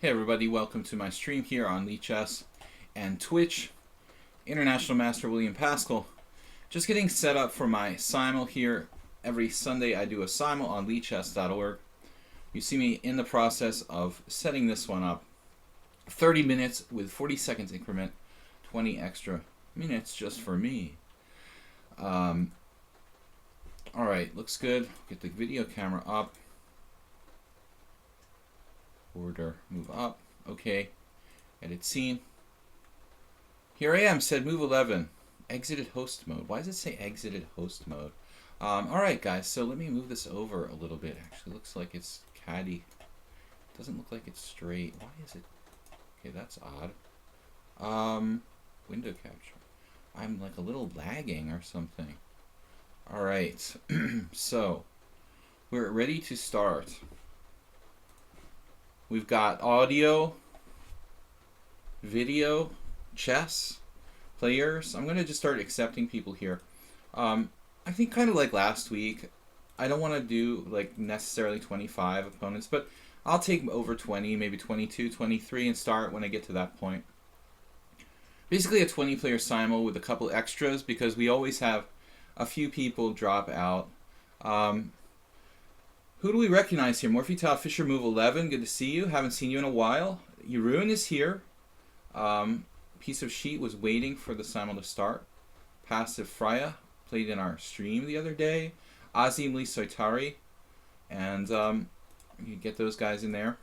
Hey everybody, welcome to my stream here on lichess and Twitch. International Master William Paschall. Just getting set up for my simul here. Every Sunday I do a simul on lichess.org. You see me in the process of setting this one up. 30 minutes with 40 seconds increment, 20 extra minutes just for me. Alright, looks good. Get the video camera up. Order, move up. Okay. Edit scene. Here I am, said move 11. Exited host mode. Why does it say exited host mode? Alright guys, so let me move this over a little bit. Actually, looks like it's caddy. Doesn't look like it's straight. Why is it? Okay, that's odd. Window capture. I'm like a little lagging or something. Alright, so we're ready to start. We've got audio, video, chess, players. I'm going to just start accepting people here. I think kind of like last week, I don't want to do like necessarily 25 opponents, but I'll take over 20, maybe 22, 23 and start when I get to that point. Basically a 20-player simul with a couple extras because we always have a few people drop out. Who do we recognize here? Morphital Fisher Move 11, good to see you. Haven't seen you in a while. Jeroen is here. Piece of Sheet was waiting for the simul to start. Passive Freya played in our stream the other day. Azim Lee Soitari. And you get those guys in there.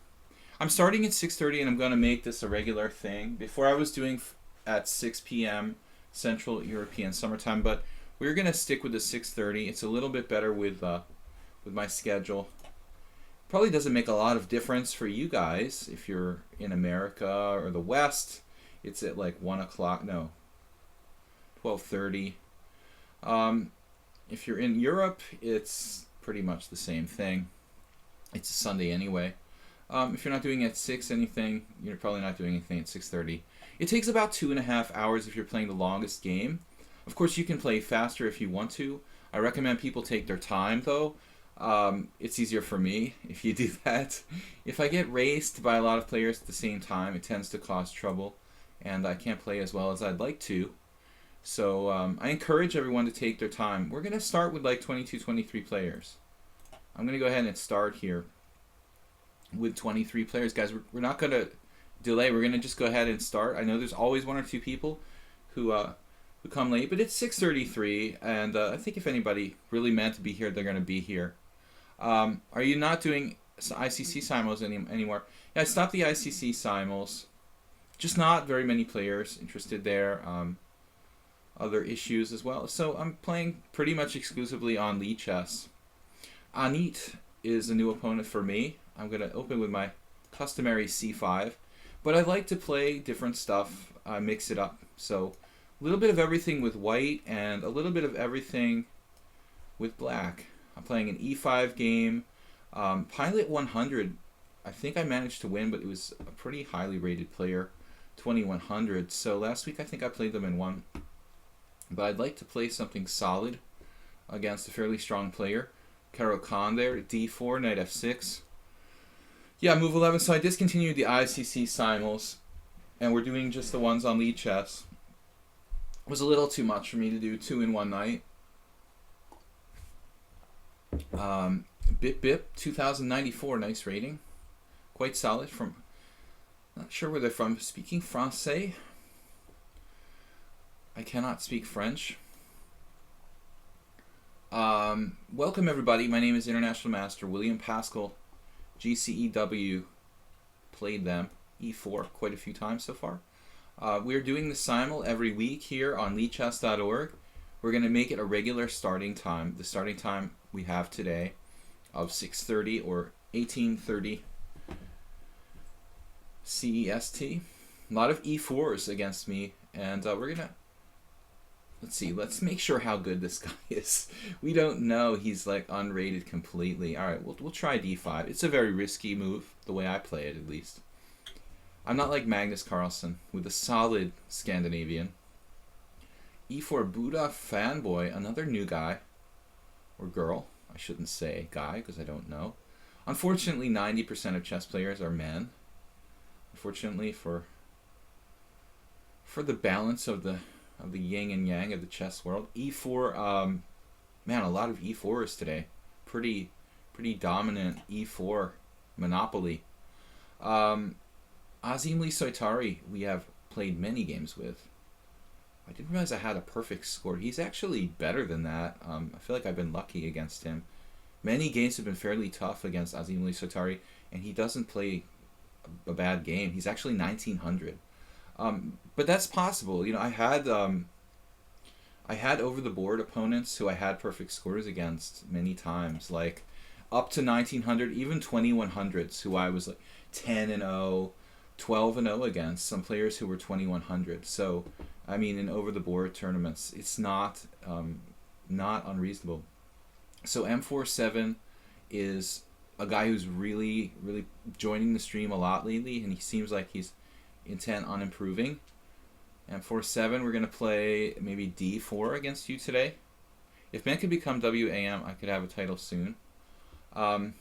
I'm starting at 6:30 and I'm going to make this a regular thing. Before I was doing at 6 p.m. Central European Summertime, but we're going to stick with the 6:30. It's a little bit better with my schedule. Probably doesn't make a lot of difference for you guys if you're in America or the West. It's at like 1 o'clock, no, 12:30. If you're in Europe, it's pretty much the same thing. It's a Sunday anyway. If you're not doing at 6 anything, you're probably not doing anything at 6:30. It takes about 2.5 hours if you're playing the longest game. Of course, you can play faster if you want to. I recommend people take their time though. It's easier for me if you do that. If I get raced by a lot of players at the same time, it tends to cause trouble, and I can't play as well as I'd like to. So I encourage everyone to take their time. We're going to start with like 22, 23 players. I'm going to go ahead and start here with 23 players. Guys, we're not going to delay. We're going to just go ahead and start. I know there's always one or two people who come late, but it's 6:33, and I think if anybody really meant to be here, they're going to be here. Are you not doing ICC simuls anymore? Yeah, I stopped the ICC simuls. Just not very many players interested there. Other issues as well. So I'm playing pretty much exclusively on lichess. Anit is a new opponent for me. I'm going to open with my customary c5. But I like to play different stuff, mix it up. So a little bit of everything with white and a little bit of everything with black. I'm playing an e5 game. Pilot 100, I think I managed to win, but it was a pretty highly rated player, 2100. So last week I think I played them and won. But I'd like to play something solid against a fairly strong player. Karo Khan there, d4, knight f6. Yeah, move 11. So I discontinued the ICC simuls, and we're doing just the ones on lichess. It was a little too much for me to do 2 in one night. Bip Bip 2094, nice rating, quite solid. From not sure where they're from. Speaking Francais. I cannot speak French. Welcome everybody. My name is International Master William Paschall, GCEW. Played them e4 quite a few times so far. We're doing the simul every week here on lichess.org. We're going to make it a regular starting time. The starting time we have today of 6:30 or 18:30 CEST. A lot of e4s against me, and we're going to, let's see, let's make sure how good this guy is. We don't know. He's like unrated completely. All right, we'll try d5. It's a very risky move, the way I play it at least. I'm not like Magnus Carlsen with a solid Scandinavian. E4 Buddha Fanboy, another new guy. Or girl. I shouldn't say guy because I don't know. Unfortunately, 90% of chess players are men. unfortunately for the balance of the yin and yang of the chess world. E4, man, a lot of E4s today. Pretty dominant E4 monopoly. Azim Lee Soitari, we have played many games with. I didn't realize I had a perfect score. He's actually better than that. I feel like I've been lucky against him. Many games have been fairly tough against Azim Lee Soitari, and he doesn't play a bad game. He's actually 1900. But that's possible. You know, I had over the board opponents who I had perfect scores against many times, like up to 1900, even 2100s, who I was like 10-0, 12-0 against. Some players who were 2100. So, I mean, in over the board tournaments, it's not unreasonable. So M47 is a guy who's really joining the stream a lot lately, and he seems like he's intent on improving. M47, we're going to play maybe D4 against you today. If men could become WAM, I could have a title soon. That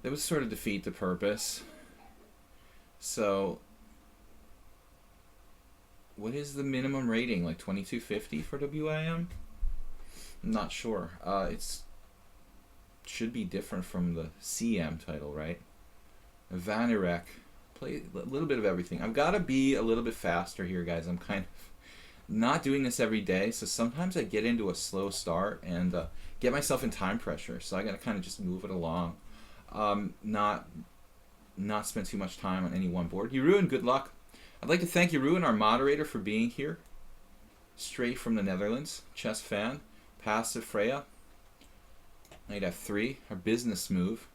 would sort of defeat the purpose. So, what is the minimum rating? Like 2250 for WAM? I'm not sure. It's should be different from the CM title, right? Vanirek. Play a little bit of everything. I've got to be a little bit faster here, guys. I'm kind of not doing this every day, so sometimes I get into a slow start and get myself in time pressure. So I got to kind of just move it along, not spend too much time on any one board. Jeroen, good luck. I'd like to thank Jeroen, our moderator, for being here. Straight from the Netherlands, chess fan. Passive Freya. Knight f3, our business move.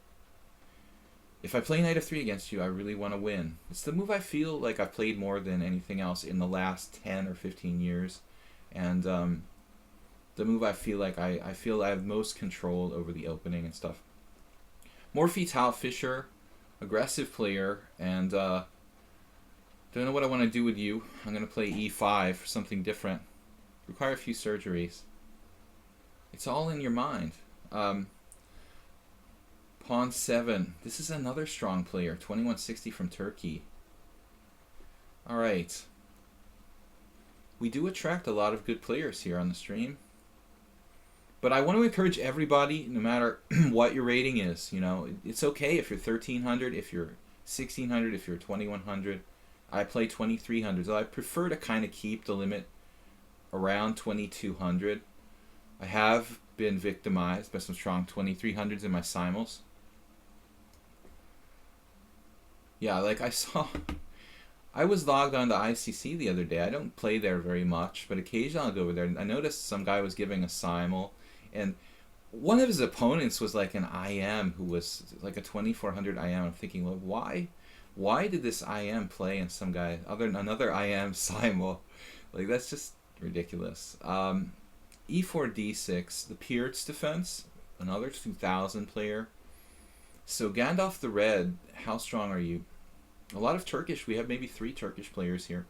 If I play Knight f3 against you, I really want to win. It's the move I feel like I've played more than anything else in the last 10 or 15 years. And the move I feel like I feel I have most control over the opening and stuff. Morphy Tal Fisher, aggressive player, and don't know what I want to do with you. I'm going to play e5 for something different. Require a few surgeries. It's all in your mind. Pawn 7. This is another strong player. 2160 from Turkey. Alright. We do attract a lot of good players here on the stream. But I want to encourage everybody, no matter what your rating is. You know, it's okay if you're 1300, if you're 1600, if you're 2100. I play 2300. So I prefer to kind of keep the limit around 2200. I have been victimized by some strong 2300s in my simuls. Yeah, like I was logged on to ICC the other day. I don't play there very much, but occasionally I'll go over there. And I noticed some guy was giving a simul, and one of his opponents was like an IM who was like a 2400 IM. I'm thinking, well, why did this IM play in some guy another IM simul? Like, that's just ridiculous. E4 D6, the Peertz defense, another 2000 player. So Gandalf the Red, how strong are you? A lot of Turkish. We have maybe 3 Turkish players here.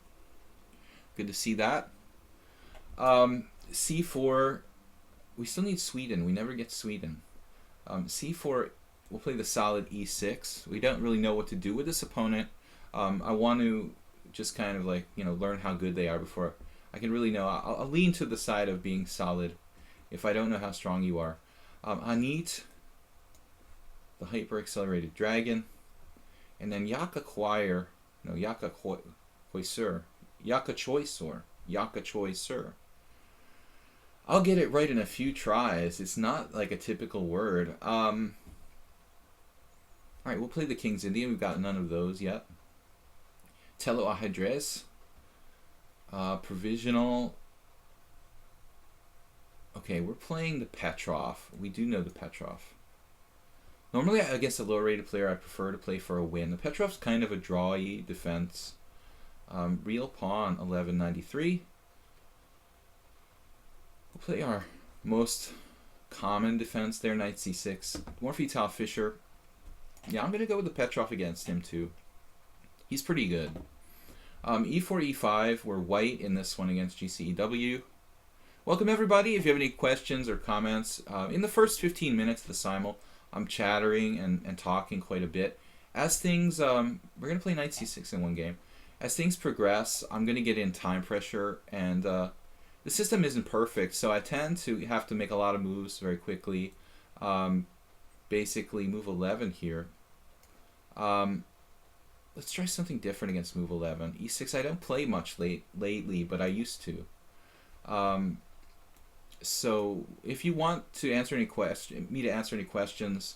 Good to see that. C4, we still need Sweden. We never get Sweden. C4, we'll play the solid E6. We don't really know what to do with this opponent. I want to just kind of like, you know, learn how good they are before I can really know. I'll lean to the side of being solid if I don't know how strong you are. Anit, the hyper accelerated dragon, and then Yaka Choir, no, Yaka Choicer, Yaka Choicer. I'll get it right in a few tries. It's not like a typical word. Alright, we'll play the King's Indian. We've got none of those yet. Telo Ahedres. Provisional. Okay, we're playing the Petrov. We do know the Petrov. Normally, against a lower rated player, I prefer to play for a win. The Petrov's kind of a drawy defense. Real pawn, 1193. We'll play our most common defense there, knight c6. Morphy Tal Fisher. Yeah, I'm going to go with the Petrov against him too. He's pretty good. E4, E5, we're white in this one against GCEW. Welcome everybody. If you have any questions or comments, in the first 15 minutes of the simul, I'm chattering and talking quite a bit. As things, we're gonna play knight c6 in one game. As things progress, I'm gonna get in time pressure, and the system isn't perfect, so I tend to have to make a lot of moves very quickly. Um, Basically, move 11 here. Um, let's try something different against move 11. e6. I don't play much lately, but I used to. So if you want to answer any me to answer any questions,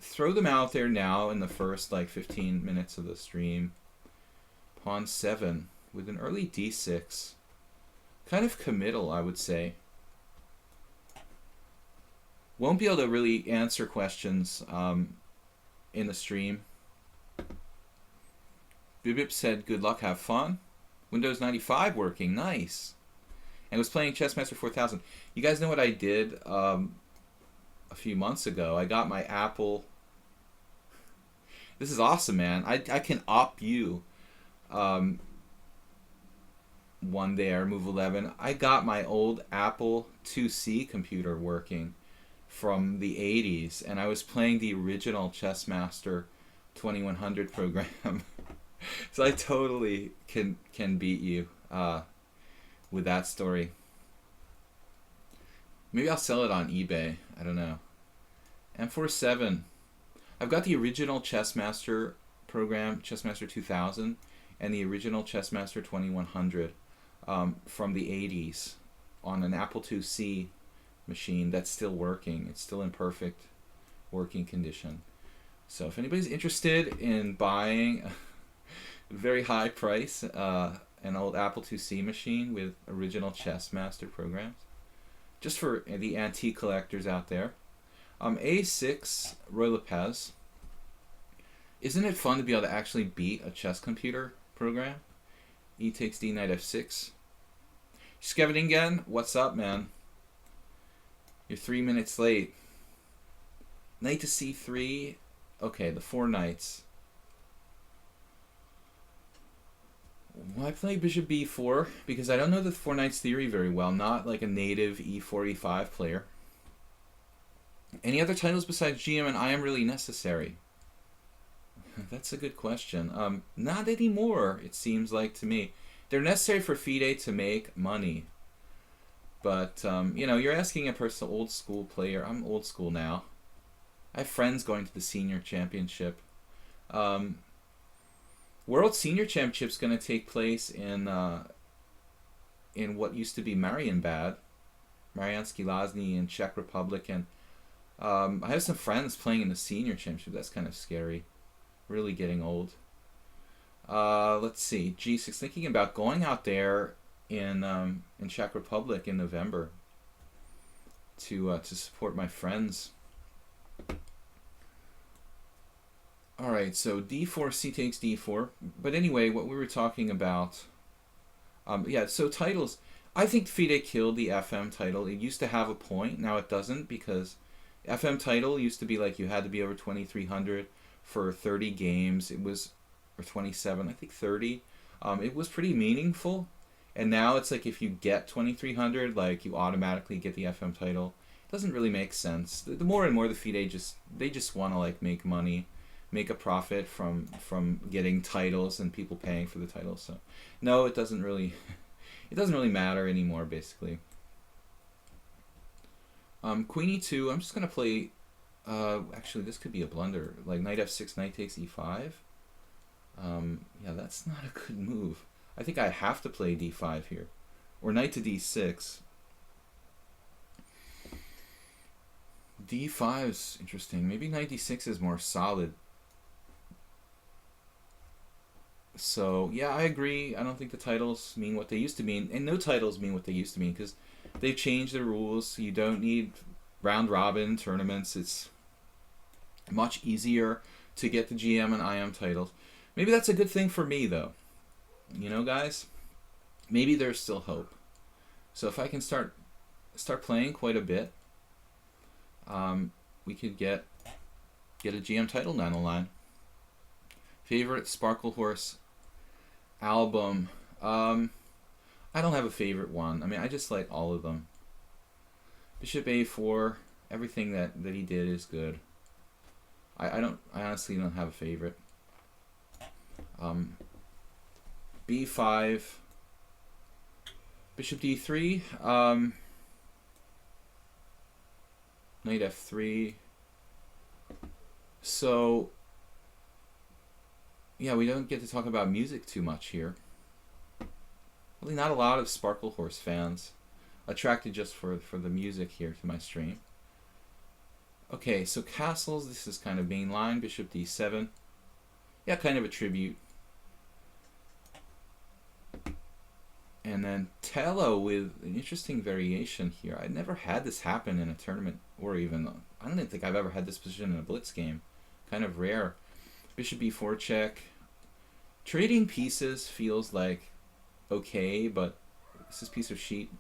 throw them out there now in the first like 15 minutes of the stream. Pawn 7 with an early d6. Kind of committal, I would say. Won't be able to really answer questions in the stream. Bibip said, good luck, have fun. Windows 95 working, nice. And was playing Chessmaster 4000. You guys know what I did a few months ago? I got my Apple. This is awesome, man. I can op you one there, move 11. I got my old Apple IIc computer working from the 80s, and I was playing the original Chessmaster 2100 program. So I totally can beat you with that story. Maybe I'll sell it on eBay. I don't know. M47. I've got the original Chessmaster program, Chessmaster 2000, and the original Chessmaster 2100 from the 80s on an Apple IIc machine that's still working. It's still in perfect working condition. So if anybody's interested in buying a very high price an old Apple IIc machine with original Chessmaster programs, just for the antique collectors out there. A6, Roy Lopez. Isn't it fun to be able to actually beat a chess computer program? E takes D, knight f6. Skevadingen, what's up, man? You're 3 minutes late. Knight to c3. Okay, the 4 knights. Why play bishop b4? Because I don't know the 4 knights theory very well. Not like a native e4, e5 player. Any other titles besides GM and IM really necessary? That's a good question. Not anymore, it seems like to me. They're necessary for FIDE to make money. But, you know, you're asking a person, old school player. I'm old school now. I have friends going to the senior championship. World Senior Championship's going to take place in what used to be Marienbad, Mariansky Lázny in Czech Republic, and I have some friends playing in the Senior Championship. That's kind of scary. Really getting old. Let's see, G6. Thinking about going out there in Czech Republic in November to support my friends. All right, so d4, c takes d4. But anyway, what we were talking about, yeah, so titles. I think FIDE killed the FM title. It used to have a point. Now it doesn't, because FM title used to be like you had to be over 2,300 for 30 games. It was, or 27, I think 30. It was pretty meaningful. And now it's like if you get 2,300, like you automatically get the FM title. It doesn't really make sense. The more and more the FIDE they just want to like make money, make a profit from getting titles and people paying for the titles. So no, it doesn't really matter anymore, basically. Queen e2. I'm just gonna play. Actually, this could be a blunder. Like knight f6, knight takes e5. Yeah, that's not a good move. I think I have to play d5 here, or knight to d6. d5's interesting. Maybe knight d6 is more solid. So yeah, I agree. I don't think the titles mean what they used to mean, and no titles mean what they used to mean, because they've changed the rules. You don't need round robin tournaments. It's much easier to get the GM and IM titles. Maybe that's a good thing for me, though. You know, guys, maybe there's still hope. So if I can start playing quite a bit, we could get a GM title down the line. Favorite Sparkle Horse album? I don't have a favorite one. I mean, I just like all of them. Bishop a4, everything that he did is good. I honestly don't have a favorite. B5, bishop D3, knight F3. So, yeah, we don't get to talk about music too much here. Really not a lot of Sparkle Horse fans attracted just for the music here to my stream. Okay, so castles, this is kind of mainline. Bishop D7. Yeah, kind of a tribute. And then Tello with an interesting variation here. I never had this happen in a tournament, or even, I don't even think I've ever had this position in a blitz game. Kind of rare. Bishop B4 check. Trading pieces feels like okay, but this is Piece of Sheet,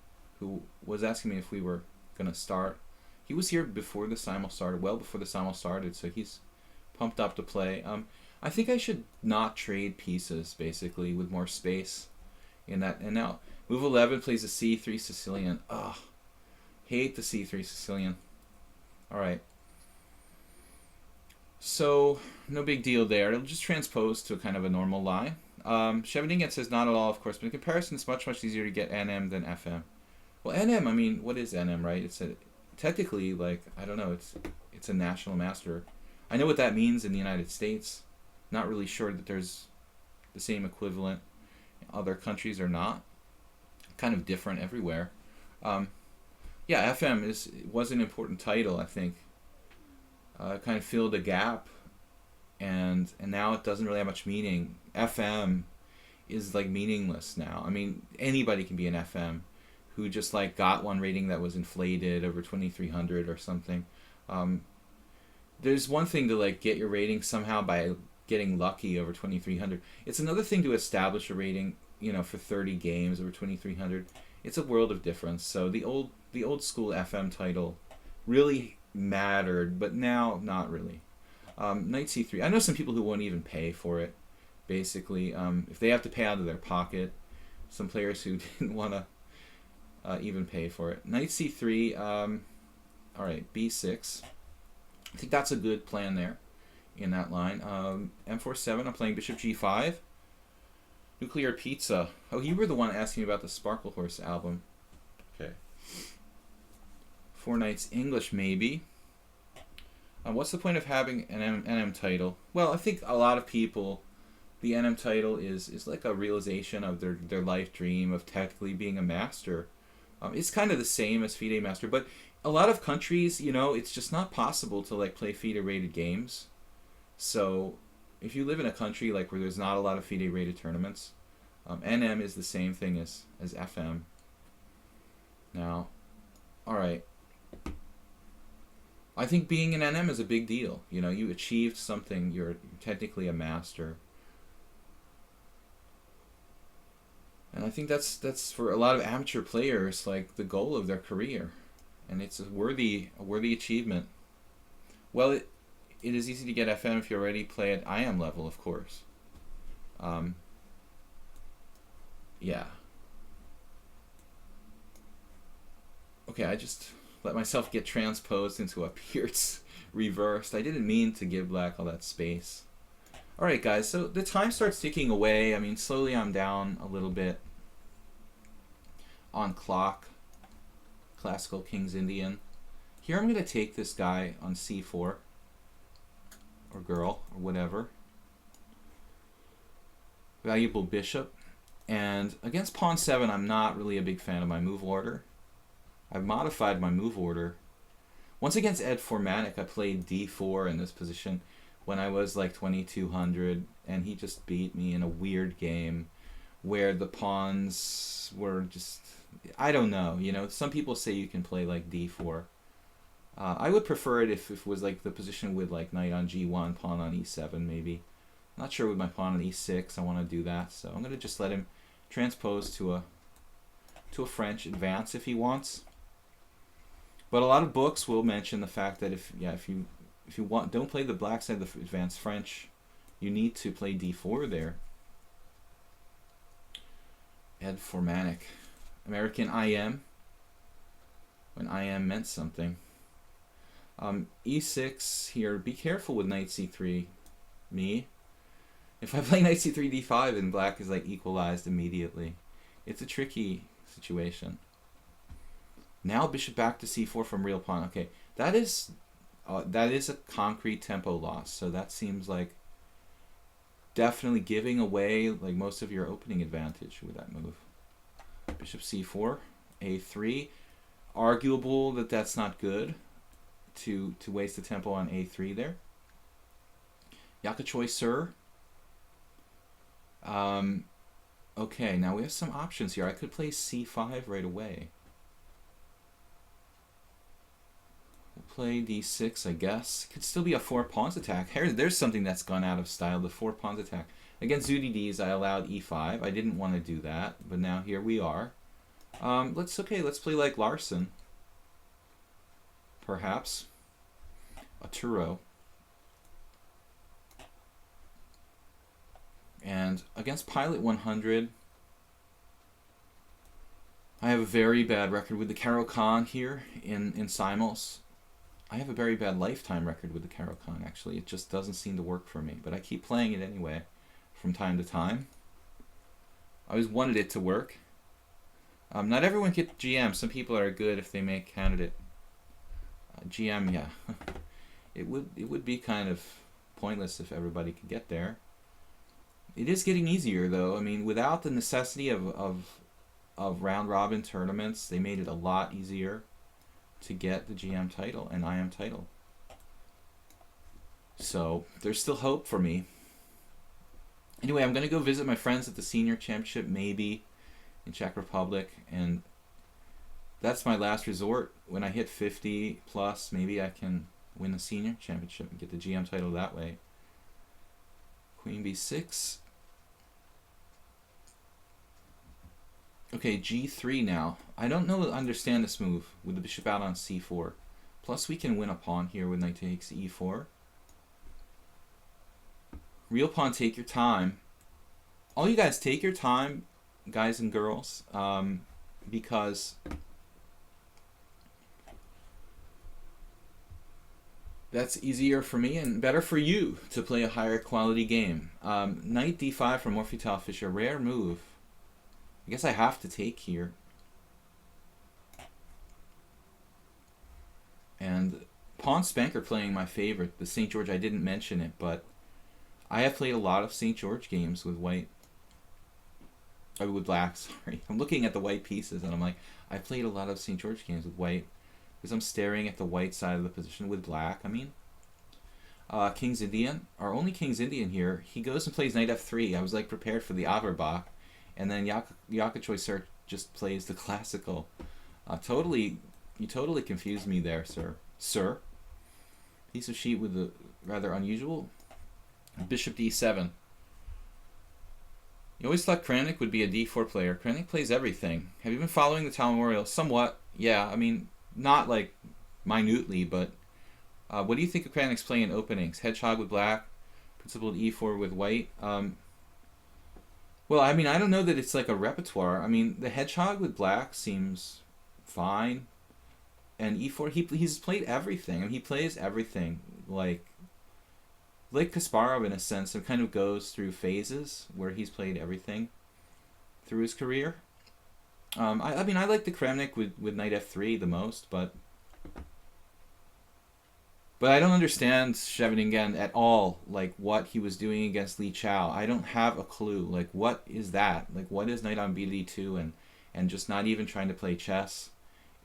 who was asking me if we were going to start. He was here before the simul started, well before the simul started, so he's pumped up to play. I think I should not trade pieces, basically, with more space in that. And now, move 11 plays a C3 Sicilian. Ugh, hate the C3 Sicilian. Alright. So, no big deal there. It'll just transpose to kind of a normal line. Cheveningen says not at all, of course, but in comparison, it's much, much easier to get NM than FM. Well, NM, I mean, what is NM, right? It's a, technically, like, I don't know, it's a national master. I know what that means in the United States. Not really sure that there's the same equivalent in other countries or not. Kind of different everywhere. Yeah, FM was an important title, I think. Kind of filled a gap, and now it doesn't really have much meaning. FM is like meaningless now. I mean, anybody can be an FM who just like got one rating that was inflated over 2300 or something. There's one thing to like get your rating somehow by getting lucky over 2300. It's another thing to establish a rating, you know, for 30 games over 2300. It's a world of difference. So the old school FM title really mattered, but now not really. Knight C3. I know some people who won't even pay for it, basically. If they have to pay out of their pocket. Some players who didn't want to even pay for it. Knight C3. Alright, B6. I think that's a good plan there in that line. M4-7, I'm playing Bishop G5. Nuclear Pizza. Oh, you were the one asking about the Sparkle Horse album. Okay. Four Knights English, maybe. What's the point of having an NM title? Well, I think a lot of people, the NM title is like a realization of their life dream of technically being a master. It's kind of the same as FIDE Master, but a lot of countries, you know, it's just not possible to like play FIDE rated games. So if you live in a country like where there's not a lot of FIDE rated tournaments, NM is the same thing as FM. Now, alright. I think being an NM is a big deal. You know, you achieved something, you're technically a master. And I think that's for a lot of amateur players like the goal of their career. And it's a worthy achievement. Well, it is easy to get FM if you already play at IM level, of course. Yeah. Okay, I just let myself get transposed into a Pierce reversed. I didn't mean to give black all that space. Alright guys, so the time starts ticking away. I mean, slowly I'm down a little bit on clock. Classical King's Indian. Here I'm going to take this guy on C4. Or girl, or whatever. Valuable bishop. And against pawn 7, I'm not really a big fan of my move order. I've modified my move order. Once against Ed Formanek, I played D4 in this position when I was like 2200, and he just beat me in a weird game where the pawns were just, I don't know, you know, some people say you can play like D4. I would prefer it if it was like the position with like knight on G1, pawn on E7 maybe. Not sure with my pawn on E6 I want to do that, so I'm going to just let him transpose to a French advance if he wants. But a lot of books will mention the fact that if you want, don't play the black side of the advanced French, you need to play D4 there. Ed Formanek, American IM, when IM meant something. E6 here. Be careful with knight c3. Me. If I play knight c3 d5 and black is like equalized immediately. It's a tricky situation. Now bishop back to c4 from real pawn. Okay, that is a concrete tempo loss. So that seems like definitely giving away like most of your opening advantage with that move. Bishop c4, a3. Arguable that that's not good to waste the tempo on a3 there. Yakachoi sir. Okay, now we have some options here. I could play c5 right away. We'll play d6, I guess. Could still be a 4 pawns attack. There's something that's gone out of style, the 4 pawns attack. Against ZDDs, I allowed e5. I didn't want to do that, but now here we are. Let's play like Larson. Perhaps. Arturo. And against Pilot 100, I have a very bad record with the Caro-Kann here in simuls. I have a very bad lifetime record with the Caro-Kann, actually. It just doesn't seem to work for me, but I keep playing it anyway from time to time. I always wanted it to work. Not everyone gets GM. Some people are good if they make candidate. GM, yeah. It would be kind of pointless if everybody could get there. It is getting easier, though. I mean, without the necessity of round-robin tournaments, they made it a lot easier to get the GM title and IM title. So, there's still hope for me. Anyway, I'm going to go visit my friends at the Senior Championship, maybe, in Czech Republic, and that's my last resort. When I hit 50 plus, maybe I can win the Senior Championship and get the GM title that way. Queen b6. Okay, g3 now. I don't understand this move with the bishop out on c4. Plus we can win a pawn here with knight takes e4. Real pawn, take your time. All you guys, take your time, guys and girls, because that's easier for me and better for you to play a higher quality game. Knight d5 from Morphital Fischer, rare move. I guess I have to take here. And Pawn Spanker playing my favorite, the St. George. I didn't mention it, but I have played a lot of St. George games with white. With black, sorry. I'm looking at the white pieces and I'm like, I played a lot of St. George games with white because I'm staring at the white side of the position with black. I mean, King's Indian, our only King's Indian here, he goes and plays knight f3. I was like prepared for the Averbach. And then Yakachoi sir just plays the classical. You totally confused me there, sir. Sir. Piece of sheet with the rather unusual. Bishop d7. You always thought Kranich would be a d4 player. Kranich plays everything. Have you been following the Tal Memorial? Somewhat, yeah. I mean, not like minutely, but what do you think of Kranich's play in openings? Hedgehog with black, principled e4 with white. Well, I mean, I don't know that it's like a repertoire. I mean, the hedgehog with black seems fine. And e4, he's played everything. I mean, he plays everything like Kasparov in a sense. It kind of goes through phases where he's played everything through his career. I mean, I like the Kramnik with knight f3 the most, but I don't understand Scheveningen at all, like what he was doing against Li Chao. I don't have a clue. Like, what is that? Like, what is knight on bd2 and just not even trying to play chess?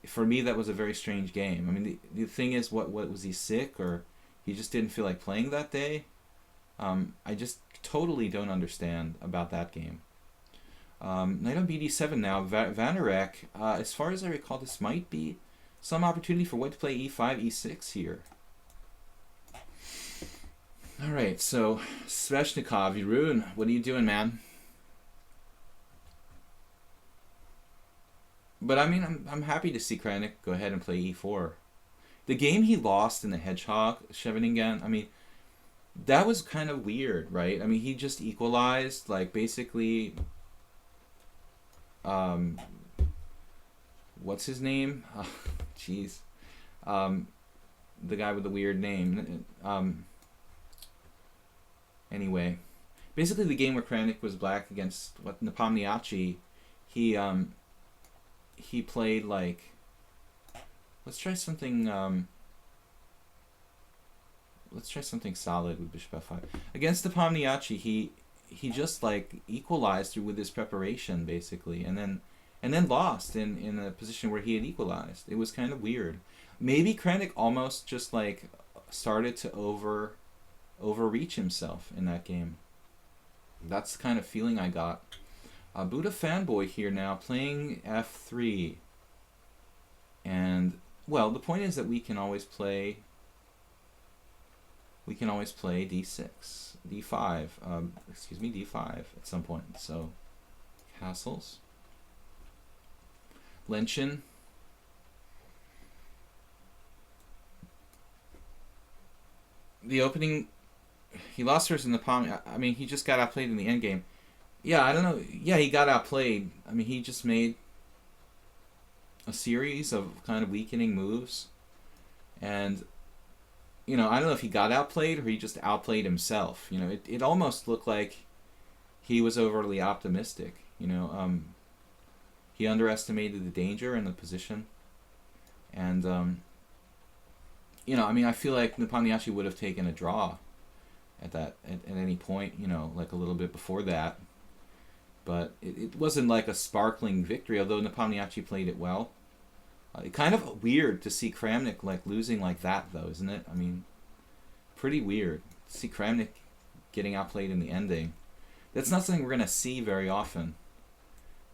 For me, that was a very strange game. I mean, the thing is, what was he sick or he just didn't feel like playing that day? I just totally don't understand about that game. Knight on bd7 now. Vanarek, as far as I recall, this might be some opportunity for white to play e5, e6 here. Alright, so Sveshnikov, Jeroen, what are you doing, man? But I mean, I'm happy to see Kranich go ahead and play e4. The game he lost in the Hedgehog, Scheveningen, I mean, that was kind of weird, right? I mean, he just equalized, like, basically, what's his name? Jeez. the guy with the weird name. Anyway, basically the game where Kramnik was black against Nepomniachtchi, he played like, let's try something solid with bishop f5 against Nepomniachtchi. He just like equalized with his preparation basically, and then lost in a position where he had equalized. It was kind of weird. Maybe Kramnik almost just like started to overreach himself in that game. That's the kind of feeling I got. Buddha Fanboy here now playing f3, and well, the point is that we can always play d6, d5, d5 at some point. So castles. Lenshin. The opening, he lost hers in the palm. I mean, he just got outplayed in the endgame. Yeah, I don't know. Yeah, he got outplayed. I mean, he just made a series of kind of weakening moves. And, you know, I don't know if he got outplayed or he just outplayed himself. You know, it almost looked like he was overly optimistic. You know, he underestimated the danger and the position. And, you know, I mean, I feel like Nepomniachtchi would have taken a draw at any point, you know, like a little bit before that. But it wasn't like a sparkling victory, although Nepomniachtchi played it well. Kind of weird to see Kramnik like losing like that, though, isn't it? I mean, pretty weird to see Kramnik getting outplayed in the ending. That's not something we're going to see very often.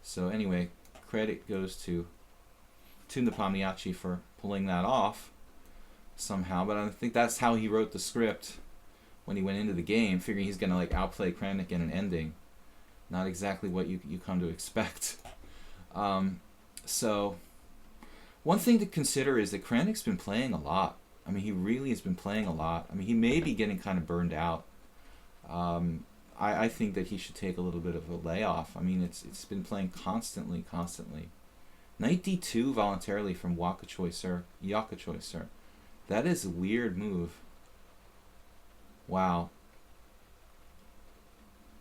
So anyway, credit goes to Nepomniachtchi for pulling that off somehow. But I think that's how he wrote the script when he went into the game, figuring he's going to like outplay Kramnik in an ending. Not exactly what you come to expect. So one thing to consider is that Kramnik's been playing a lot. I mean, he really has been playing a lot. I mean, he may be getting kind of burned out. I think that he should take a little bit of a layoff. I mean, it's been playing constantly. Knight d2 voluntarily from Yakachoy Sir. That is a weird move. Wow.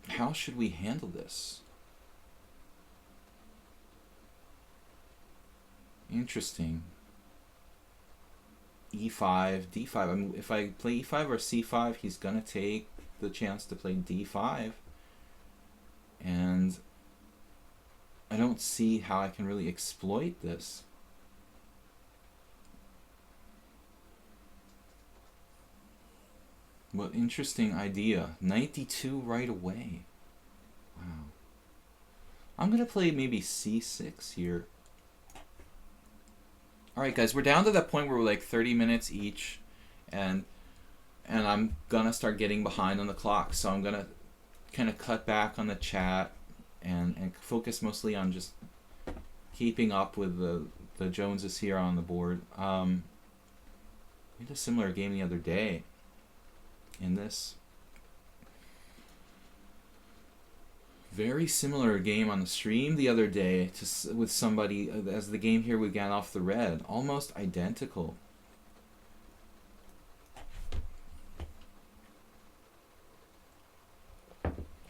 How should we handle this? Interesting. e5, d5. I mean, if I play e5 or c5, he's gonna take the chance to play d5. And I don't see how I can really exploit this. What interesting idea. Knight d2 right away. Wow. I'm going to play maybe c6 here. Alright guys, we're down to that point where we're like 30 minutes each. And I'm going to start getting behind on the clock. So I'm going to kind of cut back on the chat and focus mostly on just keeping up with the Joneses here on the board. We had a similar game the other day. In this very similar game on the stream the other day with somebody as the game here with Gandalf the Red, almost identical.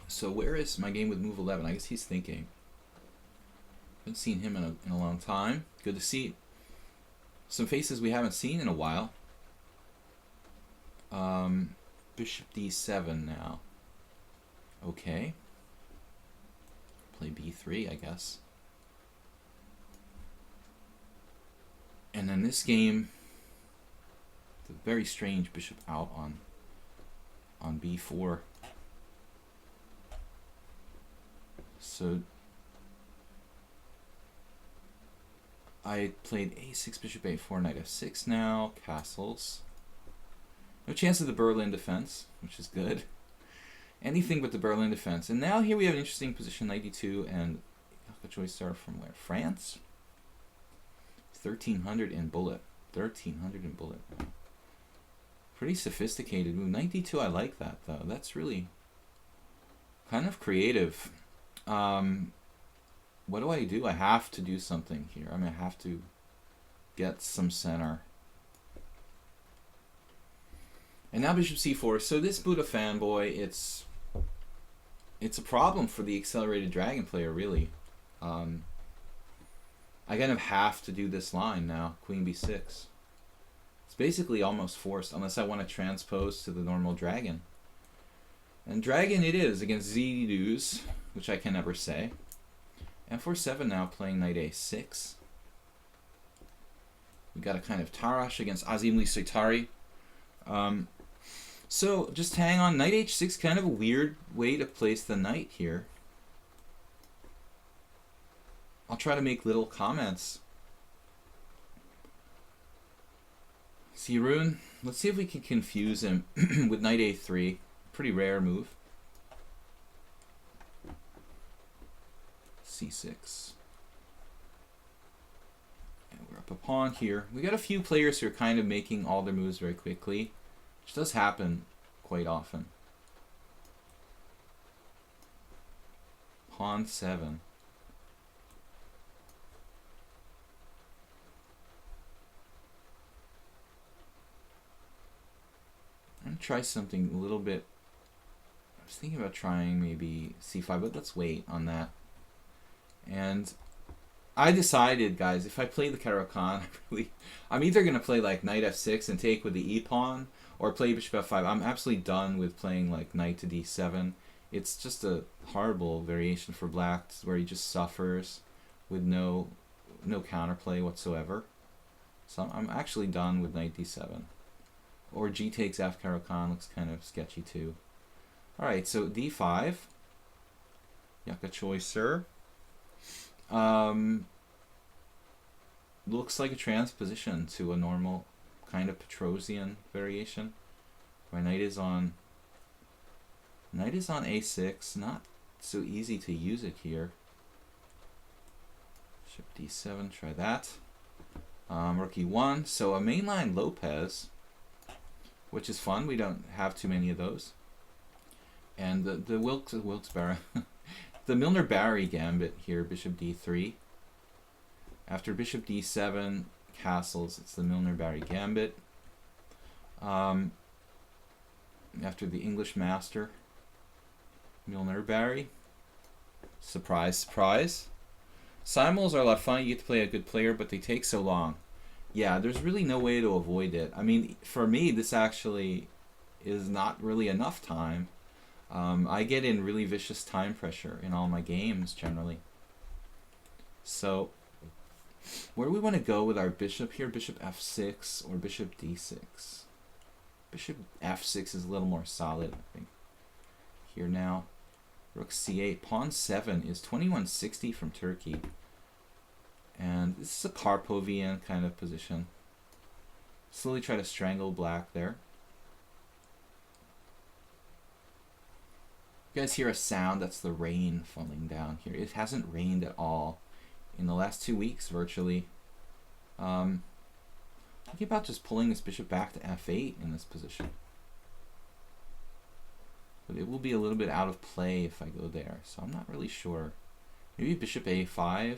So where is my game with Move 11? I guess he's thinking. Haven't seen him in a long time. Good to see some faces we haven't seen in a while. Bishop d7 now. Okay. Play b3, I guess. And then this game, the very strange bishop out on b4. So I played a6, bishop a4, knight f6 now, castles. No chance of the Berlin defense, which is good. Anything but the Berlin defense. And now here we have an interesting position, knight d2, and Yakachoy Sir from where? France? 1300 in bullet. 1300 in bullet. Pretty sophisticated move. Knight d2, I like that, though. That's really kind of creative. What do? I have to do something here. I mean, I have to get some center. And now bishop c4. So this Buddha fanboy, it's a problem for the accelerated dragon player, really. I kind of have to do this line now, queen b6. It's basically almost forced, unless I want to transpose to the normal dragon. And dragon it is against z-doos, which I can never say. And f7 now playing knight a6. We got a kind of Tarash against Azim Lisitari. So just hang on. Knight h6, kind of a weird way to place the knight here. I'll try to make little comments. Sirun, let's see if we can confuse him with knight a3. Pretty rare move. c6. And we're up a pawn here. We got a few players who are kind of making all their moves very quickly, which does happen quite often. Pawn 7. I'm going to try something a little bit. I was thinking about trying maybe c5, but let's wait on that. And I decided, guys, if I play the Caro-Kann, I'm either going to play like knight f6 and take with the e-pawn, or play bishop f5. I'm absolutely done with playing like knight to d7. It's just a horrible variation for black where he just suffers with no counterplay whatsoever. So I'm actually done with knight d7. Or g takes f Caro-Kann looks kind of sketchy too. Alright, so d5. Yaka choice, sir. Looks like a transposition to a normal kind of Petrosian variation. My knight is on a6. Not so easy to use it here. Bishop d7, try that. Rook e1. So a mainline Lopez, which is fun. We don't have too many of those. And the Wilkes-Barre, the Milner-Barry gambit here, bishop d3. After bishop d7 castles, it's the Milner-Barry gambit. After the English master, Milner-Barry. Surprise, surprise. Simuls are a lot of fun. You get to play a good player, but they take so long. Yeah, there's really no way to avoid it. I mean, for me, this actually is not really enough time. I get in really vicious time pressure in all my games, generally. So, where do we want to go with our bishop here? Bishop f6 or bishop d6? Bishop f6 is a little more solid, I think. Here now, rook c8. Pawn 7 is 2160 from Turkey. And this is a Karpovian kind of position. Slowly try to strangle black there. You guys hear a sound? That's the rain falling down here. It hasn't rained at all in the last 2 weeks, virtually. Thinking about just pulling this bishop back to f8 in this position. But it will be a little bit out of play if I go there, so I'm not really sure. Maybe bishop a5.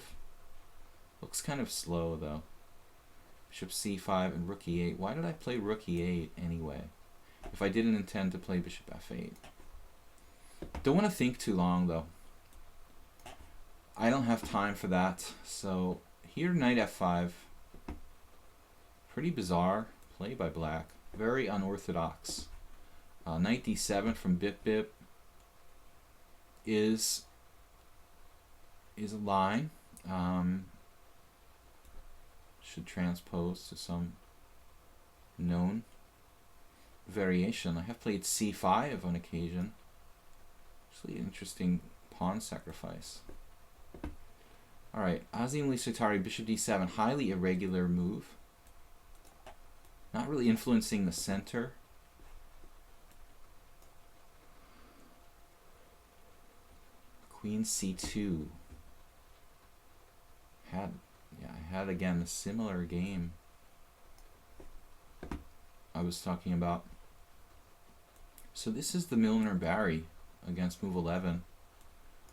Looks kind of slow, though. Bishop c5 and rook e8. Why did I play rook e8 anyway, if I didn't intend to play bishop f8? Don't want to think too long, though. I don't have time for that. So here, knight f5. Pretty bizarre play by black. Very unorthodox. Knight d7 from Bip Bip is a line. Should transpose to some known variation. I have played c5 on occasion. Actually, interesting pawn sacrifice. Alright, Azim Lisitari, bishop d7, highly irregular move. Not really influencing the center. Queen c2. I had again a similar game I was talking about. So this is the Milner-Barry against move 11.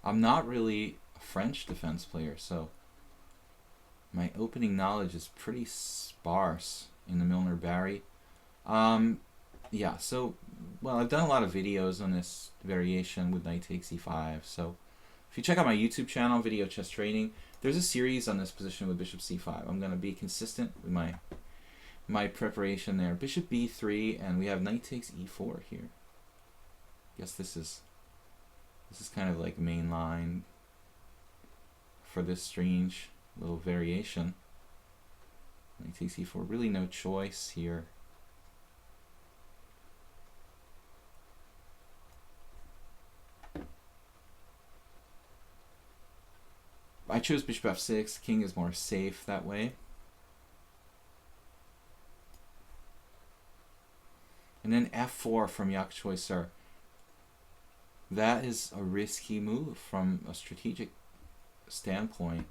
I'm not really a French defense player, so my opening knowledge is pretty sparse in the Milner-Barry. yeah, so, well, I've done a lot of videos on this variation with knight takes e5. So if you check out my YouTube channel, Video Chess Training, there's a series on this position with bishop c5. I'm going to be consistent with my preparation there. Bishop b3, and we have knight takes e4 here. Guess this is kind of like main line for this strange little variation. Knight takes e4. Really no choice here. I chose bishop f6. King is more safe that way. And then f4 from Yak Choicer. That is a risky move from a strategic standpoint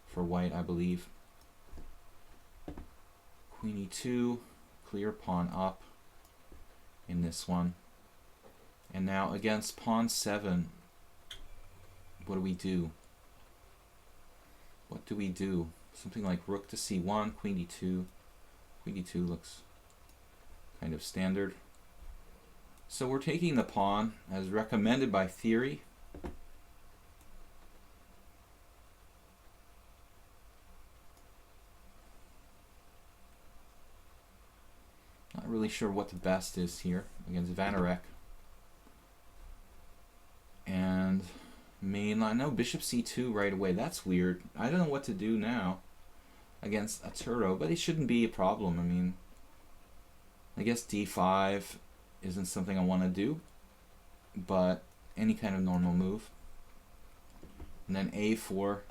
for white, I believe. Queen e2, clear pawn up in this one. And now against pawn 7, what do we do? What do we do? Something like rook to c1, queen d2. Queen d2 looks kind of standard. So we're taking the pawn as recommended by theory. Not really sure what the best is here against Vanarek. And mainline, no, bishop c2 right away. That's weird. I don't know what to do now against Arturo, but it shouldn't be a problem. I mean, I guess d5 isn't something I want to do, but any kind of normal move. And then a4.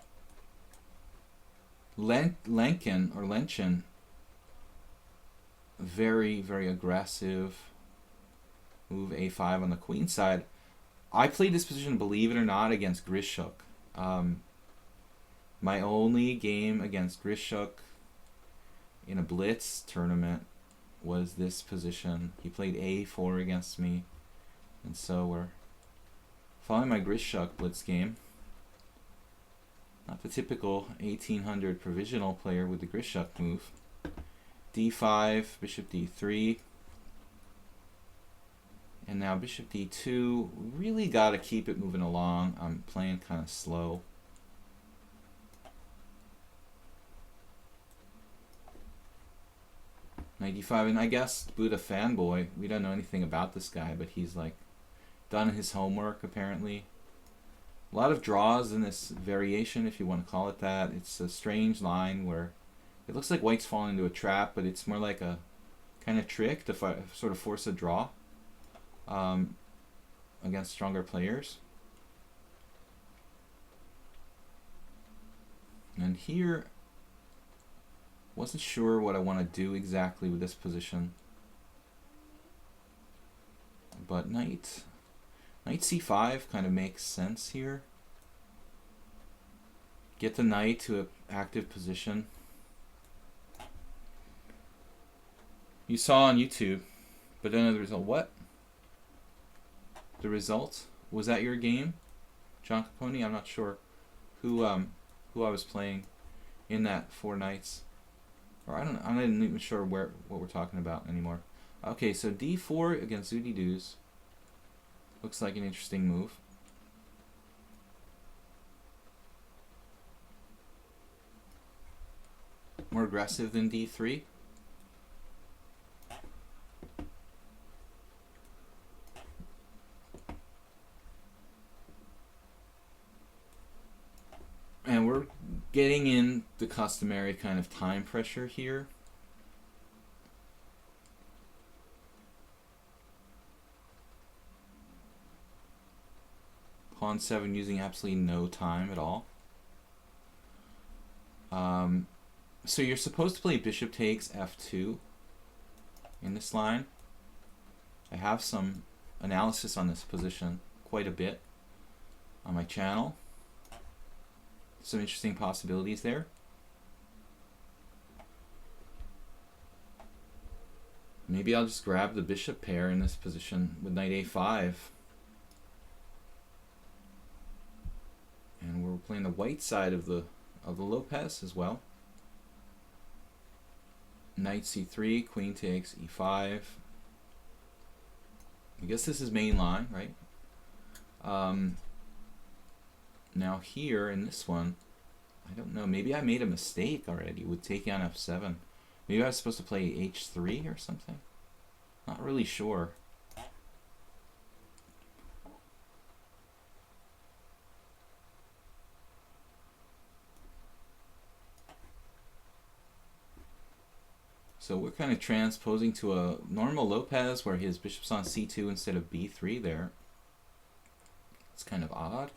Lenchin, very, very aggressive move, a5 on the queen side. I played this position, believe it or not, against Grishuk. My only game against Grishuk in a blitz tournament was this position. He played a4 against me, and so we're following my Grishuk blitz game. Not the typical 1800 provisional player with the Grishuk move. d5, bishop d3, and now bishop d2. Really got to keep it moving along. I'm playing kind of slow. Knight d5, and I guess Buddha fanboy, we don't know anything about this guy, but he's like done his homework apparently. A lot of draws in this variation, if you want to call it that. It's a strange line where it looks like white's falling into a trap, but it's more like a kind of trick to sort of force a draw against stronger players. And here, wasn't sure what I want to do exactly with this position, but knight c5 kind of makes sense here. Get the knight to an active position. You saw on YouTube, but then the result. What? The result? Was that your game, John Capone? I'm not sure who I was playing in that 4 knights. Or I'm not even sure what we're talking about anymore. Okay, so d4 against Zudi Duz. Looks like an interesting move. More aggressive than d3. And we're getting in the customary kind of time pressure here. Pawn 7 using absolutely no time at all. So you're supposed to play bishop takes f2 in this line. I have some analysis on this position, quite a bit, on my channel. Some interesting possibilities there. Maybe I'll just grab the bishop pair in this position with knight a5. And we're playing the white side of the Lopez as well. Knight c3, queen takes e5. I guess this is main line, right? Now here in this one, I don't know. Maybe I made a mistake already with taking on f7. Maybe I was supposed to play h3 or something. Not really sure. So we're kind of transposing to a normal Lopez where his bishop's on c2 instead of b3 there. It's kind of odd.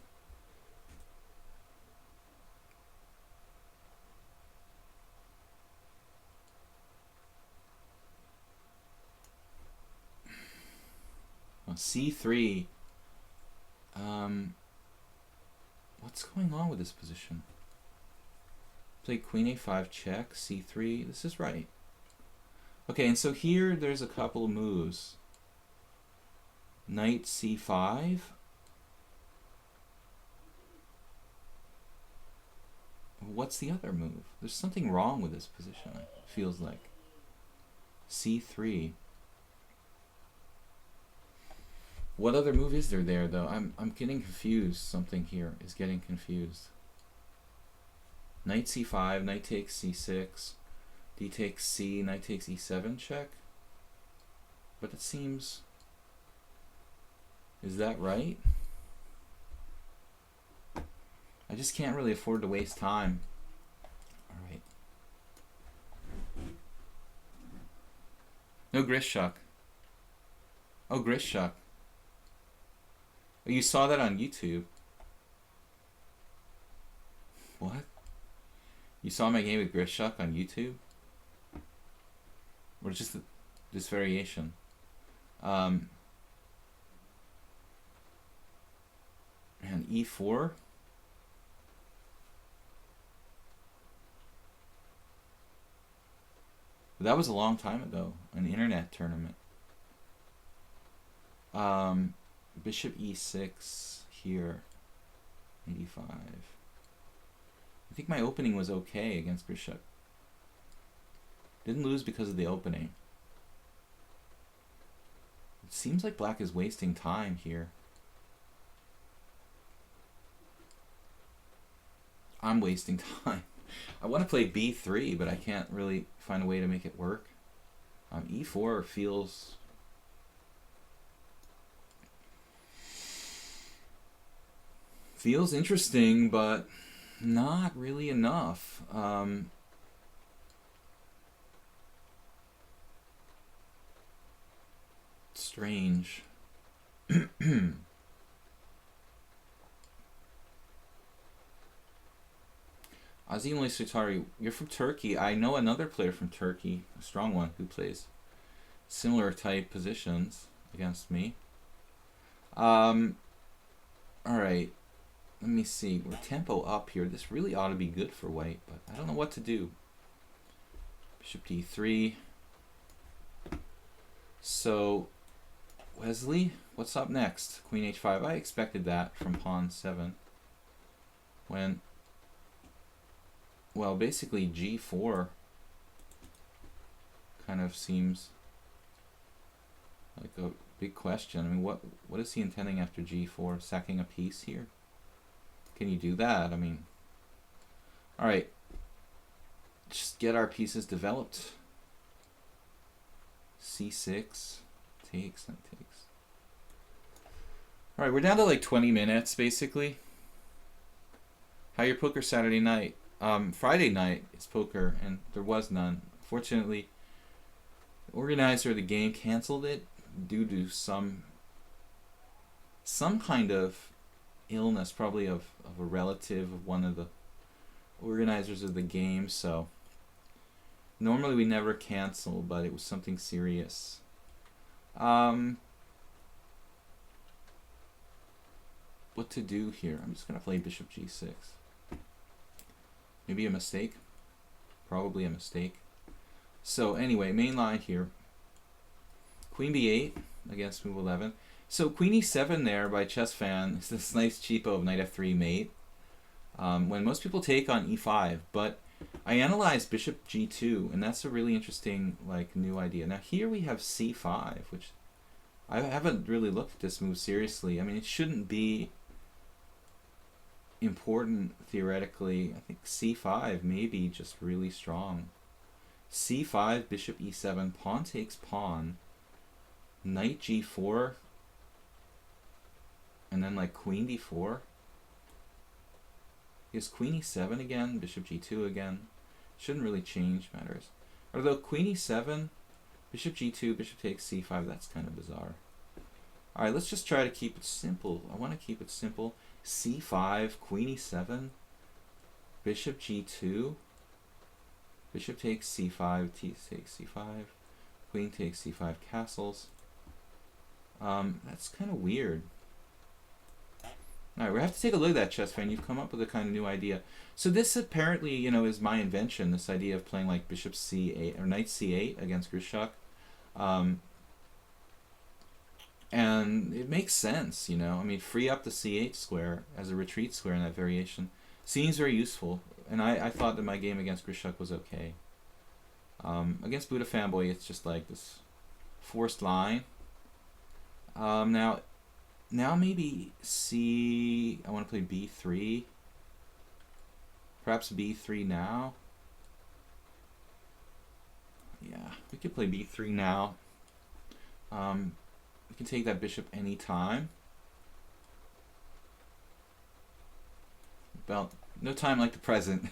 Well, c3. What's going on with this position? Play queen a5 check, c3. This is right. Okay, and so here there's a couple of moves. Knight c5. What's the other move? There's something wrong with this position, it feels like. c3. What other move is there though? I'm getting confused. Something here is getting confused. Knight c5, knight takes c6, d takes c, knight takes e7 check. But it seems... Is that right? I just can't really afford to waste time. Alright. No Grishuk. Oh, Grishuk. Oh, you saw that on YouTube. What? You saw my game with Grishuk on YouTube? Or just this variation? And e4? That was a long time ago, an internet tournament. Bishop e6 here, 85. I think my opening was okay against Grishuk. Didn't lose because of the opening. It seems like black is wasting time here. I'm wasting time. I want to play b3, but I can't really find a way to make it work. E4 feels interesting, but not really enough. Strange. Azim Sutari, you're from Turkey. I know another player from Turkey, a strong one, who plays similar type positions against me. Alright. Let me see. We're tempo up here. This really ought to be good for white, but I don't know what to do. Bishop d3. So, Wesley, what's up next? Queen h5. I expected that from pawn 7. When... Well, basically g4 kind of seems like a big question. I mean, what is he intending after g4? Sacking a piece here? Can you do that? I mean, all right. Just get our pieces developed. c6 takes, that takes. All right, we're down to like 20 minutes basically. How your poker Saturday night? Friday night is poker, and there was none. Fortunately, the organizer of the game canceled it due to some kind of illness, probably of a relative of one of the organizers of the game. So normally we never cancel, but it was something serious. What to do here? I'm just gonna play bishop g6. Maybe a mistake. Probably a mistake. So anyway, main line here. Queen b8 against move 11. So queen e7 there by Chess Fan is this nice cheapo of knight f3 mate. When most people take on e5, but I analyzed bishop g2, and that's a really interesting like new idea. Now here we have c5, which I haven't really looked at this move seriously. I mean, it shouldn't be important theoretically. I think c5 may be just really strong. c5, bishop e7, pawn takes pawn, knight g4, and then like queen d4. Is queen e7 again, bishop g2 again. Shouldn't really change matters. Although queen e7, bishop g2, bishop takes c5, that's kind of bizarre. Alright, let's just try to keep it simple. I want to keep it simple. c5, queen e7, bishop g2, bishop takes c5, t takes c5, queen takes c5, castles. That's kind of weird. Alright, we have to take a look at that, chess fan. You've come up with a kind of new idea. So this apparently, you know, is my invention, this idea of playing like bishop c8 or knight c8 against Grishuk. And it makes sense, you know. I mean, free up the c8 square as a retreat square in that variation. Seems very useful. And I thought that my game against Grishuk was okay. Against Buddha Fanboy, it's just like this forced line. Now maybe I want to play b3. Perhaps b3 now. Yeah, we could play b3 now. We can take that bishop anytime. Well, no time like the present.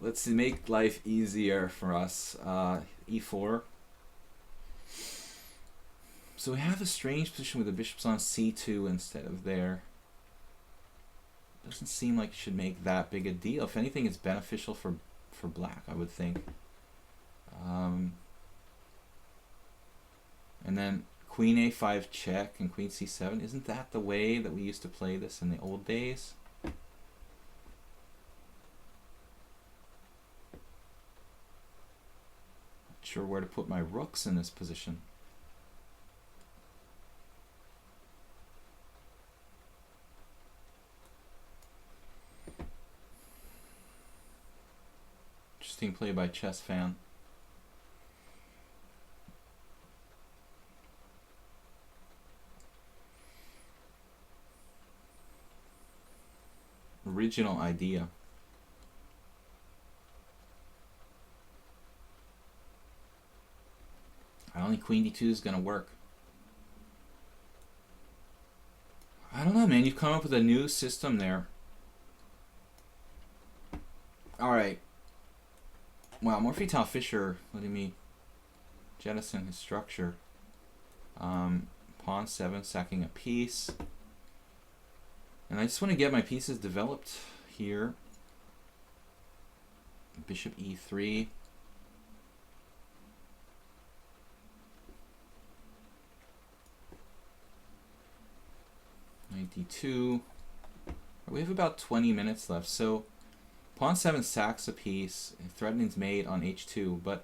Let's make life easier for us. e4. So we have a strange position with the bishops on c2 instead of there. Doesn't seem like it should make that big a deal. If anything, it's beneficial for black, I would think. And then queen a5 check and queen c7. Isn't that the way that we used to play this in the old days? Not sure where to put my rooks in this position. Interesting play by Chess Fan. Original idea. I don't think queen d2 is gonna work. I don't know, man. You've come up with a new system there. Alright. Wow, Morphy-Tau Fisher letting me jettison his structure. Pawn 7, sacking a piece. And I just want to get my pieces developed here. Bishop e3. Knight d2. We have about 20 minutes left, so pawn 7 sacks a piece, threatening's mate on h2, but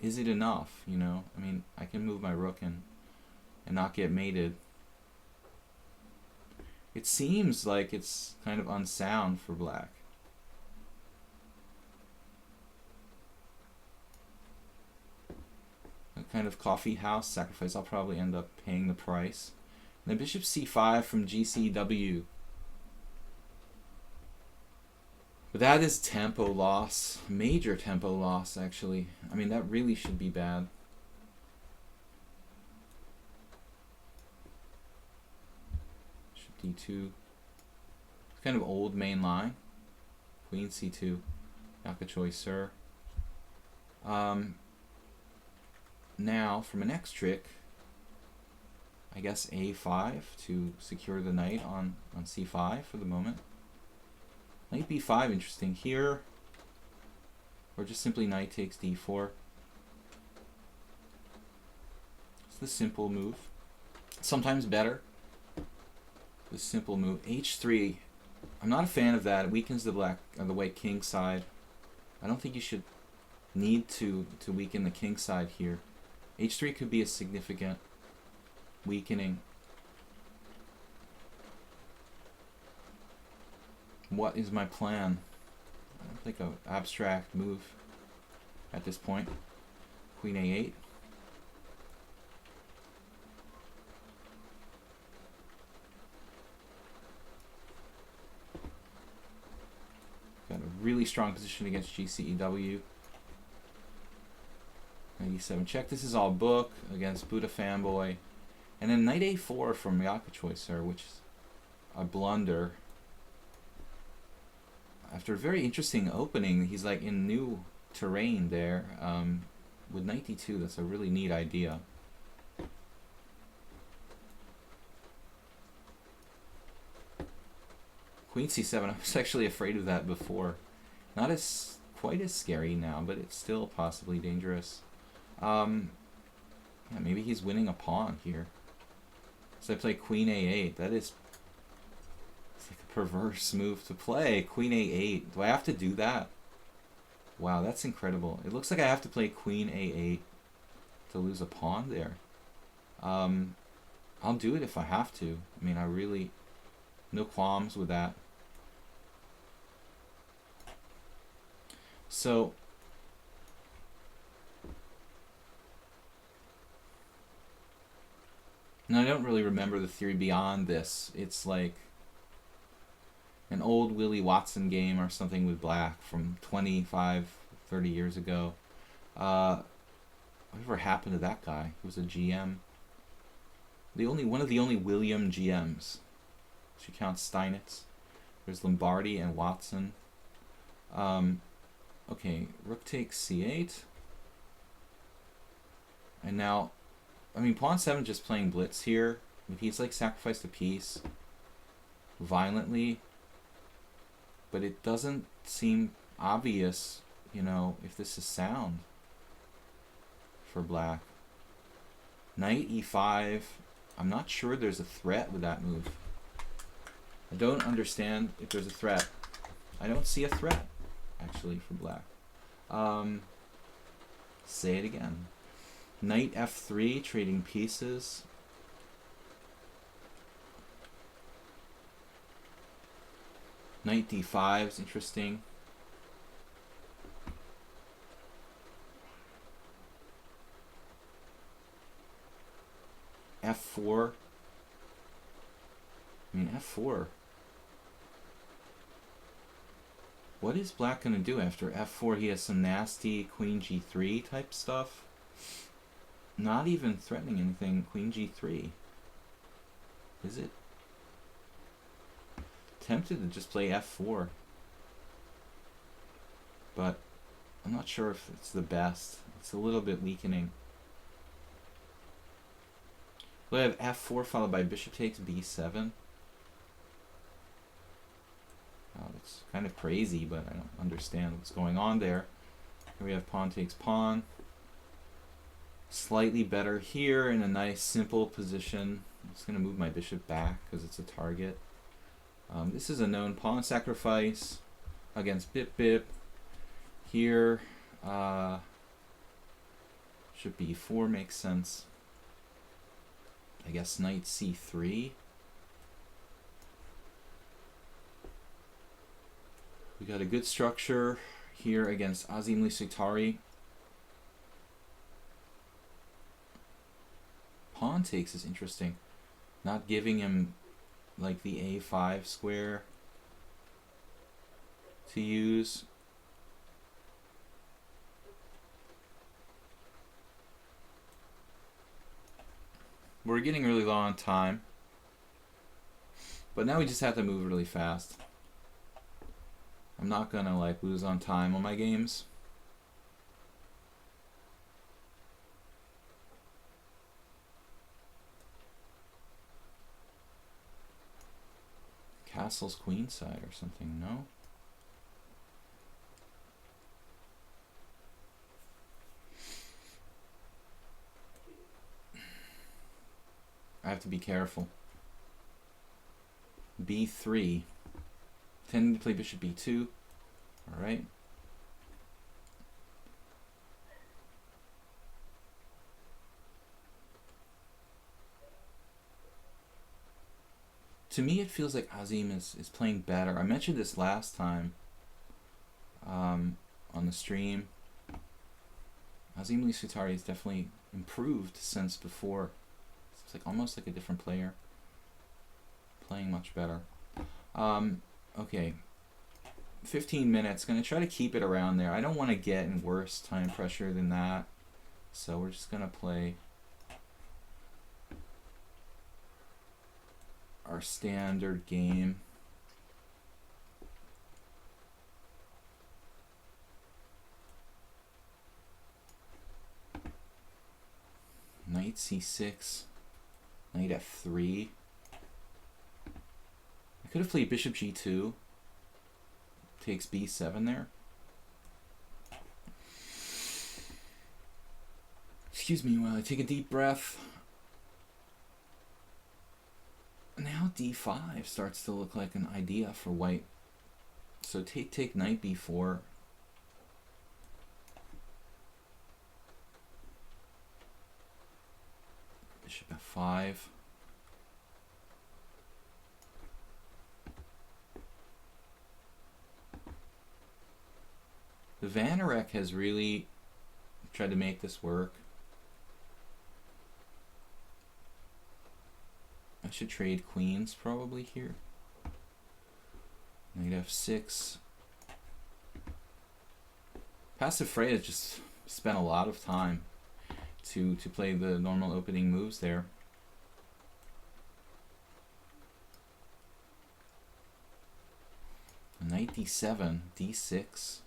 is it enough, you know? I mean, I can move my rook and not get mated. It seems like it's kind of unsound for black. A kind of coffee house sacrifice. I'll probably end up paying the price. And then bishop c5 from GCW. But that is tempo loss. Major tempo loss, actually. I mean, that really should be bad. D2. It's kind of old main line. Queen C2. Yaka choice, sir. Now, for my next trick, I guess A5 to secure the knight on C5 for the moment. Knight B5, interesting here. Or just simply knight takes D4. It's the simple move. Sometimes better. The simple move. H3. I'm not a fan of that. It weakens the white king side. I don't think you should need to weaken the king side here. H3 could be a significant weakening. What is my plan? I don't think an abstract move at this point. Queen A8. really strong position against GCEW. 97 check. This is all book against Buddha Fanboy. And then knight a4 from Yakachoicer, which is a blunder. After a very interesting opening, he's like in new terrain there. With knight d2, that's a really neat idea. Queen c7, I was actually afraid of that before. Not as quite as scary now, but it's still possibly dangerous. Yeah, maybe he's winning a pawn here. So I play queen a8. That is, it's like a perverse move to play. Queen a8. Do I have to do that? Wow, that's incredible. It looks like I have to play queen a8 to lose a pawn there. I'll do it if I have to. I mean, I really, no qualms with that. So, and I don't really remember the theory beyond this. It's like an old Willie Watson game or something with black from 25, 30 years ago. Whatever happened to that guy? He was a GM. One of the only William GMs. She counts Steinitz. There's Lombardi and Watson. Okay, rook takes c8. And now, I mean, pawn 7 just playing blitz here. But he's like sacrificed a piece violently. But it doesn't seem obvious, you know, if this is sound for black. Knight e5. I'm not sure there's a threat with that move. I don't understand if there's a threat. I don't see a threat, actually, for black. Say it again. Knight f3, trading pieces. Knight d5 is interesting. f4. I mean, f4. What is black going to do after f4? He has some nasty queen g3 type stuff. Not even threatening anything. Queen g3. Is it? Tempted to just play f4. But I'm not sure if it's the best. It's a little bit weakening. We'll have f4 followed by bishop takes b7. Oh, it's kind of crazy, but I don't understand what's going on there. Here we have pawn takes pawn. Slightly better here in a nice simple position. I'm just going to move my bishop back because it's a target. This is a known pawn sacrifice against Bip Bip. Here, bishop b4 makes sense. I guess knight c3. We got a good structure here against Azim Lisitari. Pawn takes is interesting. Not giving him like the a5 square to use. We're getting really low on time. But now we just have to move really fast. I'm not gonna like lose on time on my games. Castle's queenside or something, no? I have to be careful. b3. Tending to play bishop b2. Alright. To me, it feels like Azim is playing better. I mentioned this last time on the stream. Azim Lisitari has definitely improved since before. It's like almost like a different player. Playing much better. Okay. 15 minutes. Gonna try to keep it around there. I don't want to get in worse time pressure than that. So we're just gonna play our standard game. Knight c6, knight f3. I could have played bishop g2. Takes b7 there. Excuse me while I take a deep breath. Now d5 starts to look like an idea for white. So take knight b4. Bishop f5. The Vanarek has really tried to make this work. I should trade queens probably here. Knight f6. Passive Freya just spent a lot of time to play the normal opening moves there. Knight d7, d6.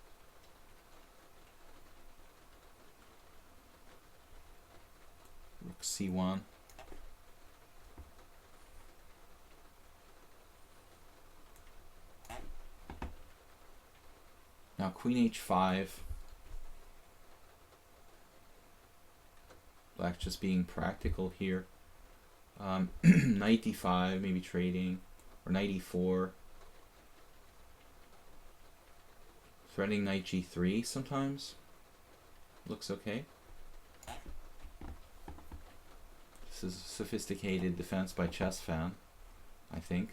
Rook c1. Now queen h5. Black's just being practical here. Knight d5, maybe trading, or knight e4. Threatening knight g3 sometimes. Looks okay. This is sophisticated defense by Chess Fan, I think.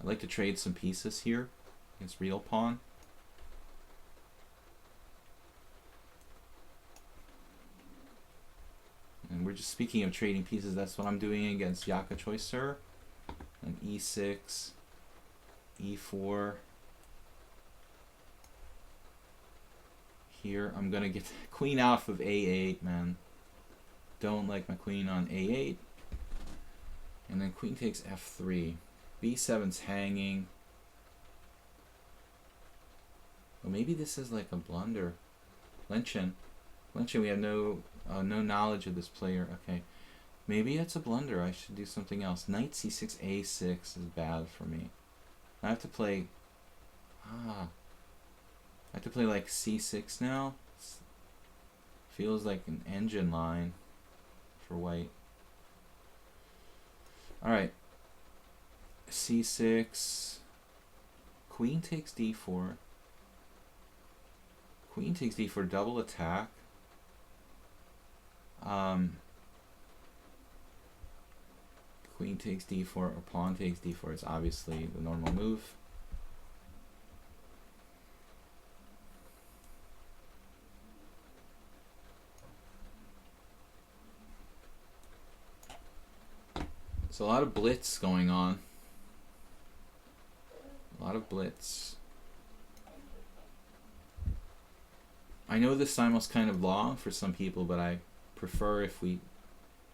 I'd like to trade some pieces here against real pawn. And we're just speaking of trading pieces, that's what I'm doing against Yaka Choicer. And e6, e4. Here I'm gonna get queen off of a8, man. Don't like my queen on a8. And then queen takes f3. b7's hanging. Well, maybe this is like a blunder. Lenchen, we have no knowledge of this player. Okay, maybe it's a blunder. I should do something else. Knight c6, a6 is bad for me. I have to play. I have to play like c6 now. Feels like an engine line for white. All right. c6. Queen takes d4. Queen takes d4, double attack. Queen takes d4 or pawn takes d4 is obviously the normal move. There's a lot of blitz going on. A lot of blitz. I know this time was kind of long for some people, but I prefer if we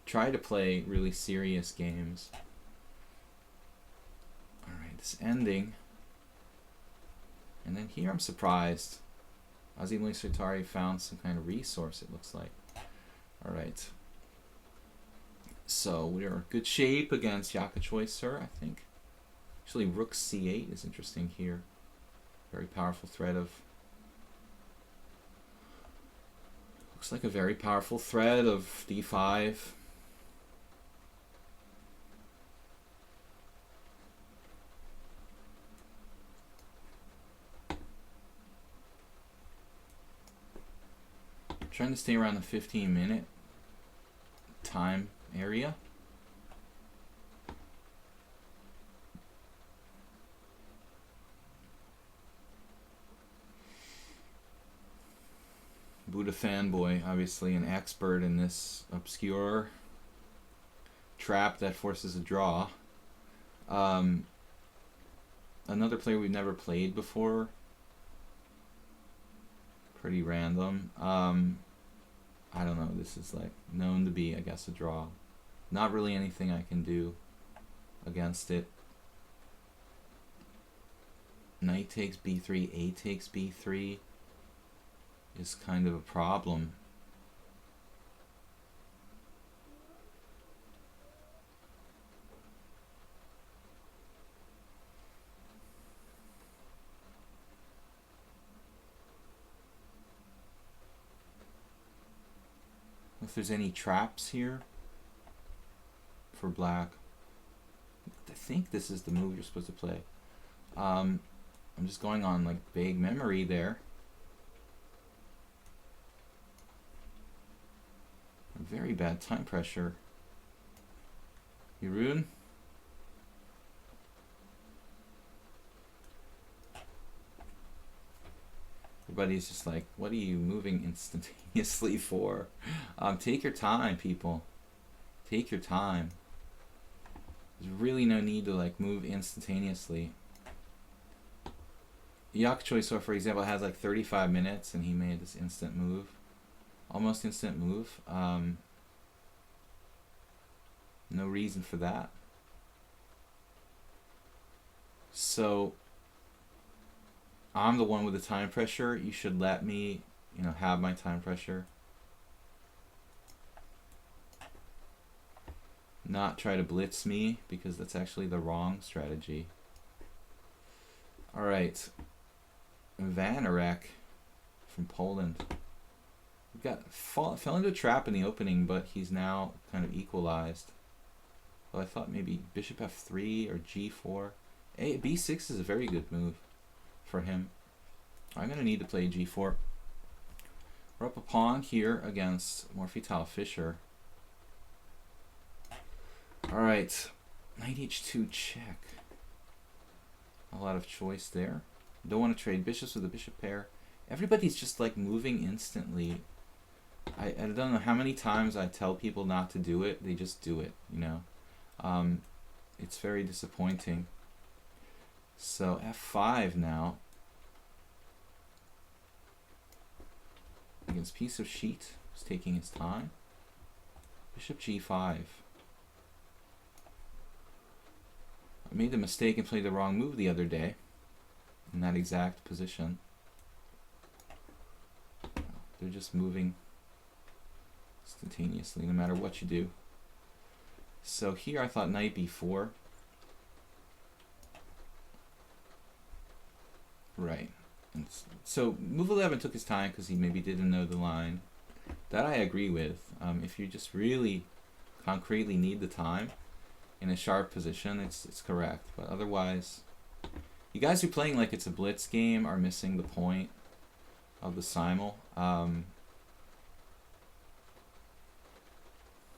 try to play really serious games. Alright, this ending. And then here I'm surprised. Azimuli Sotari found some kind of resource, it looks like. Alright. So we are in good shape against Yaka Choicer, I think. Actually, rook c8 is interesting here. Very powerful threat of... Looks like a very powerful thread of d5. I'm trying to stay around the 15-minute time area. Buddha fanboy, obviously an expert in this obscure trap that forces a draw. Another player we've never played before. Pretty random. I don't know. This is like known to be, I guess, a draw. Not really anything I can do against it. Knight takes b3, a takes b3 is kind of a problem. If there's any traps here for black. I think this is the move you're supposed to play. I'm just going on like vague memory there. Very bad time pressure. Jeroen? Everybody's just like, what are you moving instantaneously for? Take your time, people. Take your time. There's really no need to like move instantaneously. Yak Choiso, for example, has like 35 minutes and he made this instant move. Almost instant move. No reason for that. So I'm the one with the time pressure. You should let me, have my time pressure. Not try to blitz me, because that's actually the wrong strategy. Alright. Vanarek from Poland. Fell into a trap in the opening, but he's now kind of equalized. Well, I thought maybe bishop f3 or g4. b6 is a very good move for him. I'm going to need to play g4. We're up a pawn here against Morphital Fischer. Alright, knight h2 check. A lot of choice there. Don't want to trade bishops with a bishop pair. Everybody's just like moving instantly. I don't know how many times I tell people not to do it. They just do it, It's very disappointing. So f5 now. Against piece of sheet. He's taking his time. Bishop g5. I made the mistake and played the wrong move the other day. In that exact position. They're just moving instantaneously no matter what you do. So here I thought knight b4. Right. And so move 11 took his time because he maybe didn't know the line. That I agree with. If you just really concretely need the time in a sharp position, it's correct. But otherwise, you guys who are playing like it's a blitz game are missing the point of the simul.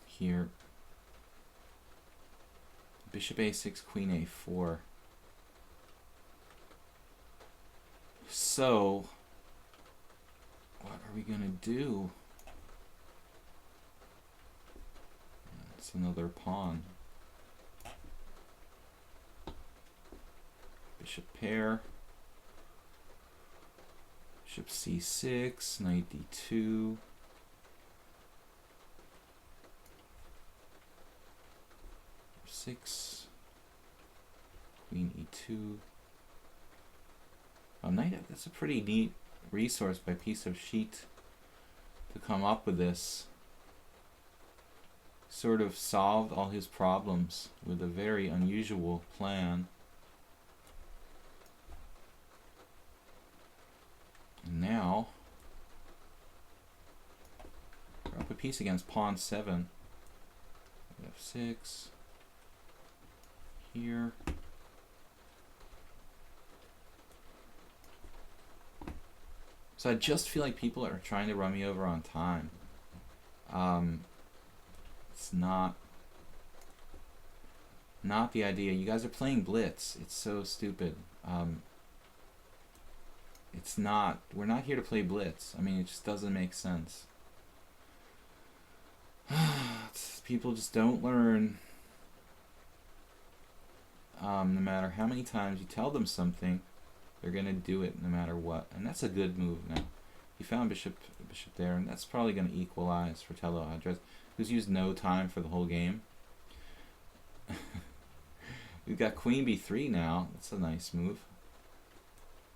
Here, bishop a6, queen a4. So, what are we gonna do? It's another pawn. Bishop pair. Bishop c6, knight d2. Six, queen e2. Knight, that's a pretty neat resource by piece of sheet to come up with this. Sort of solved all his problems with a very unusual plan. And now, we're up a piece against pawn 7. f6. Here. So I just feel like people are trying to run me over on time. It's not the idea. You guys are playing blitz. It's so stupid. It's not. We're not here to play blitz. I mean, it just doesn't make sense. People just don't learn. No matter how many times you tell them something, they're gonna do it no matter what, and that's a good move now. He found bishop there, and that's probably gonna equalize for Tello Adres, who's used no time for the whole game. We've got queen b3 now. That's a nice move.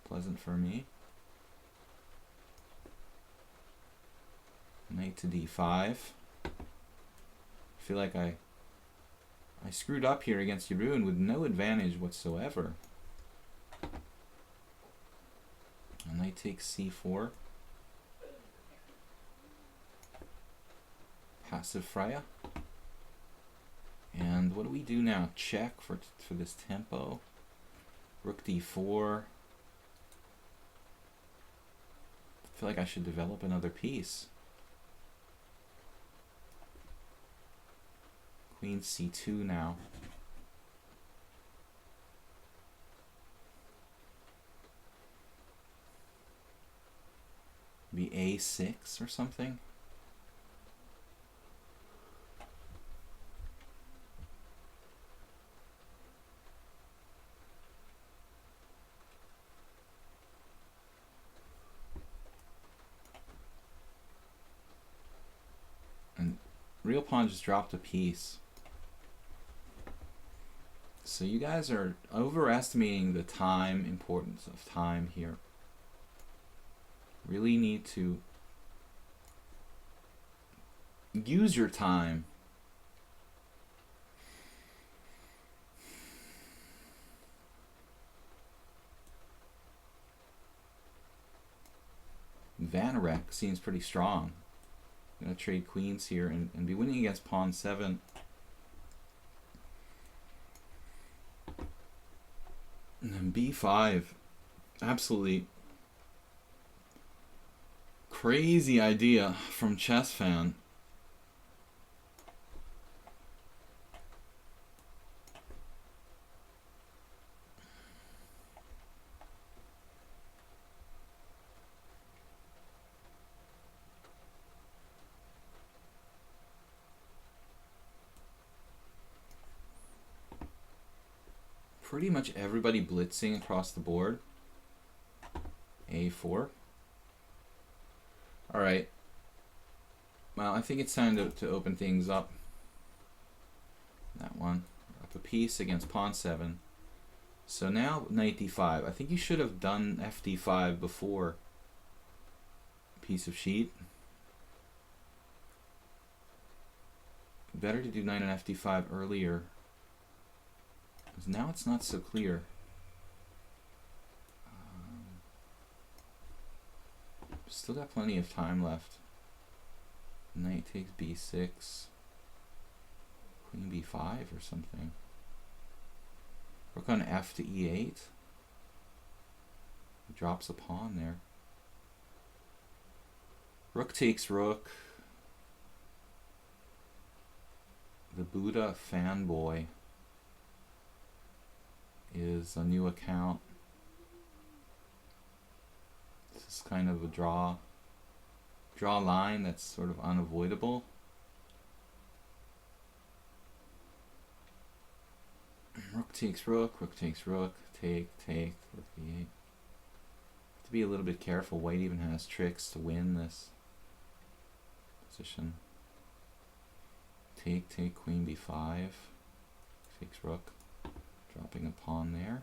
Pleasant for me. Knight to d5. I feel like I screwed up here against Jeroen with no advantage whatsoever. And knight takes c4. Passive Freya. And what do we do now? Check for this tempo. Rook d4. I feel like I should develop another piece. Queen c2 now. Be a6 or something. And real pawn just dropped a piece. So you guys are overestimating the time importance of time here. Really need to use your time. Vanarek seems pretty strong. I'm gonna trade queens here and be winning against pawn 7. And then b5. Absolutely crazy idea from Chess Fan. Pretty much everybody blitzing across the board. a4. Alright. Well, I think it's time to open things up. That one. Up a piece against pawn 7. So now knight d5. I think you should have done fd5 before. Piece of sheet. Better to do knight on fd5 earlier. Because now it's not so clear. Still got plenty of time left. Knight takes b6. Queen b5 or something. Rook on f to e8. He drops a pawn there. Rook takes rook. The Buddha fanboy is a new account. This is kind of a draw line that's sort of unavoidable. Rook takes rook, rook takes rook, take, rook e8. Have to be a little bit careful. White even has tricks to win this position. Take, queen b5. Takes rook. Dropping a pawn there.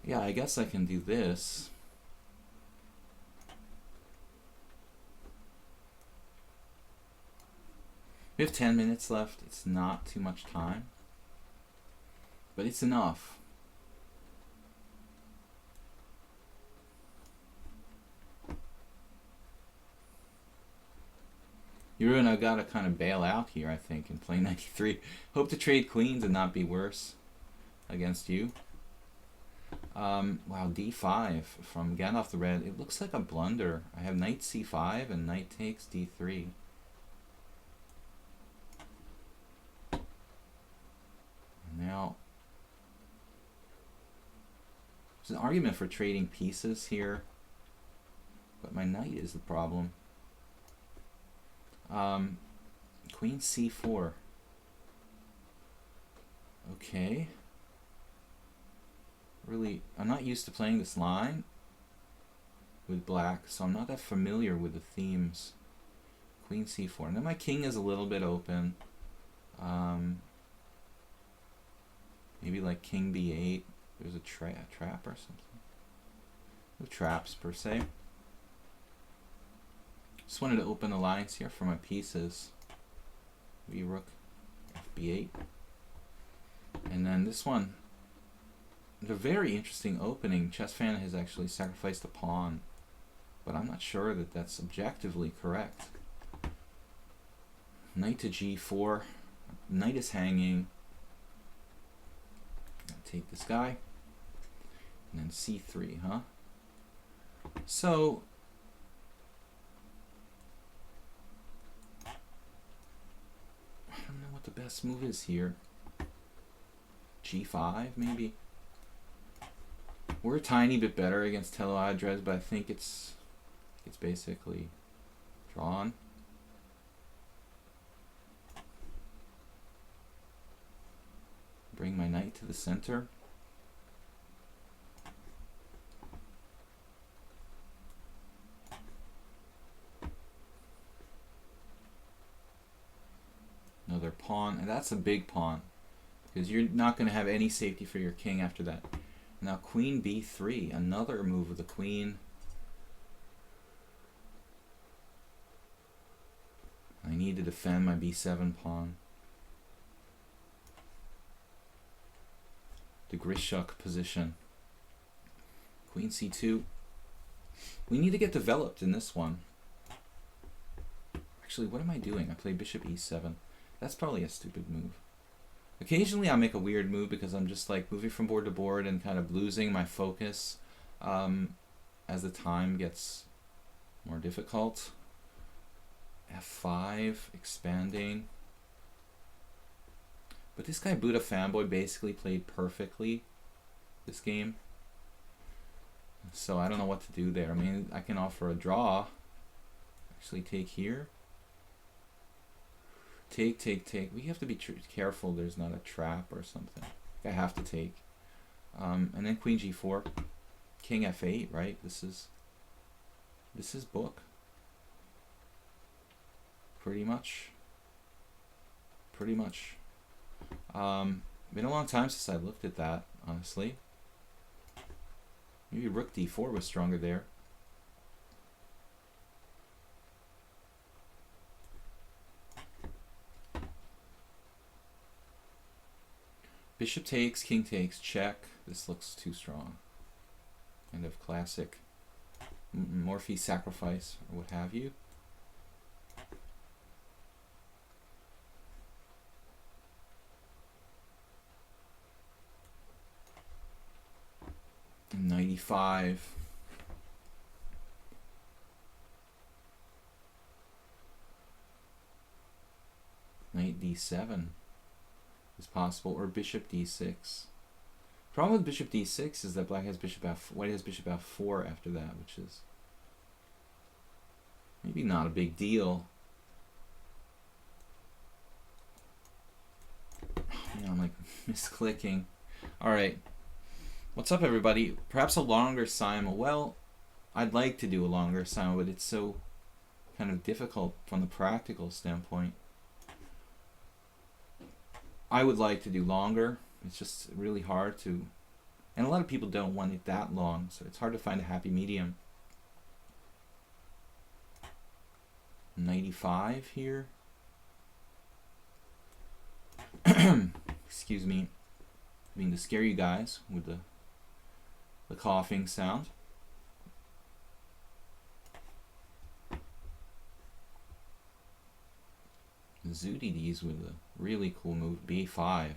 Yeah, I guess I can do this. We have 10 minutes left. It's not too much time, but it's enough. Jeroen, I've got to kind of bail out here, I think, and play 93. Hope to trade queens and not be worse against you. Wow, d5 from Gandalf the Red. It looks like a blunder. I have knight c5 and knight takes d3. Now, there's an argument for trading pieces here, but my knight is the problem. Queen c4. Okay. Really, I'm not used to playing this line with black, so I'm not that familiar with the themes. Queen c4. And then my king is a little bit open. Maybe like king b8. There's a trap or something. No traps per se. Just wanted to open the lines here for my pieces. Maybe rook fb8. And then this one, the very interesting opening. Chess Fan has actually sacrificed a pawn, but I'm not sure that that's objectively correct. Knight to g4. Knight is hanging. I'll take this guy. And then c3, huh? So I don't know what the best move is here. g5 maybe. We're a tiny bit better against Teleadres, but I think it's basically drawn. Bring my knight to the center. Another pawn, and that's a big pawn because you're not going to have any safety for your king after that. Now queen b3, another move of the queen. I need to defend my b7 pawn. The Grishuk position. Queen c2. We need to get developed in this one. Actually, what am I doing? I play bishop e7. That's probably a stupid move. Occasionally I'll make a weird move because I'm just like moving from board to board and kind of losing my focus as the time gets more difficult. f5, expanding. But this guy Buddha Fanboy basically played perfectly this game. So I don't know what to do there. I mean, I can offer a draw. Actually take here. Take. We have to be careful there's not a trap or something. I have to take. And then queen g4. King f8, right? This is book. Pretty much. Been a long time since I looked at that, honestly. Maybe rook d4 was stronger there. Bishop takes, king takes, check. This looks too strong. Kind of classic Morphy sacrifice or what have you. And 95. Knight d7 is possible, or bishop d6. Problem with bishop d6 is that black has bishop white has bishop f4 after that, which is maybe not a big deal. Yeah, I'm like misclicking. All right, what's up, everybody? Perhaps a longer simul. Well, I'd like to do a longer simul, but it's so kind of difficult from the practical standpoint. I would like to do longer. It's just really hard to, and a lot of people don't want it that long, so it's hard to find a happy medium. 95 here. Excuse me, I mean to scare you guys with the coughing sound. Zooty-dees with a really cool move, b5.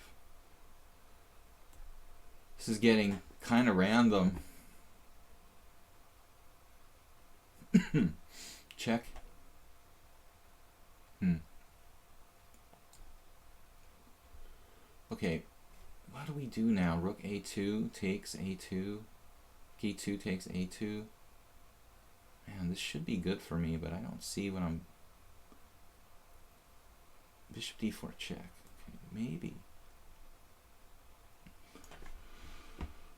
This is getting kind of random. Check. Okay. what do we do now? Rook a2 takes a2. g2 takes a2. Man, this should be good for me, but I don't see when I'm... Bishop d4 check. Okay, maybe.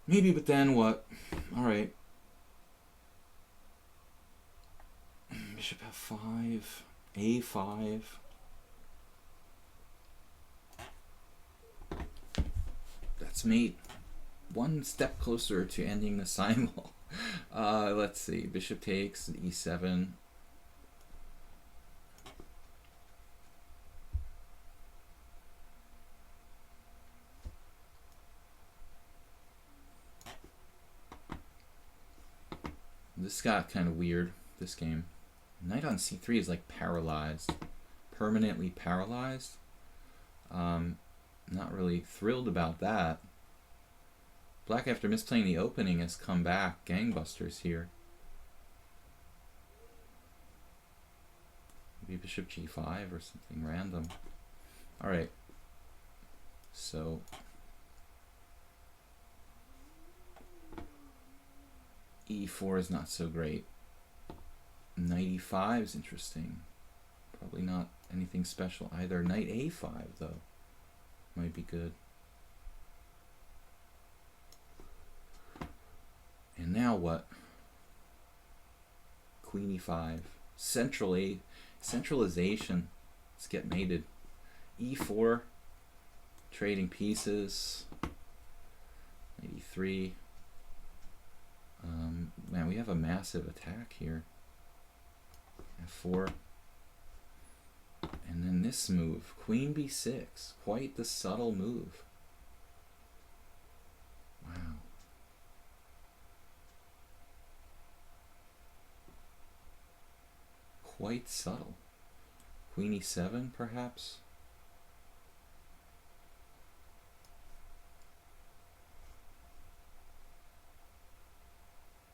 Maybe, but then what? Alright. Bishop f5. a5. That's mate one step closer to ending the simul. Let's see. Bishop takes e7. This got kind of weird, this game. Knight on c3 is like paralyzed. Permanently paralyzed. Not really thrilled about that. Black, after misplaying the opening, has come back gangbusters here. Maybe bishop g5 or something random. Alright. So... e4 is not so great. Knight e5 is interesting. Probably not anything special either. Knight a5, though, might be good. And now what? Queen e5. Centralization. Let's get mated. e4. Trading pieces. Knight e3. Man, we have a massive attack here. f4. And then this move. Queen b6. Quite the subtle move. Wow. Quite subtle. Queen e7, perhaps?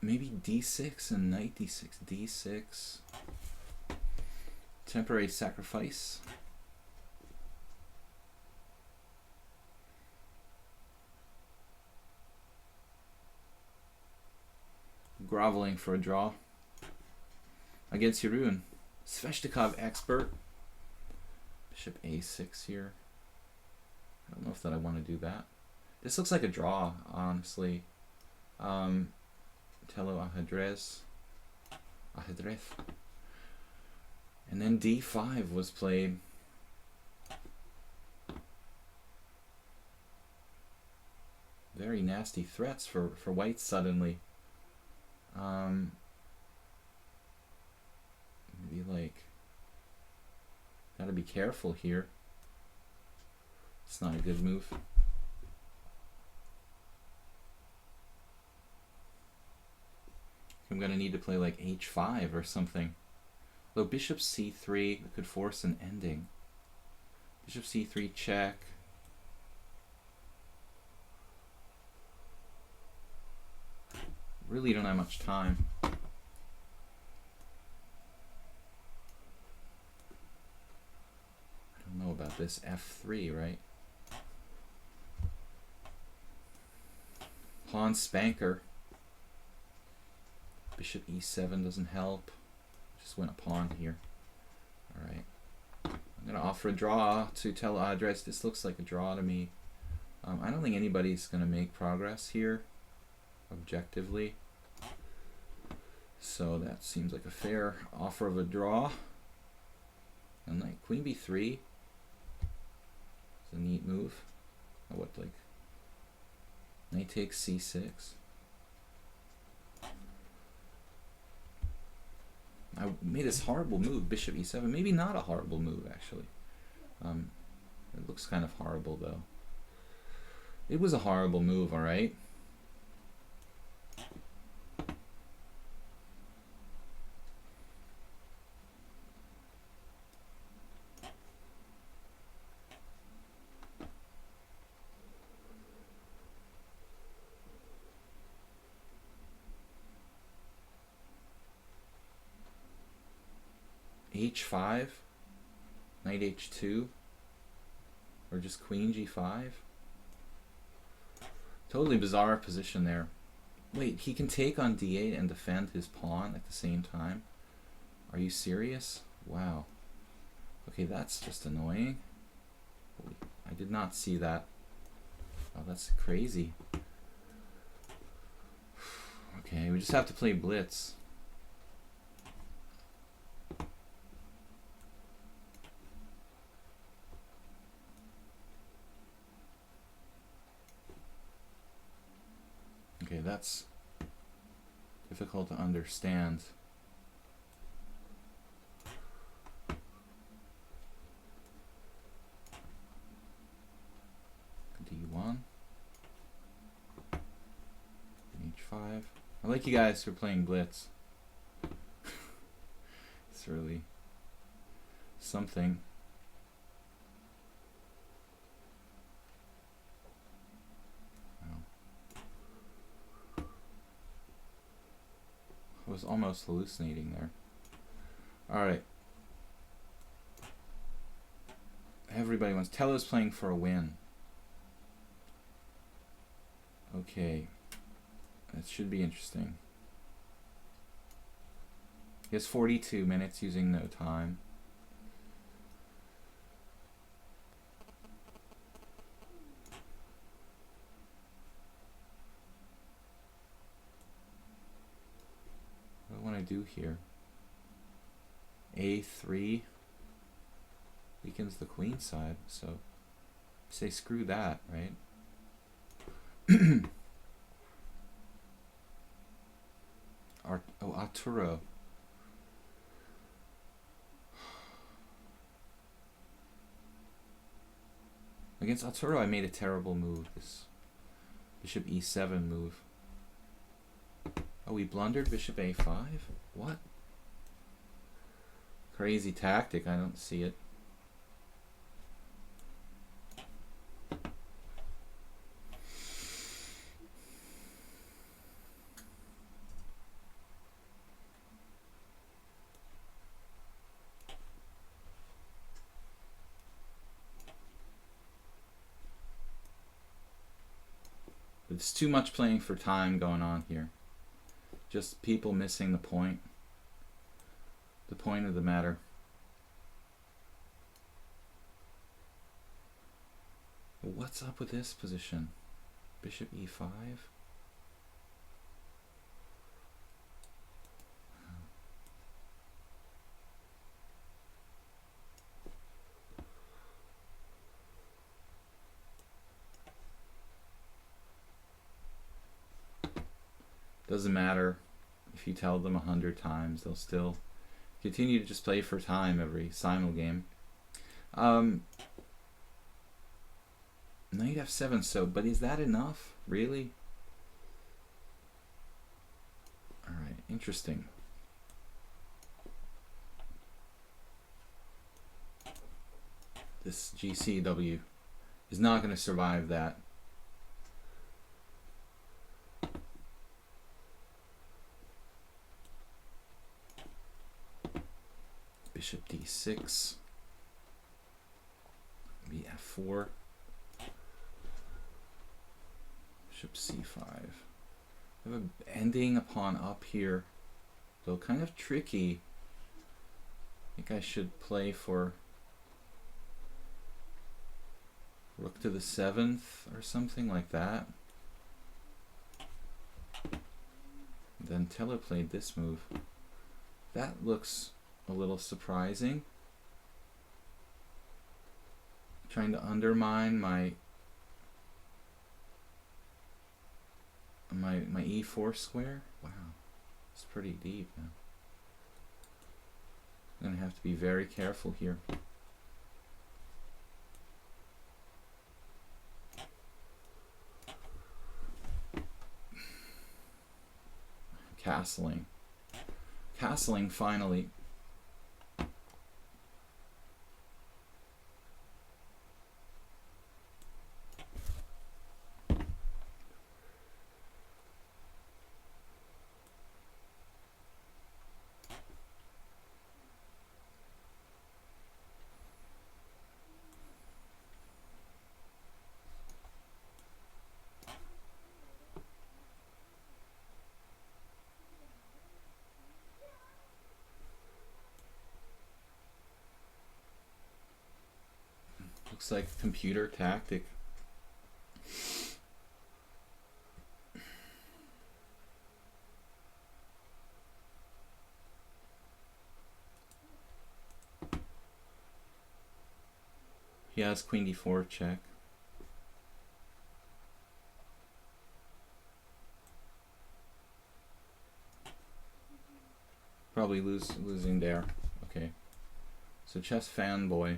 Maybe d6 and knight d6. d6. Temporary sacrifice. Groveling for a draw. Against Yurun. Sveshnikov expert. Bishop a6 here. I don't know if that I want to do that. This looks like a draw, honestly. Tello Ajedrez. And then d5 was played. Very nasty threats for white suddenly. Maybe like, gotta be careful here. It's not a good move. I'm gonna need to play like h5 or something. Though bishop c3 could force an ending. Bishop c3 check. Really don't have much time. I don't know about this f3, right? Pawn spanker. Bishop e7 doesn't help. Just went a pawn here. Alright. I'm going to offer a draw to tell Adres. This looks like a draw to me. I don't think anybody's going to make progress here, objectively. So that seems like a fair offer of a draw. And like queen b3 is a neat move. What, like knight takes c6. I made this horrible move, bishop e7. Maybe not a horrible move, actually. It looks kind of horrible, though. It was a horrible move, all right? h5, knight h2, or just queen g5. Totally bizarre position there. Wait, he can take on d8 and defend his pawn at the same time? Are you serious? Wow. Okay, that's just annoying. Holy, I did not see that. Oh, that's crazy. Okay, we just have to play blitz. Okay, that's difficult to understand. D1. H5. I like you guys who are playing blitz. It's really something. I was almost hallucinating there. Alright. Everybody wants. Tello's playing for a win. Okay. That should be interesting. He has 42 minutes using no time. What do I want to do here? A3 weakens the queen side, so say screw that, right? Arturo. Against Arturo, I made a terrible move. This bishop e7 move. Oh, we blundered bishop a5? What? Crazy tactic. I don't see it. It's too much playing for time going on here. Just people missing the point. The point of the matter. What's up with this position? Bishop e5? Doesn't matter if you tell them 100 times, they'll still continue to just play for time every simul game. Knight f7, so, but is that enough? Really? Alright, interesting. This GCW is not going to survive that. Bishop d6, bf4, bishop c5. I have an ending a pawn up here, though kind of tricky. I think I should play for rook to the 7th or something like that. Then Tello played this move. That looks a little surprising. Trying to undermine my e4 square. Wow, it's pretty deep now. I'm gonna have to be very careful here. Castling. Castling finally. Looks like a computer tactic. He has queen d4 check. Probably losing there. Okay. So chess fanboy.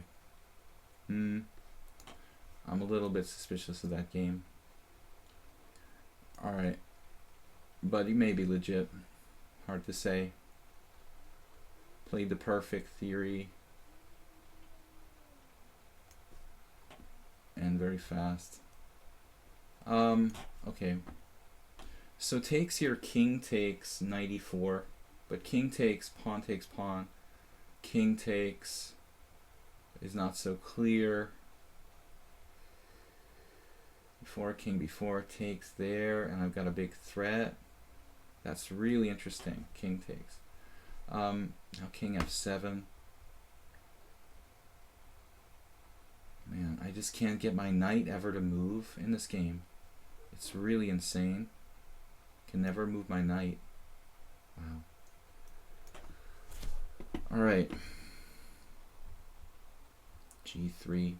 I'm a little bit suspicious of that game. Alright. But he may be legit. Hard to say. Played the perfect theory. And very fast. Okay. So takes here, king takes knight e4. But king takes pawn, king takes is not so clear. King before takes there, and I've got a big threat. That's really interesting. King takes. Now king f7. Man, I just can't get my knight ever to move in this game. It's really insane. Can never move my knight. Wow. Alright. G3.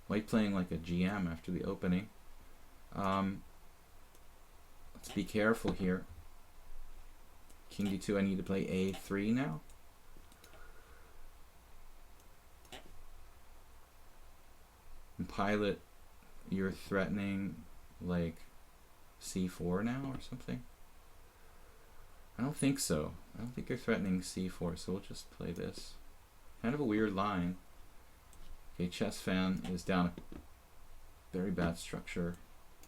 White playing like a GM after the opening. Let's be careful here. King d2, I need to play a3 now. And pilot, you're threatening like c4 now or something? I don't think so. I don't think you're threatening c4, so we'll just play this. Kind of a weird line. Okay, chess fan is down a very bad structure.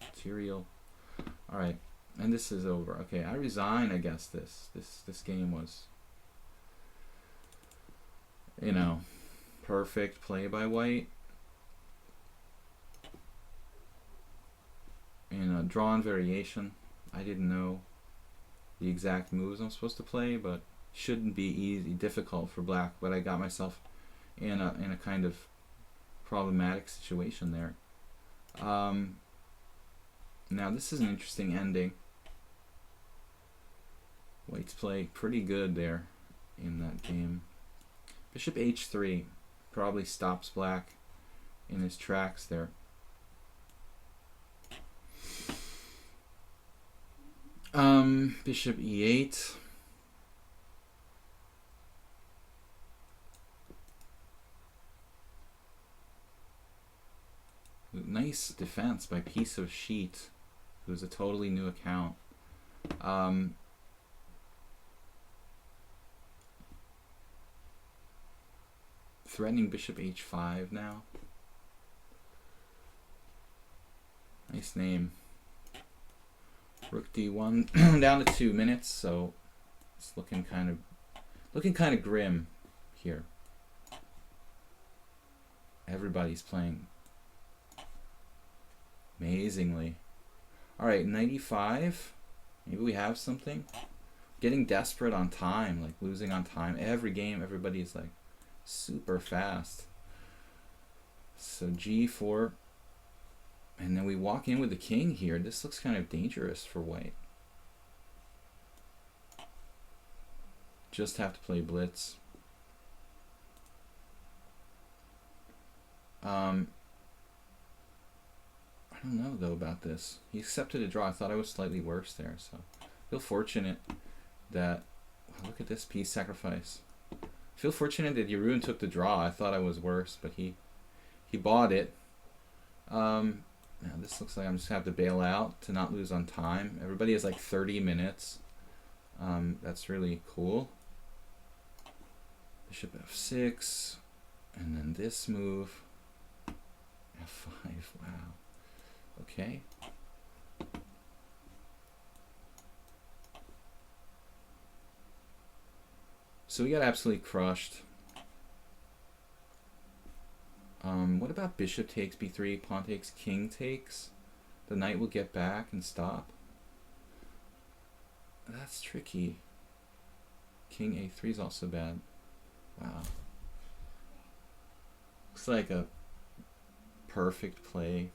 Material. Alright, and this is over. Okay, I resign, I guess this game was, you know, perfect play by white. In a drawn variation. I didn't know the exact moves I'm supposed to play, but shouldn't be difficult for black, but I got myself in a kind of problematic situation there. Now this is an interesting ending. White's play pretty good there in that game. Bishop h3 probably stops black in his tracks there. Bishop e8. Nice defense by Piece of Sheet, who's a totally new account. Threatening bishop h5 now. Nice name. Rook d1 down to 2 minutes, so it's looking kind of grim here. Everybody's playing amazingly. All right, 95. Maybe we have something. Getting desperate on time, like losing on time. Every game, everybody's like super fast. So g4. And then we walk in with the king here. This looks kind of dangerous for white. Just have to play blitz. I don't know though about this. He accepted a draw. I thought I was slightly worse there, so I feel fortunate that, wow, look at this piece sacrifice. I feel fortunate that Jeroen took the draw. I thought I was worse, but he bought it. Now this looks like I'm just gonna have to bail out to not lose on time. Everybody has like 30 minutes. That's really cool. Bishop f6, and then this move, f5. Wow. Okay. So we got absolutely crushed. What about bishop takes b3, pawn takes, king takes? The knight will get back and stop. That's tricky. King a3 is also bad. Wow. Looks like a perfect play.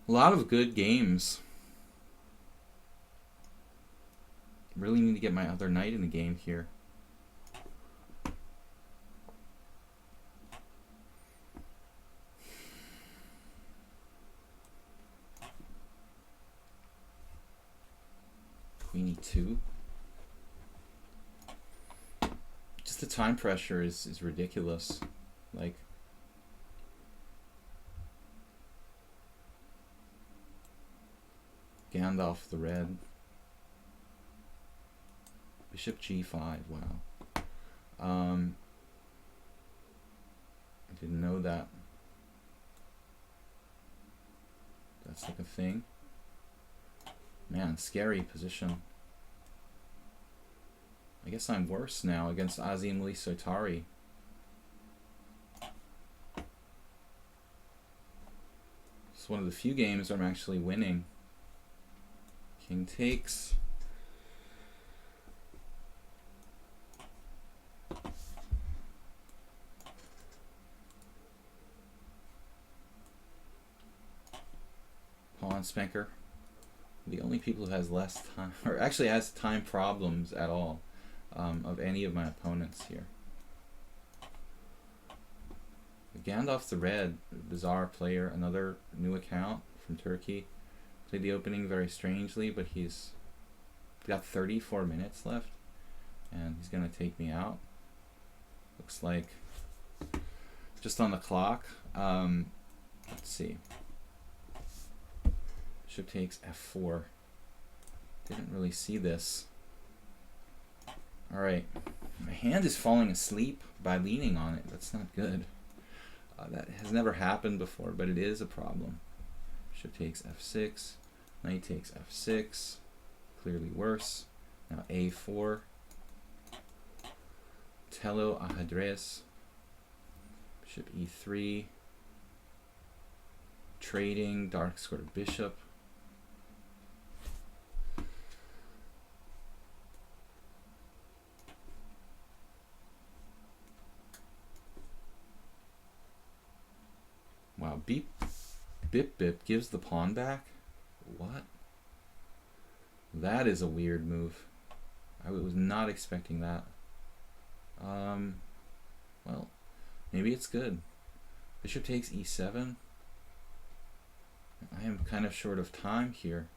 A lot of good games. Really need to get my other knight in the game here. Queen e2. Just the time pressure is ridiculous. Like, Gandalf the red. Bishop g5, wow. I didn't know that. That's like a thing. Man, scary position. I guess I'm worse now against Azim Lee Sotari. It's one of the few games where I'm actually winning. King takes. Pawn Spanker. The only people who has less time, or actually has time problems at all, of any of my opponents here. Gandalf the Red, bizarre player, another new account from Turkey. Played the opening very strangely, but he's got 34 minutes left, and he's going to take me out. Looks like just on the clock. Let's see. Bishop takes f4. Didn't really see this. Alright. My hand is falling asleep by leaning on it. That's not good. That has never happened before, but it is a problem. Bishop takes f6. Knight takes f6. Clearly worse. Now a4. Tello Ahadres. Bishop e3. Trading. Dark square bishop. Wow, Bip Bip gives the pawn back? What? That is a weird move. I was not expecting that. Well, maybe it's good. Bishop takes e7. I am kind of short of time here.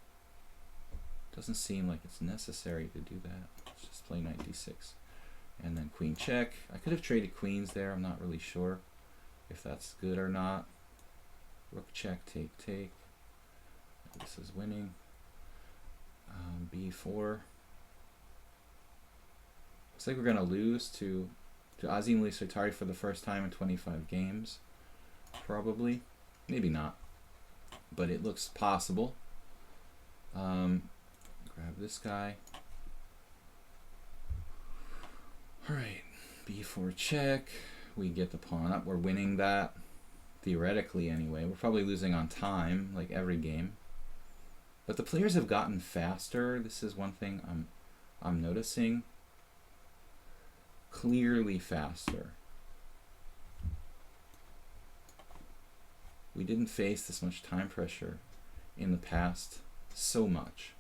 Doesn't seem like it's necessary to do that. Let's just play knight d6. And then queen check. I could have traded queens there. I'm not really sure if that's good or not. Rook check, take, take. This is winning. b4. Looks like we're going to lose to Azim Lee Sotari for the first time in 25 games. Probably. Maybe not. But it looks possible. Grab this guy. Alright. b4 check. We get the pawn up. We're winning that. Theoretically, anyway. We're probably losing on time, like every game. But the players have gotten faster. This is one thing I'm noticing. Clearly faster. We didn't face this much time pressure in the past so much.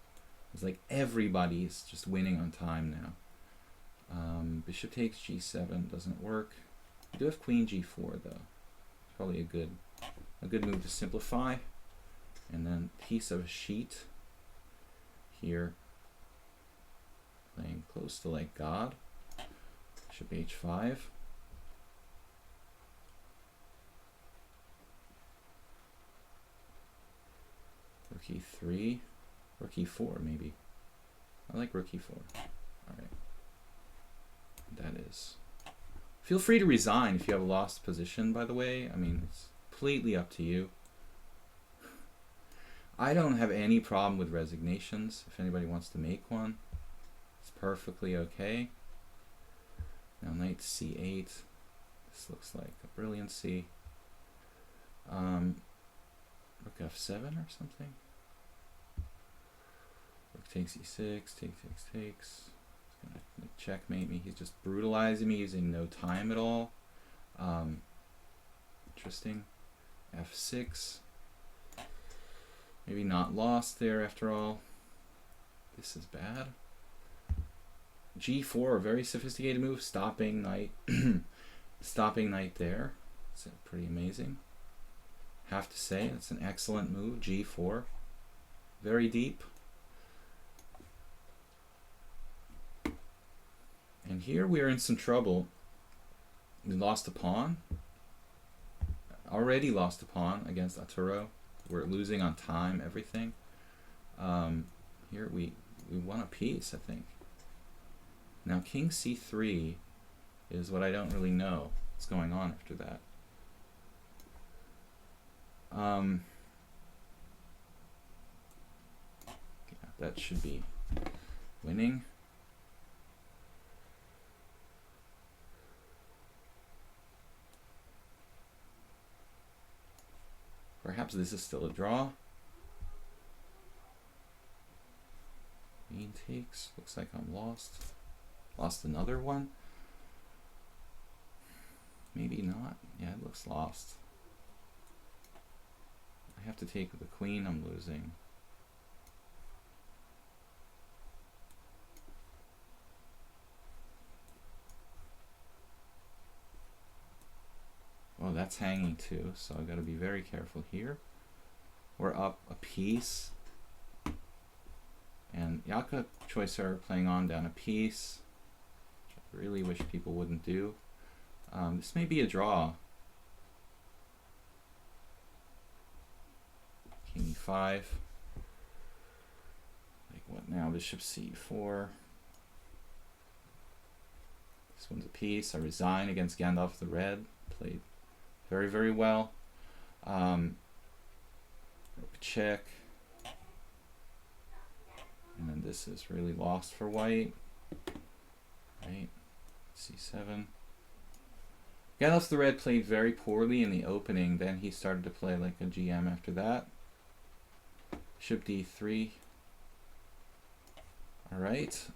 It's like everybody's just winning on time now. Bishop takes g7 doesn't work. We do have queen g4 though. Probably a good move to simplify. And then piece of a sheet here. Playing close to like God. Bishop h5. Rook e3. Rook e4 maybe. I like rook e4. Alright. That is. Feel free to resign if you have a lost position, by the way. I mean, it's completely up to you. I don't have any problem with resignations. If anybody wants to make one, it's perfectly okay. Now knight c8. This looks like a brilliancy. Rook f7 or something. Rook takes e6, takes. He's gonna checkmate me. He's just brutalizing me using no time at all. Interesting. f6. Maybe not lost there after all. This is bad. g4, a very sophisticated move. Stopping knight. Stopping knight there. It's pretty amazing. Have to say, it's an excellent move. g4. Very deep. And here we are in some trouble. We lost a pawn. Already lost a pawn against Arturo. We're losing on time, everything. Here we won a piece, I think. Now king c3 is what I don't really know what's going on after that. Yeah, that should be winning. Perhaps this is still a draw. Queen takes. Looks like I'm lost. Lost another one. Maybe not. Yeah, it looks lost. I have to take the queen. I'm losing. Oh, that's hanging too, so I've got to be very careful here. We're up a piece. And Yaka Choice are playing on down a piece, which I really wish people wouldn't do. This may be a draw. King e5. Like what now? Bishop c4. This one's a piece. I resign against Gandalf the Red. Played very, very well. Check. And then this is really lost for white. Right. c7. Gandalf the Red played very poorly in the opening. Then he started to play like a GM after that. Bishop d3. Alright.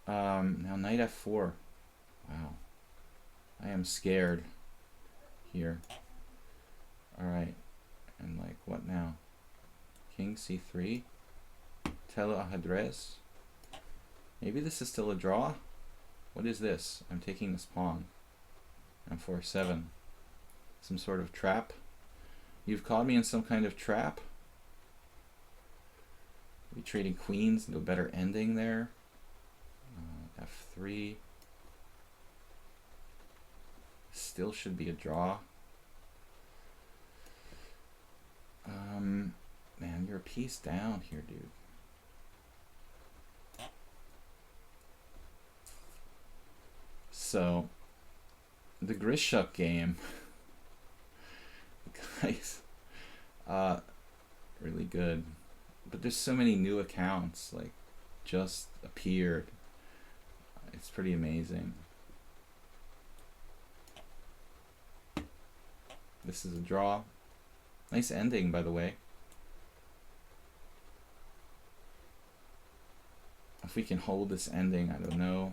Now knight f4. Wow. I am scared here. Alright. And like what now? King c3. Telo Ahadrez. Maybe this is still a draw? What is this? I'm taking this pawn. m4-7. Some sort of trap. You've caught me in some kind of trap. We trading queens into a better ending there. f3. Still should be a draw. Man, you're a piece down here, dude. So, the Grishuk game, guys, really good. But there's so many new accounts, like, just appeared. It's pretty amazing. This is a draw. Nice ending, by the way. If we can hold this ending, I don't know.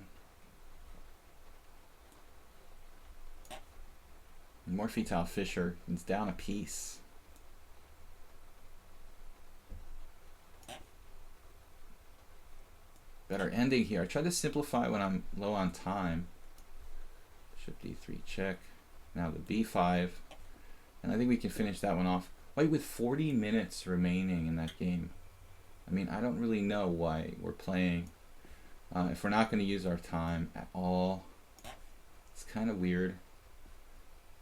Morphetal Fisher is down a piece. Better ending here. I try to simplify when I'm low on time. Bishop d3 check. Now the b5. And I think we can finish that one off. White with 40 minutes remaining in that game. I mean, I don't really know why we're playing. If we're not going to use our time at all. It's kind of weird.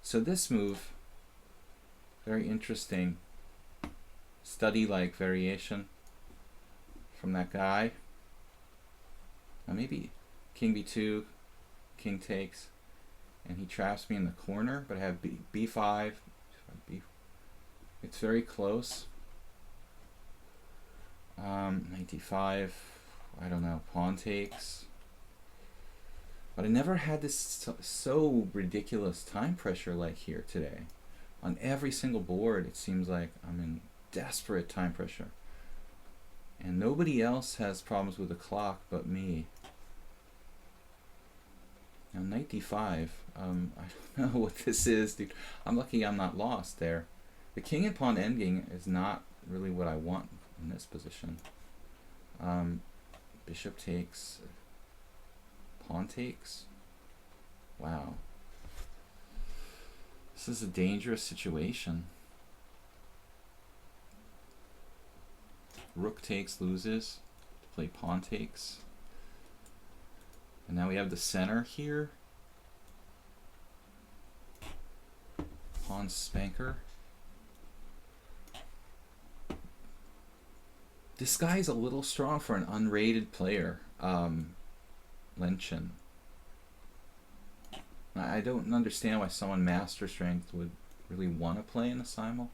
So this move, very interesting. Study-like variation from that guy. Now maybe king b2, king takes, and he traps me in the corner, but I have b5. It's very close. Knight d5, I don't know, pawn takes. But I never had this so ridiculous time pressure like here today. On every single board, it seems like I'm in desperate time pressure. And nobody else has problems with the clock but me. Now knight d5. I don't know what this is, dude. I'm lucky I'm not lost there. The king and pawn endgame is not really what I want in this position. Bishop takes. Pawn takes. Wow. This is a dangerous situation. Rook takes, loses. Play pawn takes. And now we have the center here. Pawn spanker. This guy is a little strong for an unrated player. Lenchin. I don't understand why someone master strength would really want to play in a simul.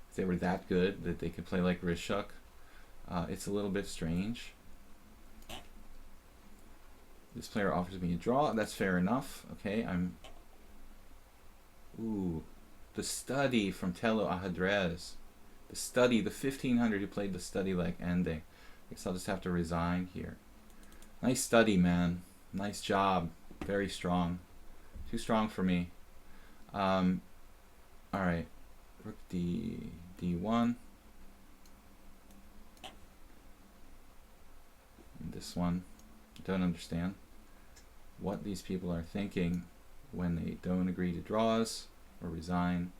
If they were that good that they could play like Rishuk. It's a little bit strange. This player offers me a draw. That's fair enough. Okay, Ooh, the study from Telo Ahadrez. The study, the 1500 who played the study like ending. I guess I'll just have to resign here. Nice study, man. Nice job. Very strong. Too strong for me. Alright. Rook D1. And this one. Don't understand what these people are thinking when they don't agree to draws or resign.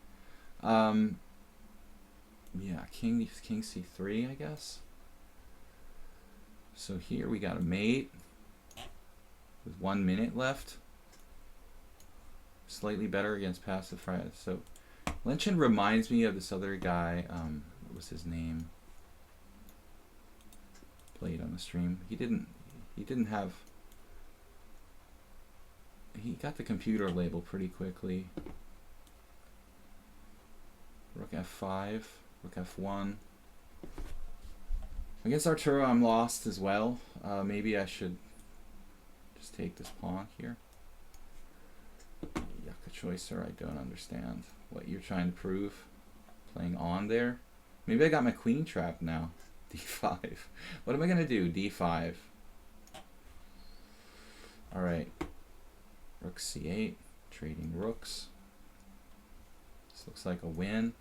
Yeah, king c3, I guess. So here we got a mate with 1 minute left. Slightly better against passive friars. So Lenchin reminds me of this other guy. What was his name? Played on the stream. He didn't have. He got the computer label pretty quickly. Rook f5. Rook f1. Against Arturo, I'm lost as well. Maybe I should just take this pawn here. Yucca choicer, I don't understand what you're trying to prove. Playing on there. Maybe I got my queen trapped now. d5. What am I going to do? d5. Alright. Rook c8. Trading rooks. This looks like a win.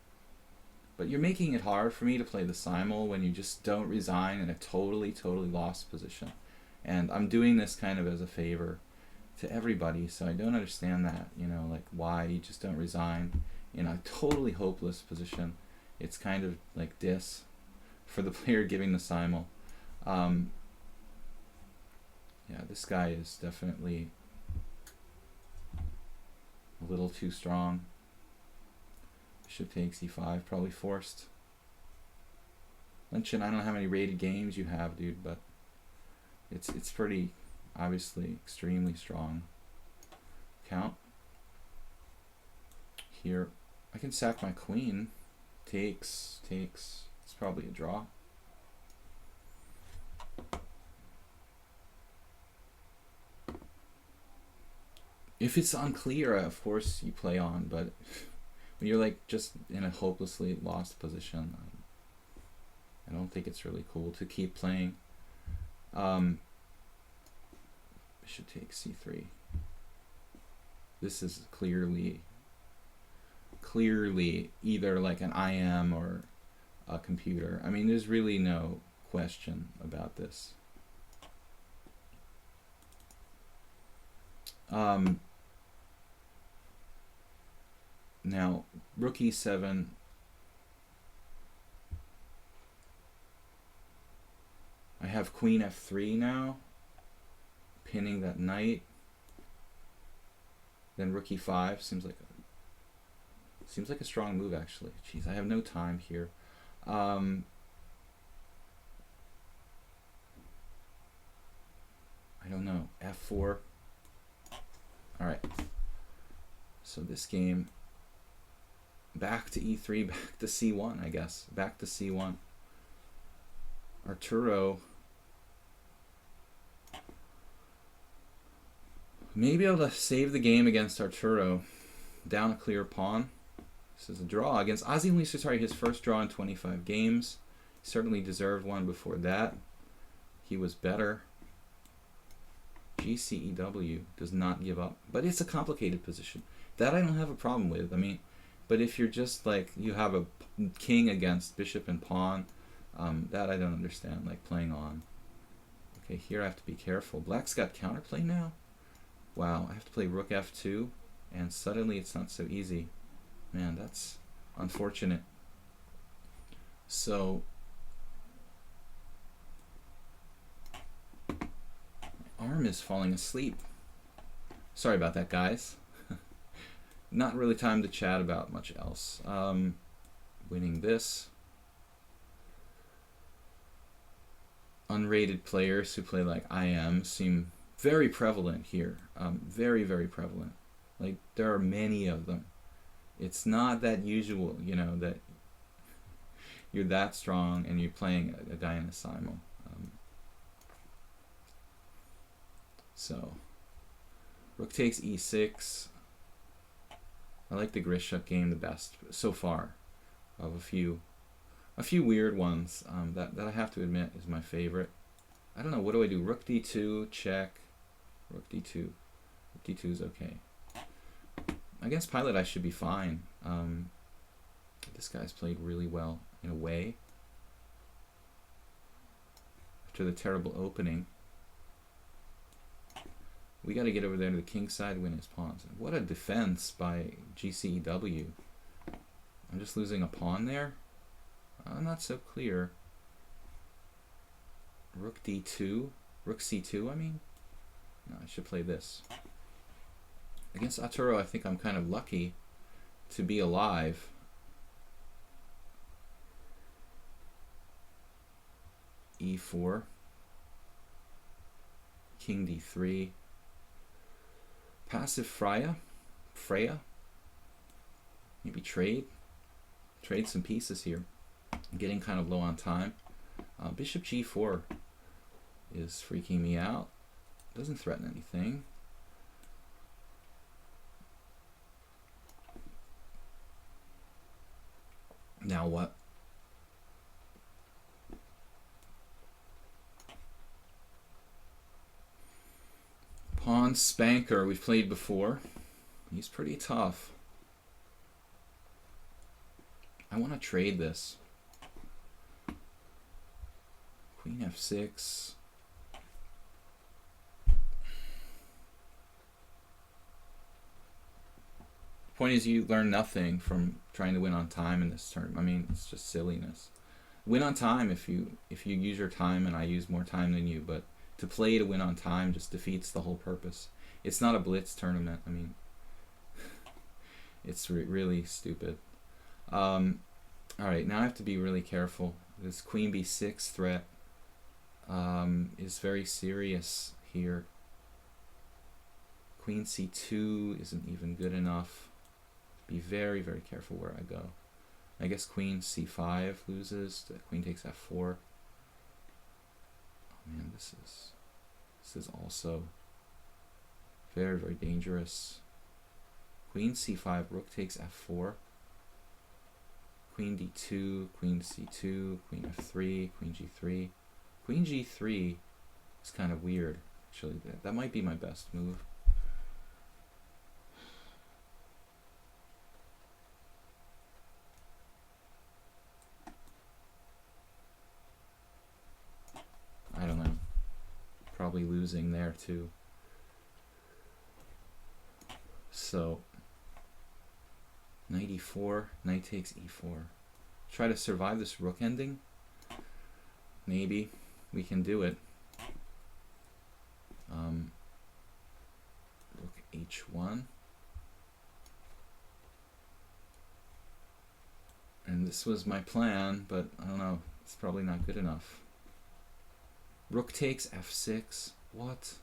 But you're making it hard for me to play the simul when you just don't resign in a totally lost position. And I'm doing this kind of as a favor to everybody, so I don't understand that, you know, like why you just don't resign in a totally hopeless position. It's kind of like dis for the player giving the simul. Yeah, this guy is definitely a little too strong. Bishop takes e5, probably forced. Lenchin, I don't know how many rated games you have, dude, but it's pretty obviously extremely strong. Count. Here, I can sack my queen. Takes. It's probably a draw. If it's unclear, of course you play on, but when you're like just in a hopelessly lost position, I don't think it's really cool to keep playing. Bishop takes c3. This is clearly either like an IM or a computer. I mean, there's really no question about this. Now, rook e7. I have queen f3 now, pinning that knight. Then rook e5 seems like a strong move actually. Jeez, I have no time here. I don't know. f4. All right. So this game. Back to e3, back to c1, I guess. Back to c1. Arturo. Maybe able to save the game against Arturo. Down a clear pawn. This is a draw against Azim Lisatari, his first draw in 25 games. Certainly deserved one before that. He was better. GCEW does not give up. But it's a complicated position. That I don't have a problem with. I mean, but if you're just like, you have a king against bishop and pawn, that I don't understand, like playing on. Okay, here I have to be careful. Black's got counterplay now? Wow, I have to play rook f2, and suddenly it's not so easy. Man, that's unfortunate. So, my arm is falling asleep. Sorry about that, guys. Not really time to chat about much else. Winning this. Unrated players who play like I am seem very prevalent here. Very, very prevalent. Like, there are many of them. It's not that usual, you know, that you're that strong and you're playing a guy in a simul. So, rook takes e6. I like the Grishuk game the best so far, of a few weird ones that I have to admit is my favorite. I don't know, what do I do? Rook d2, check. Rook d2. Rook d2 is okay. Against Pilot I should be fine. This guy's played really well in a way. After the terrible opening. We got to get over there to the king side, win his pawns. What a defense by GCEW. I'm just losing a pawn there. Not so clear. Rook d2. Rook c2, I mean. No, I should play this. Against Arturo, I think I'm kind of lucky to be alive. e4. King d3. Passive Freya. Maybe trade some pieces here. I'm getting kind of low on time. Bishop g4 is freaking me out. Doesn't threaten anything. Now what? Pawn Spanker, we've played before. He's pretty tough. I want to trade this. Queen f6. The point is, you learn nothing from trying to win on time in this term. I mean, it's just silliness. Win on time if you use your time and I use more time than you, but to play to win on time just defeats the whole purpose. It's not a blitz tournament. I mean, it's really stupid. Alright, now I have to be really careful. This queen b6 threat is very serious here. Queen c2 isn't even good enough. Be very, very careful where I go. I guess queen c5 loses. The queen takes f4. Oh man, this is also very, very dangerous. Queen c5, rook takes f4. Queen d2, queen c2, queen f3, queen g3. Queen g3 is kind of weird, actually. That might be my best move. I don't know. Probably losing there too. So, knight e4, knight takes e4. Try to survive this rook ending. Maybe we can do it. Rook h1. And this was my plan, but I don't know. It's probably not good enough. Rook takes f6. What?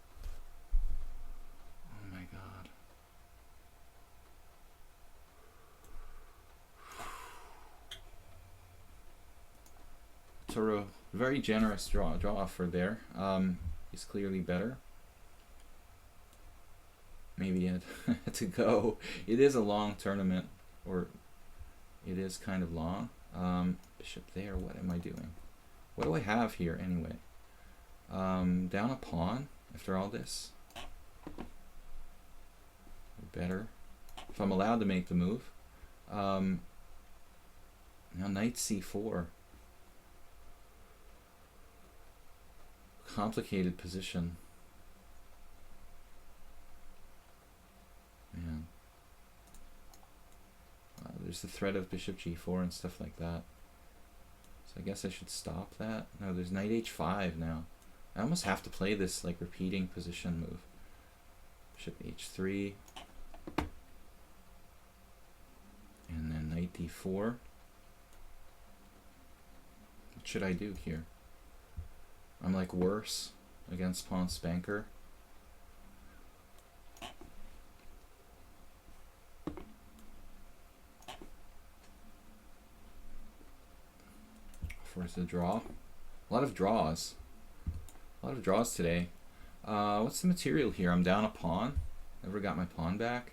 Oh my god. Toro, very generous draw offer there. He's clearly better. Maybe it had to go. It is a long tournament, or it is kind of long. Bishop there. What am I doing? What do I have here anyway? Down a pawn after all this. Better. If I'm allowed to make the move. Now knight c4. Complicated position. Man. There's the threat of bishop g4 and stuff like that. So I guess I should stop that. No, there's knight h5 now. I almost have to play this like repeating position move. Bishop h3. And then knight d4. What should I do here? I'm like worse against pawn spanker. Force a draw. A lot of draws. A lot of draws today. What's the material here? I'm down a pawn. Never got my pawn back.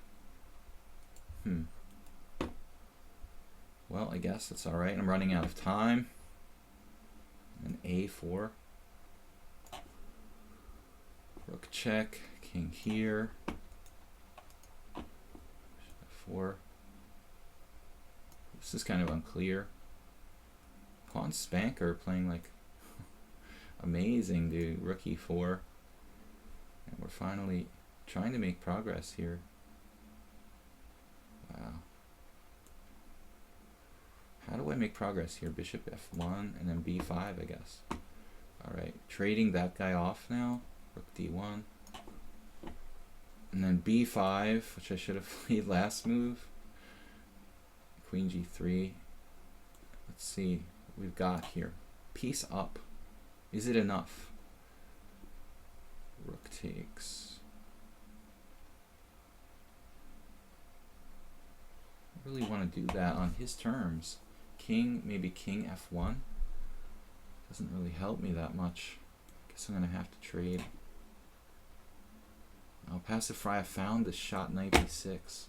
Well, I guess it's alright. I'm running out of time. And a4. Rook check. King here. F4. This is kind of unclear. Pawn spanker playing like amazing, dude. Rook e4. And we're finally trying to make progress here. Wow. How do I make progress here? Bishop f1 and then b5, I guess. Alright, trading that guy off now. Rook d1. And then b5, which I should have played last move. Queen g3. Let's see what we've got here. Piece up. Is it enough? Rook takes. I really want to do that on his terms. King, maybe king f1. Doesn't really help me that much. Guess I'm going to have to trade. Oh, passive fry, I found this shot knight b6.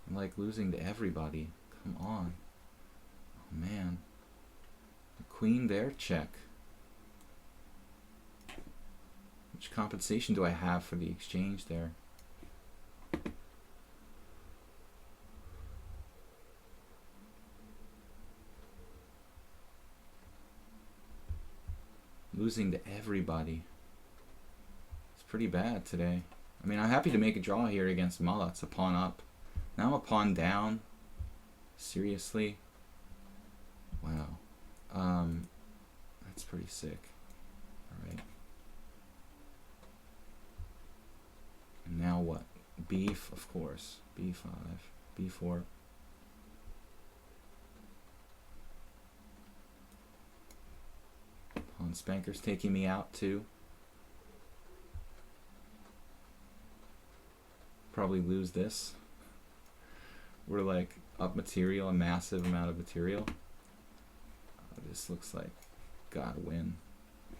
I'm like losing to everybody. Come on. Oh man. The queen there, check. Which compensation do I have for the exchange there? Losing to everybody. It's pretty bad today. I mean, I'm happy to make a draw here against Mala. It's a pawn up. Now I'm a pawn down. Seriously? Wow. That's pretty sick. Alright. And now what? Beef, of course. B5, B4. Pawn spanker's taking me out too. Probably lose this. We're like up material, a massive amount of material. This looks like gotta win.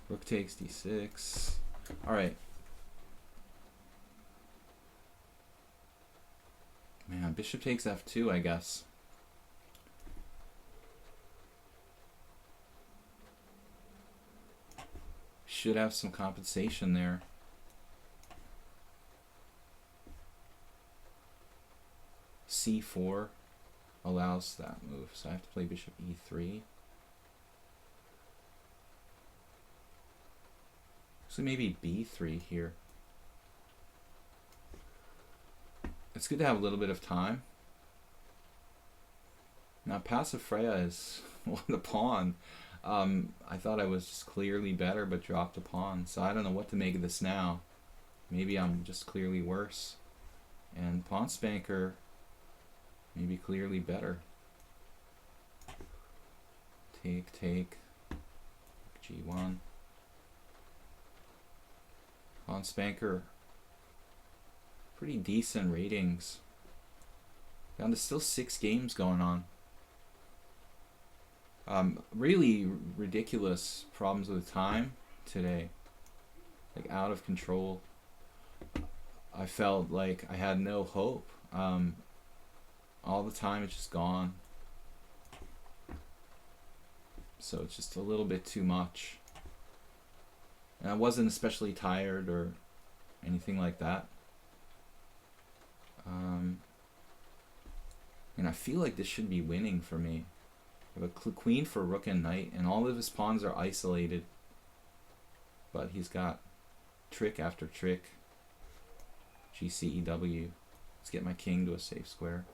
Rook takes d6. Alright. Man, bishop takes f2, I guess. Should have some compensation there. c4 allows that move, so I have to play bishop e3. So maybe b3 here. It's good to have a little bit of time. Now passive Freya is the pawn. I thought I was just clearly better, but dropped a pawn. So I don't know what to make of this now. Maybe I'm just clearly worse. And pawn spanker, maybe clearly better. Take. G1. Pawn spanker. Pretty decent ratings. Down to still 6 games going on. Really ridiculous problems with time today. Like out of control. I felt like I had no hope. All the time it's just gone. So it's just a little bit too much. And I wasn't especially tired or anything like that. And I feel like this should be winning for me. I have a queen for rook and knight, and all of his pawns are isolated. But he's got trick after trick. GCEW. Let's get my king to a safe square.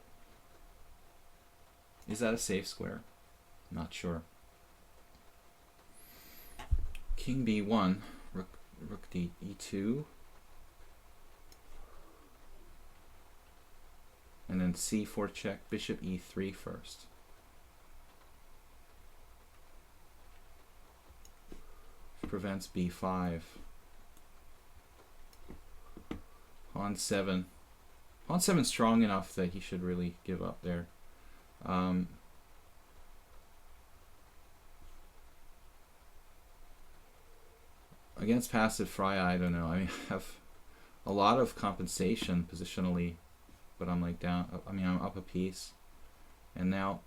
Is that a safe square? Not sure. King B1, rook D E2. And then C4 check, bishop E3 first. Prevents B5. Pawn 7. Pawn 7 strong enough that he should really give up there. Against passive Fry, I don't know. I mean, I have a lot of compensation positionally, but I'm like down. I mean, I'm up a piece, and now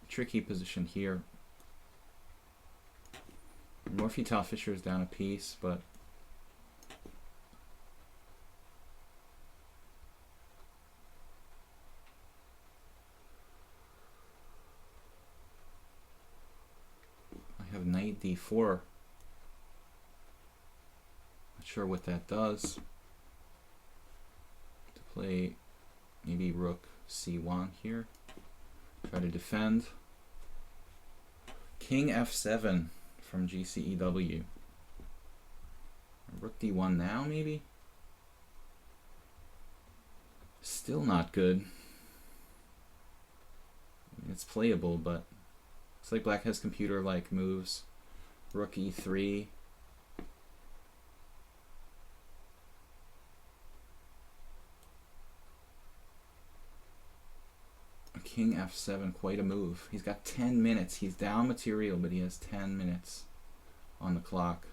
tricky position here. Morphy-Tal Fisher is down a piece, but I have knight D4. Not sure what that does. To play maybe rook C1 here. Try to defend. King F7 from GCEW. Rook D1 now, maybe? Still not good. I mean, it's playable, but looks like black has computer-like moves. Rook E3. King F7, quite a move. He's got 10 minutes. He's down material, but he has 10 minutes on the clock.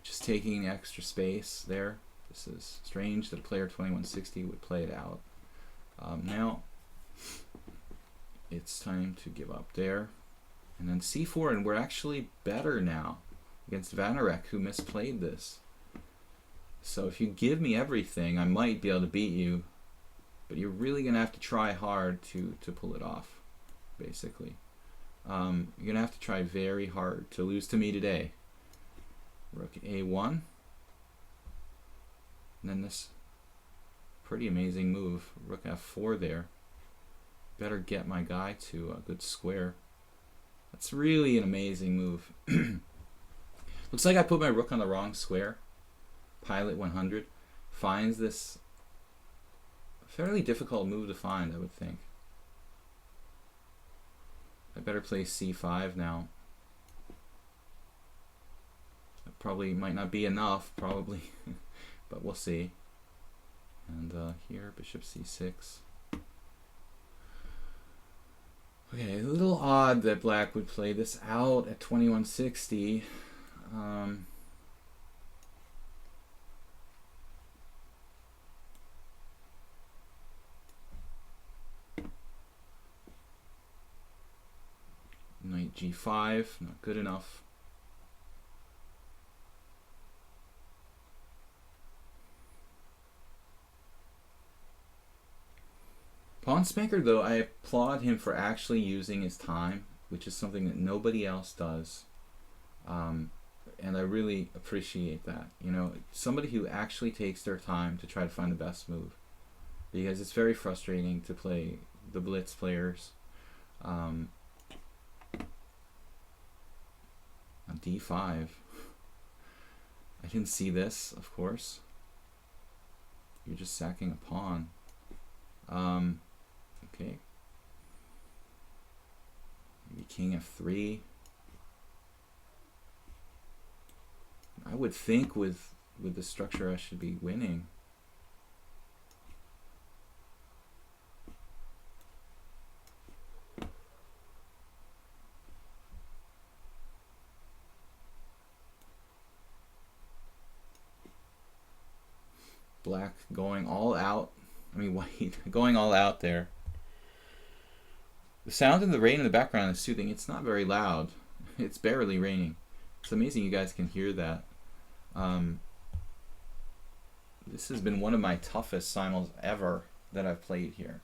Just taking extra space there. This is strange that a player 2160 would play it out. Now it's time to give up there. And then C4, and we're actually better now against Vanarek, who misplayed this. So if you give me everything, I might be able to beat you, but you're really going to have to try hard to pull it off, basically. You're going to have to try very hard to lose to me today. Rook A1. And then this pretty amazing move, Rook F4 there. Better get my guy to a good square. That's really an amazing move. Looks like I put my rook on the wrong square. Pilot 100 finds this fairly difficult move to find, I would think. I better play C5 now. That probably might not be enough, probably, but we'll see. And here, bishop C6. Okay, a little odd that black would play this out at 2160. Knight G5, not good enough. Pawn Spanker, though, I applaud him for actually using his time, which is something that nobody else does. And I really appreciate that. You know, somebody who actually takes their time to try to find the best move. Because it's very frustrating to play the blitz players. D5. I didn't see this, of course. You're just sacking a pawn. Okay. Maybe King F3. I would think with the structure I should be winning. Black going all out I mean, white going all out there. The sound of the rain in the background is soothing. It's not very loud. It's barely raining. It's amazing you guys can hear that. This has been one of my toughest simuls ever that I've played here.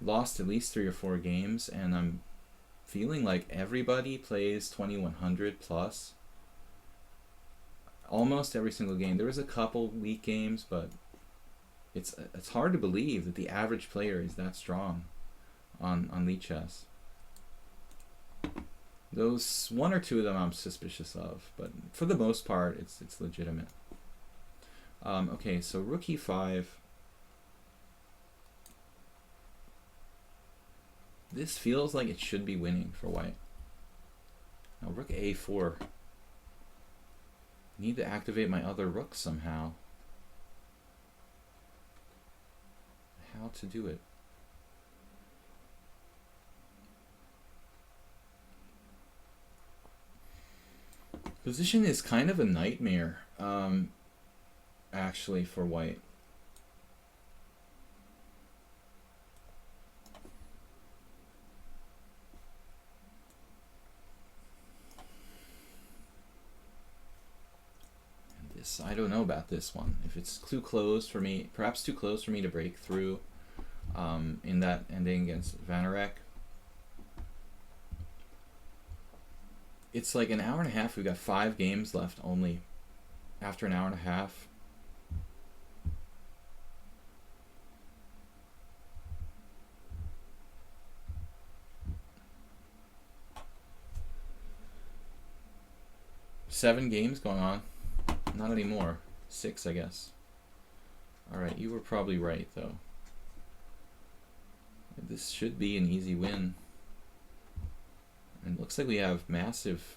Lost at least 3 or 4 games, and I'm feeling like everybody plays 2100 plus. Almost every single game. There was a couple weak games, but it's hard to believe that the average player is that strong on lichess. Those 1 or 2 of them I'm suspicious of, but for the most part, it's legitimate. Okay, so rook e5. This feels like it should be winning for white. Now rook a4. Need to activate my other rook somehow. How to do it? Position is kind of a nightmare, actually, for white. And this, I don't know about this one. If it's too close for me, perhaps too close for me to break through in that ending against Vanarek. It's like an hour and a half. We've got 5 games left only. After an hour and a half. Seven games going on. Not anymore. 6, I guess. Alright, you were probably right, though. This should be an easy win. And it looks like we have massive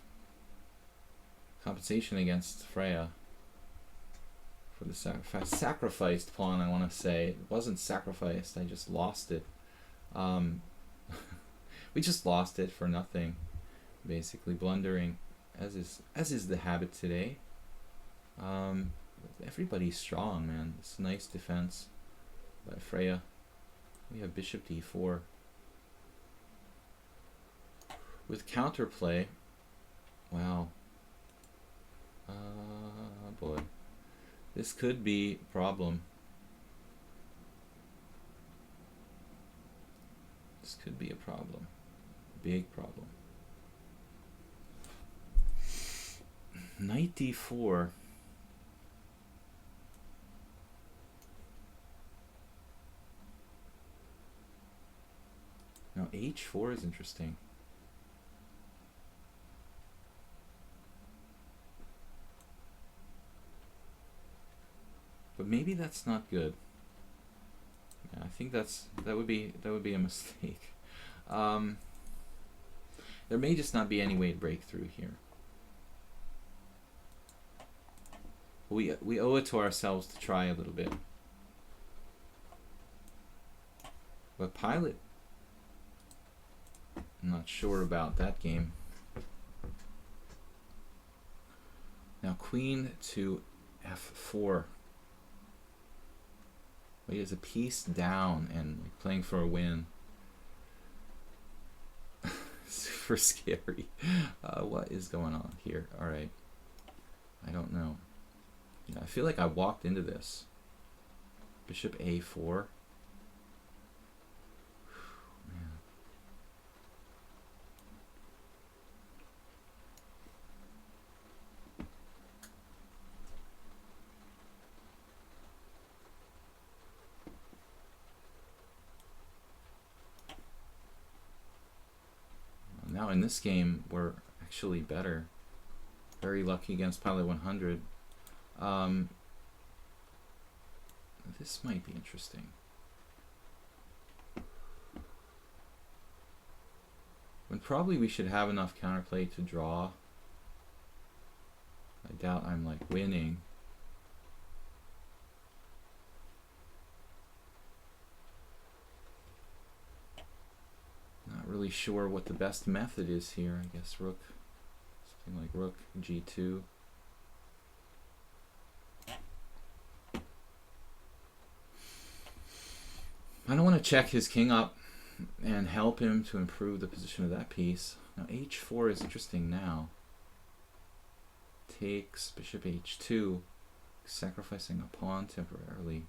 compensation against Freya for the sacrificed pawn, I want to say. It wasn't sacrificed, I just lost it. We just lost it for nothing, basically blundering, as is the habit today. Everybody's strong, man. It's a nice defense by Freya. We have bishop d4. With counterplay, wow. Boy. This could be a problem. This could be a problem. Big problem. Knight d4. Now h4 is interesting. But maybe that's not good. Yeah, I think that would be a mistake. There may just not be any way to break through here. We owe it to ourselves to try a little bit. But Pilot, I'm not sure about that game. Now queen to f4. He has a piece down and playing for a win. Super scary. What is going on here? All right. I don't know. Yeah, I feel like I walked into this. Bishop a4. Man. Now in this game, we're actually better. Very lucky against Pilot 100. This might be interesting. When probably we should have enough counterplay to draw. I doubt I'm like winning. Not really sure what the best method is here. I guess rook, something like rook g2. I don't want to check his king up and help him to improve the position of that piece. Now h4 is interesting now. Takes bishop h2, sacrificing a pawn temporarily.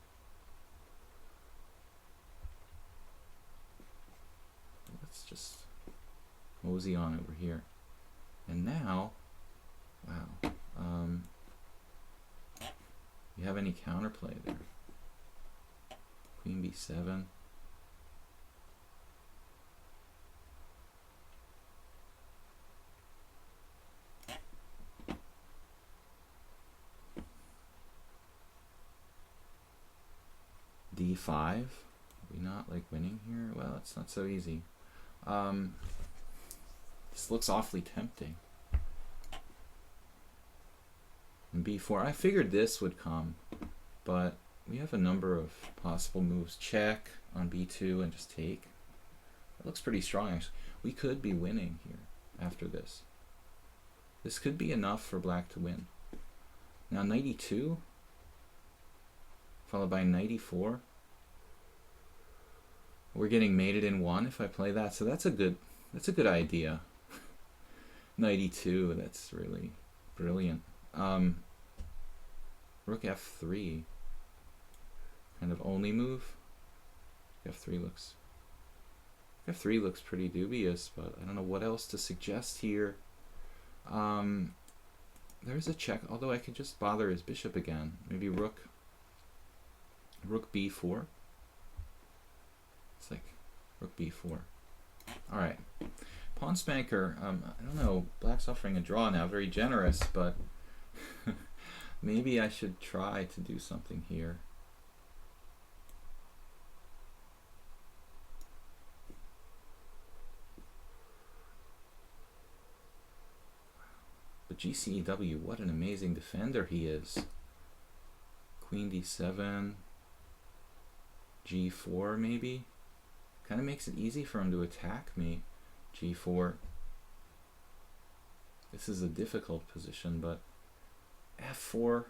Let's just mosey on over here. And now, wow, you have any counterplay there? Queen b7. d5. Are we not like winning here? Well, it's not so easy. This looks awfully tempting. And b4. I figured this would come, but we have a number of possible moves. Check on b2 and just take. It looks pretty strong, actually. We could be winning here after this. This could be enough for black to win. Now knight e2, followed by knight e4. We're getting mated in one if I play that, so that's a good idea. Knight e2, that's really brilliant. Rook f3, kind of only move. f3 looks pretty dubious, but I don't know what else to suggest here. There's a check, although I could just bother his bishop again. Maybe rook b4. It's like rook b4. All right, pawn spanker. I don't know. Black's offering a draw now, very generous, but maybe I should try to do something here. But GCEW, what an amazing defender he is. Queen d7, g4 maybe. Kind of makes it easy for him to attack me. g4. This is a difficult position, but f4.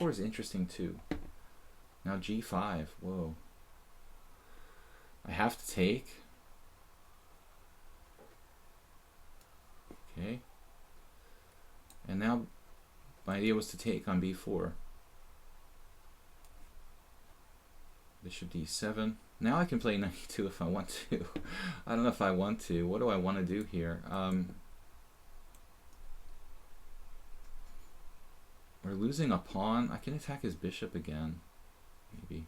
f4 is interesting too. Now g5. Whoa. I have to take. Okay. And now my idea was to take on b4. Bishop d7. Now I can play knight e2 if I want to. I don't know if I want to. What do I want to do here? We're losing a pawn. I can attack his bishop again. Maybe.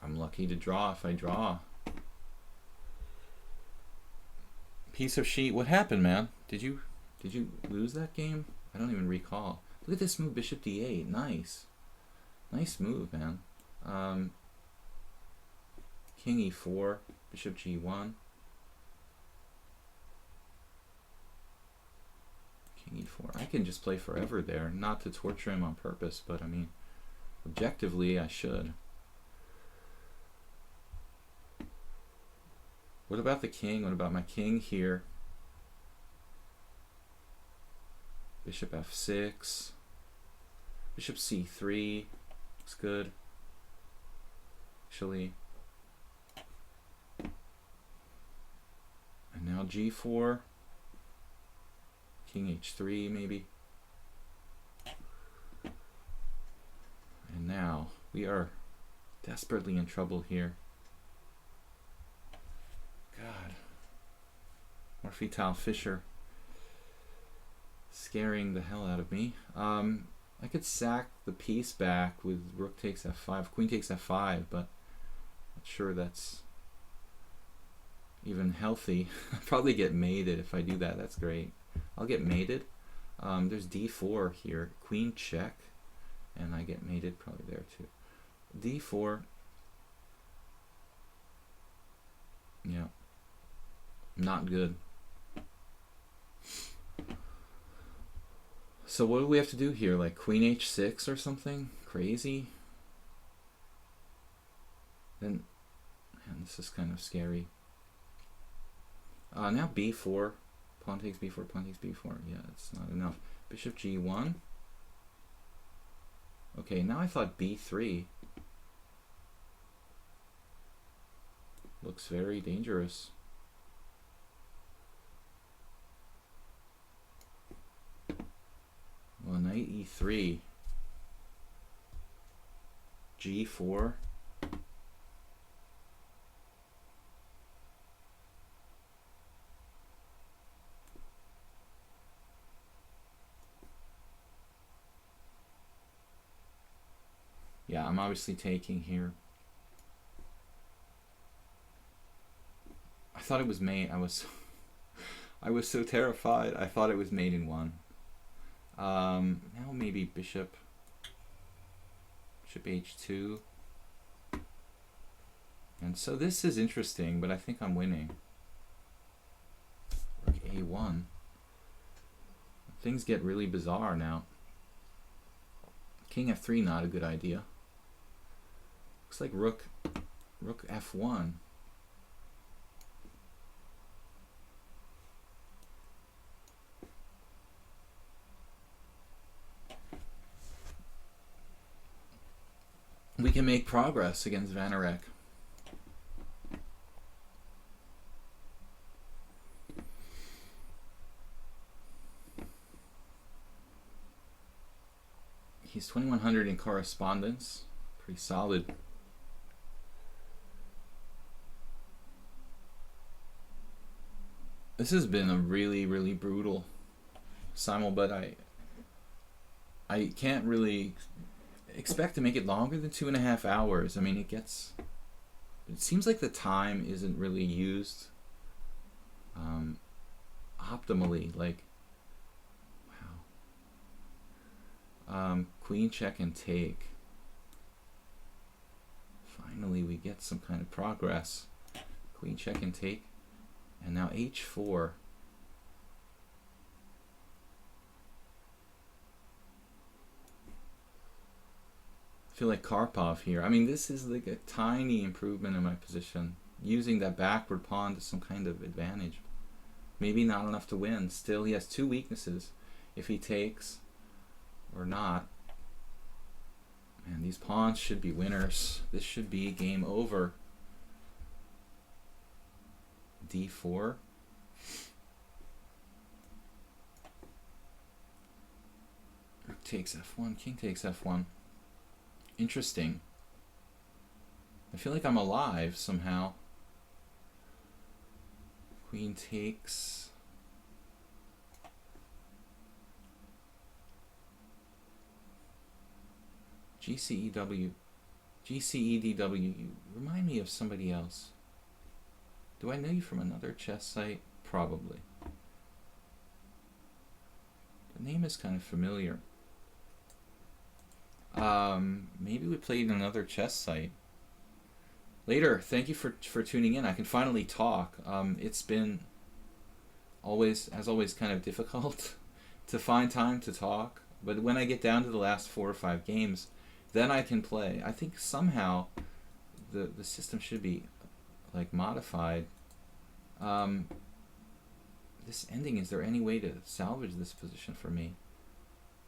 I'm lucky to draw if I draw. Piece of sheet. What happened, man? Did you lose that game? I don't even recall. Look at this move, bishop d8. Nice. Nice move, man. King e4, bishop g1. King e4. I can just play forever there. Not to torture him on purpose, but I mean, objectively, I should. What about the king? What about my king here? Bishop f6. Bishop c3. Looks good. Actually. And now g4. King h3 maybe. And now we are desperately in trouble here. God. Morphetile Fisher. Scaring the hell out of me. I could sack the piece back with rook takes f5, queen takes f5, but not sure that's even healthy. I'll probably get mated if I do that. That's great. I'll get mated. There's d4 here, queen check, and I get mated probably there too. d4. Yeah. Not good. So what do we have to do here? Like queen h6 or something crazy? Then, man, this is kind of scary. Now b4, pawn takes b4, pawn takes b4. Yeah, it's not enough. Bishop g1. Okay, now I thought b3 looks very dangerous. Well, knight e3, g4. Yeah, I'm obviously taking here. I thought it was mate. I was so terrified. I thought it was mate in one. Now maybe bishop h2. And so this is interesting, but I think I'm winning. Rook a1. Things get really bizarre now. King f3, not a good idea. Looks like rook f1. We can make progress against Vanarek. He's 2100 in correspondence. Pretty solid. This has been a really, really brutal simul, but I can't really expect to make it longer than 2.5 hours. I mean, it seems like the time isn't really used optimally. Like, wow. Queen check and take. Finally, we get some kind of progress. Queen check and take. And now h4. I feel like Karpov here. I mean, this is like a tiny improvement in my position. Using that backward pawn to some kind of advantage. Maybe not enough to win. Still, he has two weaknesses. If he takes or not. Man, these pawns should be winners. This should be game over. d4. Rook takes f1, king takes f1. Interesting. I feel like I'm alive somehow. Queen takes. GCEW. GCEDW. You remind me of somebody else. Do I know you from another chess site? Probably. The name is kind of familiar. Maybe we played another chess site. Later, thank you for tuning in. I can finally talk. It's been as always kind of difficult to find time to talk. But when I get down to the last 4 or 5 games, then I can play. I think somehow the system should be like modified. This ending, is there any way to salvage this position for me?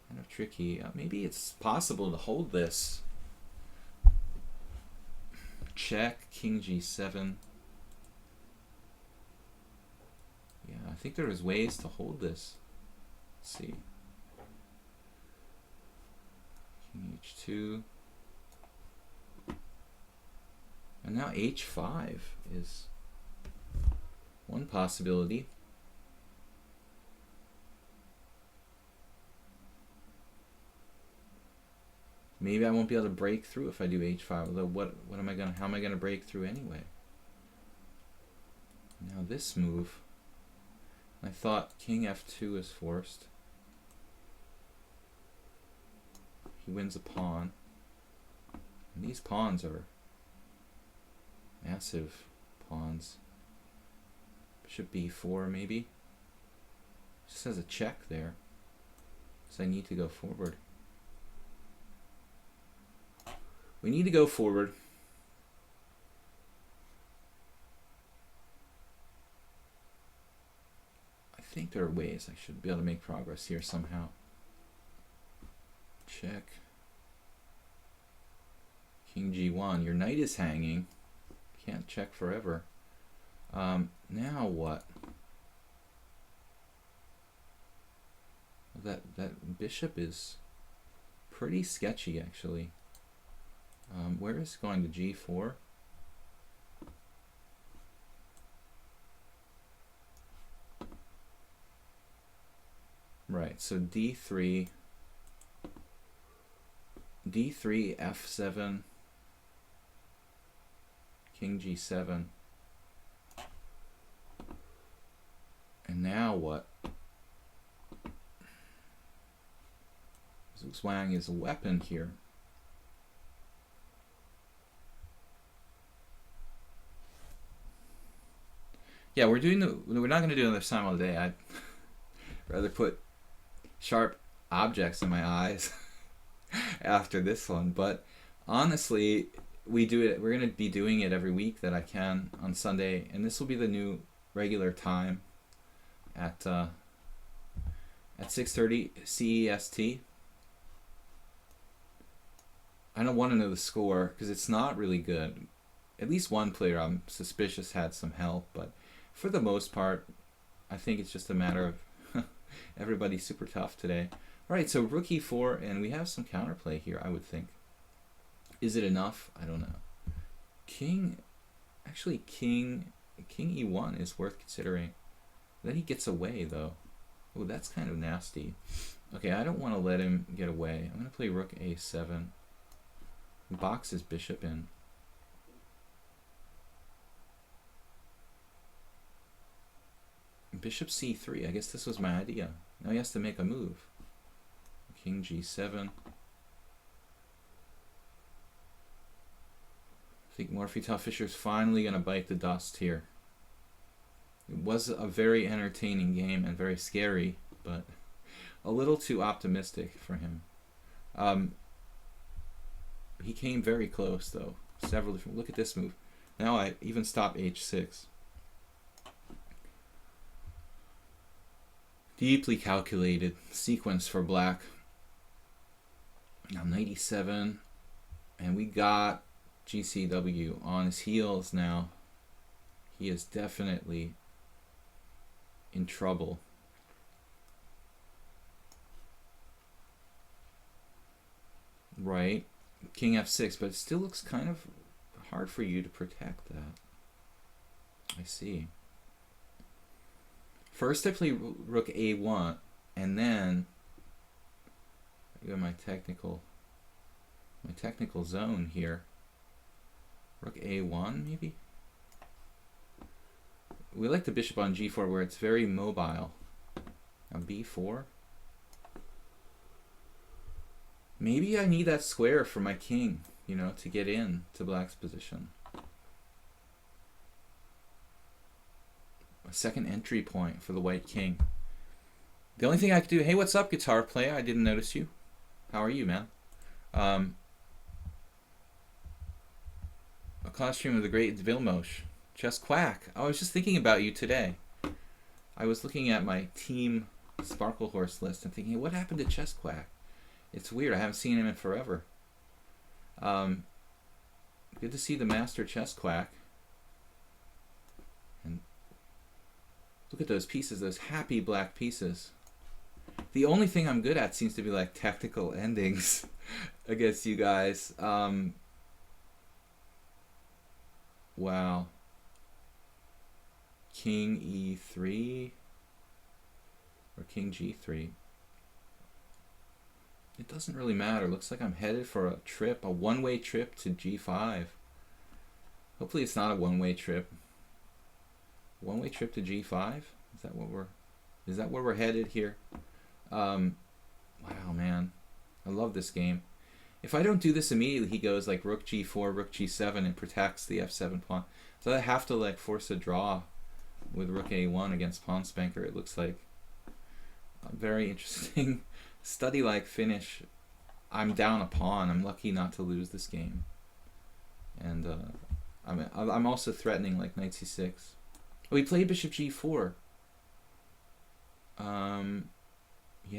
Kind of tricky. Maybe it's possible to hold this. Check, king g7. Yeah, I think there is ways to hold this. Let's see. King h2. And now h5 is one possibility. Maybe I won't be able to break through if I do h5. Although how am I gonna break through anyway? Now this move. I thought king f2 is forced. He wins a pawn. And these pawns are massive pawns. Bishop b4 maybe. Just has a check there. So I need to go forward. We need to go forward. I think there are ways I should be able to make progress here somehow. Check. King G1. Your knight is hanging. Can't check forever. Now what? That bishop is pretty sketchy, actually. Where is it going to G4? Right, so D3, F7, King G7. And now what? Zhuge Wang is a weapon here. Yeah, we're not going to do another simul today. I'd rather put sharp objects in my eyes after this one. But honestly, we're going to be doing it every week that I can on Sunday, and this will be the new regular time at 6:30 CEST. I don't want to know the score because it's not really good. At least one player I'm suspicious had some help, but for the most part, I think it's just a matter of everybody's super tough today. All right, so rook e4, and we have some counterplay here, I would think. Is it enough? I don't know. King e1 is worth considering. Then he gets away, though. Oh, that's kind of nasty. Okay, I don't want to let him get away. I'm going to play rook a7. Box his bishop in. Bishop c3. I guess this was my idea. Now he has to make a move. King g7. I think Morphy Fischer's finally going to bite the dust here. It was a very entertaining game and very scary, but a little too optimistic for him. He came very close, though. Several different... Look at this move. Now I even stop h6. Deeply calculated sequence for black. Now knight e7, and we got GCW on his heels now. He is definitely in trouble. Right, King f6, but it still looks kind of hard for you to protect that. I see. First I play rook a1, and then I go my technical zone here. Rook a1 maybe. We like the bishop on g4 where it's very mobile. On b4. Maybe I need that square for my king, you know, to get in to black's position. A second entry point for the white king. The only thing I could do... Hey, what's up, guitar player? I didn't notice you. How are you, man? A costume of the great Vilmos. Chess Quack. I was just thinking about you today. I was looking at my team Sparkle Horse list and thinking, what happened to Chess Quack? It's weird. I haven't seen him in forever. Good to see the master Chess Quack. And look at those pieces, those happy black pieces. The only thing I'm good at seems to be like tactical endings against you guys. Wow. King e3 or king g3. It doesn't really matter. Looks like I'm headed for a trip, a one-way trip to g5. Hopefully it's not a one-way trip. One-way trip to g5? Is that where we're headed here? Wow, man. I love this game. If I don't do this immediately, he goes like rook g4, rook g7, and protects the f7 pawn. So I have to like force a draw with rook a1 against pawn spanker. It looks like a very interesting study-like finish. I'm down a pawn. I'm lucky not to lose this game. And I'm also threatening like knight c6. Oh, he played bishop g4.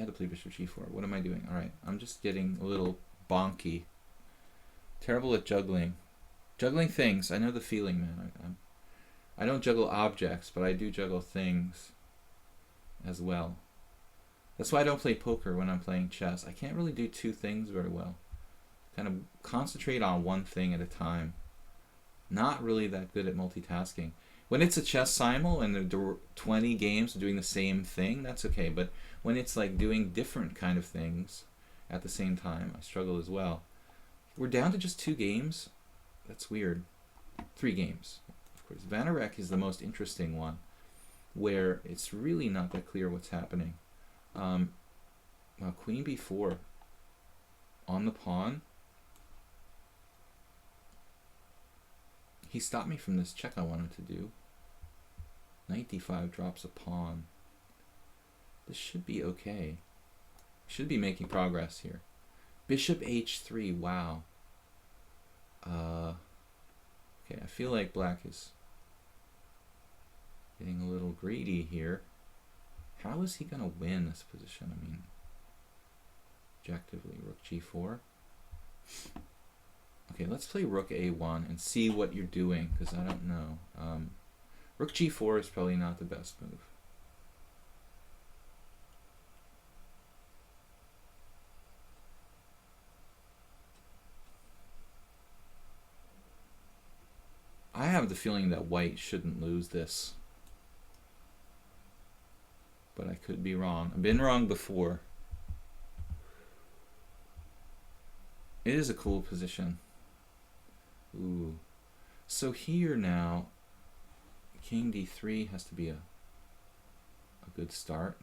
had to play bishop g4. What am I doing? All right, I'm just getting a little bonky. Terrible at juggling. Juggling things. I know the feeling, man. I don't juggle objects, but I do juggle things as well. That's why I don't play poker when I'm playing chess. I can't really do two things very well. Kind of concentrate on one thing at a time. Not really that good at multitasking. When it's a chess simul and there are 20 games doing the same thing, that's okay. But when it's like doing different kind of things at the same time, I struggle as well. We're down to just 2 games. That's weird. 3 games. Of course, Vanarek is the most interesting one, where it's really not that clear what's happening. Queen b4 on the pawn. He stopped me from this check I wanted to do. Knight d5 drops a pawn. This should be okay. Should be making progress here. Bishop h3, wow. Okay, I feel like black is getting a little greedy here. How is he going to win this position? I mean, objectively, rook g4. Okay, let's play rook a1 and see what you're doing, because I don't know. Rook g4 is probably not the best move. I have the feeling that white shouldn't lose this, but I could be wrong. I've been wrong before. It is a cool position. Ooh. So here now, king d3 has to be a good start.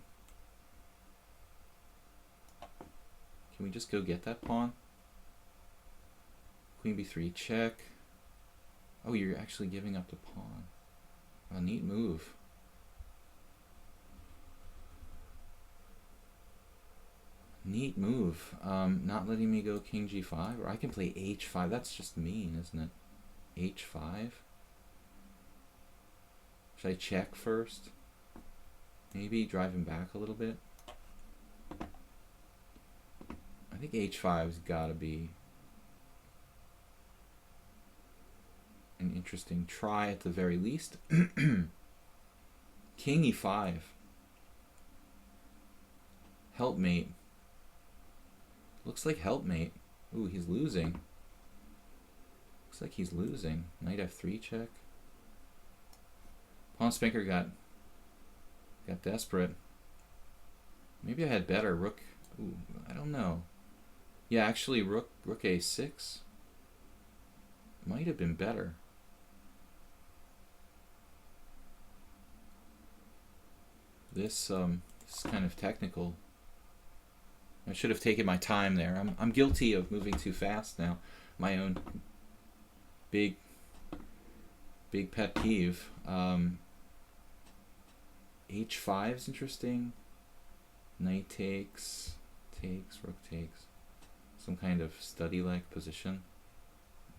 Can we just go get that pawn? Queen b3 check. Oh, you're actually giving up the pawn. A neat move. Neat move. Not letting me go king g5, or I can play h5. That's just mean, isn't it? h5. Should I check first? Maybe drive him back a little bit. I think h5's got to be an interesting try at the very least. King e5. Helpmate. Looks like helpmate. Ooh, he's losing. Looks like he's losing. Knight f3 check. Pawn spanker got desperate. Maybe I had better. Rook. Ooh, I don't know. Yeah, actually, rook a6 might have been better. This is kind of technical. I should have taken my time there. I'm guilty of moving too fast now. My own big pet peeve. h5 is interesting. Knight takes, rook takes. Some kind of study-like position.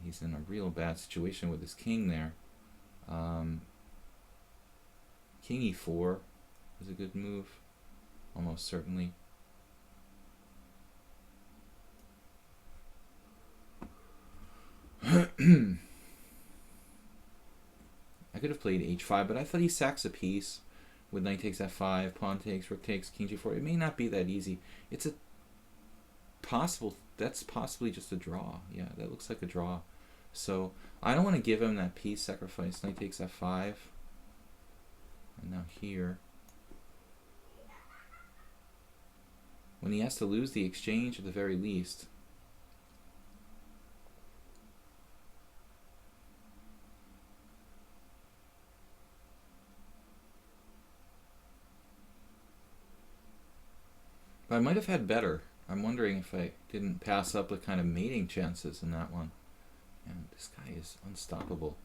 He's in a real bad situation with his king there. King e4 is a good move, almost certainly. I could have played h5, but I thought he sacks a piece with knight takes f5, pawn takes, rook takes, king g4. It may not be that easy. It's a possible, that's possibly just a draw. Yeah, that looks like a draw. So I don't want to give him that piece sacrifice. Knight takes f5. And now here, when he has to lose the exchange at the very least, but I might have had better. I'm wondering if I didn't pass up the kind of mating chances in that one. And this guy is unstoppable.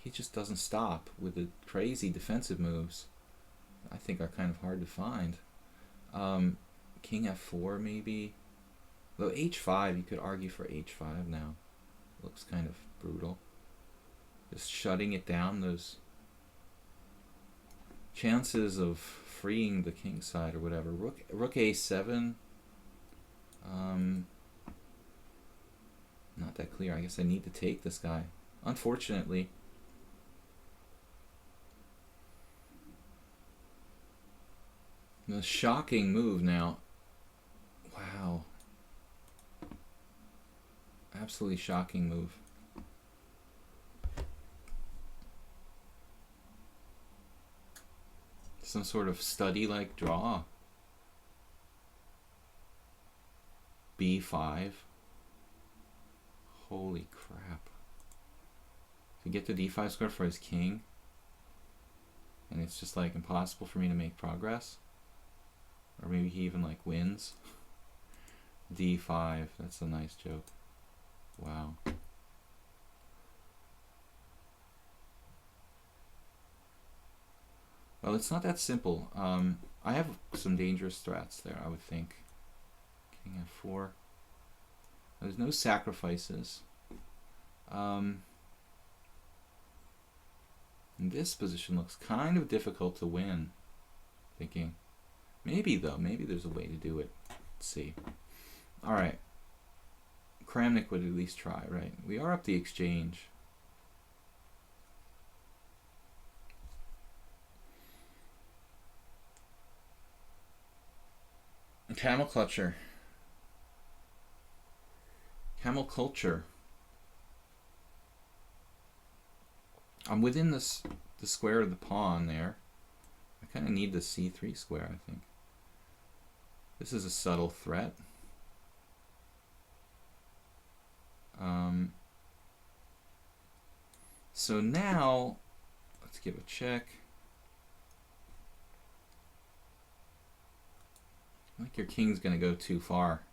He just doesn't stop with the crazy defensive moves. I think are kind of hard to find. King f4 maybe. Though h5, you could argue for h5 now. Looks kind of brutal. Just shutting it down, those chances of freeing the king side or whatever. Rook a7. Not that clear. I guess I need to take this guy, unfortunately. The shocking move now. Wow. Absolutely shocking move. Some sort of study-like draw. b5. Holy crap. To get the d5 square for his king, and it's just like impossible for me to make progress. Or maybe he even like wins. d5, that's a nice joke. Wow. Well, it's not that simple. I have some dangerous threats there, I would think. King f4. There's no sacrifices. This position looks kind of difficult to win. Thinking, maybe though, maybe there's a way to do it. Let's see. All right. Kramnik would at least try, right? We are up the exchange. Camel Clutcher. Camel Culture. I'm within the square of the pawn there. I kind of need the c3 square, I think. This is a subtle threat. So now, let's give a check. I think your king's going to go too far.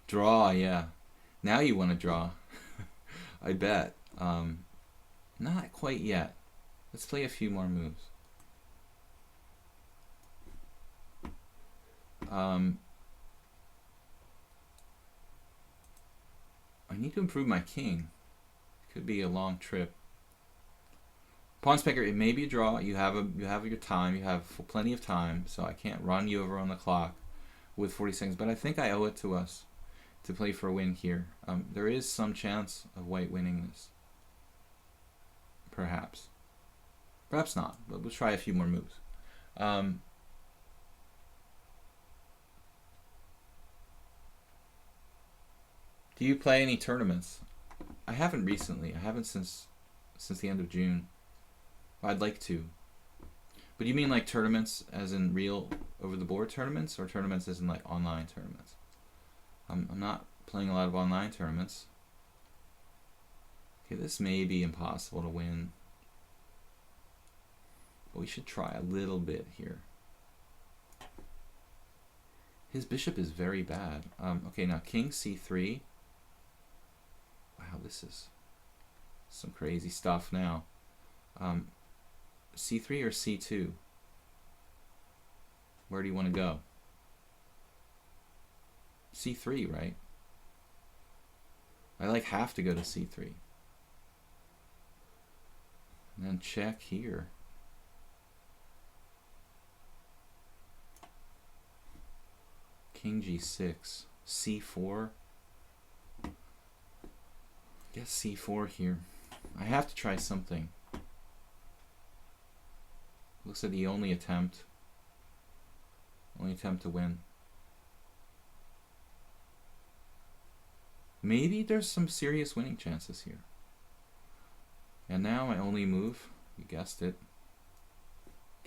Draw, yeah. Now you want to draw. I bet. Not quite yet. Let's play a few more moves. I need to improve my king. Could be a long trip. Pawn Spanker, it may be a draw. You have your time. You have plenty of time, so I can't run you over on the clock with 40 seconds. But I think I owe it to us to play for a win here. There is some chance of white winning this. Perhaps. Perhaps not, but we'll try a few more moves. Do you play any tournaments? I haven't recently. I haven't since the end of June. I'd like to. But you mean like tournaments as in real over-the-board tournaments, or tournaments as in like online tournaments? I'm not playing a lot of online tournaments. Okay, this may be impossible to win. But we should try a little bit here. His bishop is very bad. Okay, now king c3. Wow, this is some crazy stuff now. c3 or c2? Where do you want to go? c3, right? I like have to go to c3. And then check here. King g6, c4. Guess c4 here. I have to try something. Looks like the only attempt to win. Maybe there's some serious winning chances here. And now my only move, you guessed it,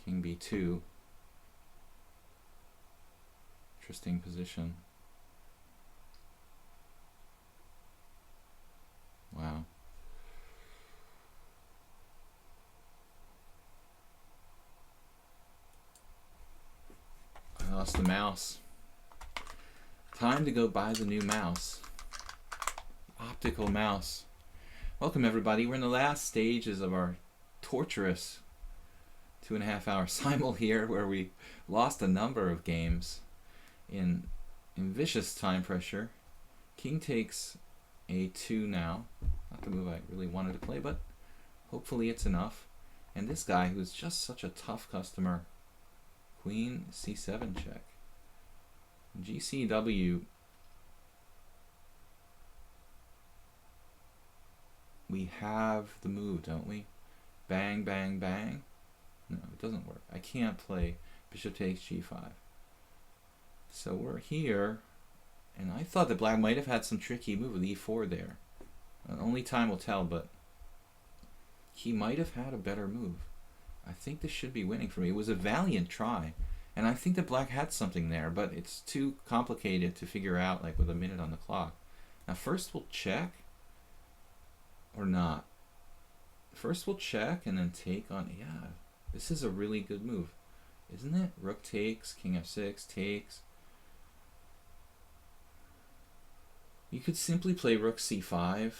king b2. Interesting position. Wow. I lost the mouse. Time to go buy the new mouse. Optical mouse. Welcome everybody. We're in the last stages of our torturous 2.5 hour simul here, where we lost a number of games in vicious time pressure. King takes a2 now. Not the move I really wanted to play, but hopefully it's enough. And this guy, who's just such a tough customer, queen c7 check. GCW, we have the move, don't we? Bang, bang, bang. No, it doesn't work. I can't play bishop takes g5. So we're here, and I thought that black might have had some tricky move with e4 there. Only time will tell, but he might have had a better move. I think this should be winning for me. It was a valiant try, and I think that black had something there, but it's too complicated to figure out, like with a minute on the clock. Now first we'll check, or not. First we'll check and then take on, yeah, this is a really good move, isn't it? Rook takes, king f6, takes. You could simply play rook c5.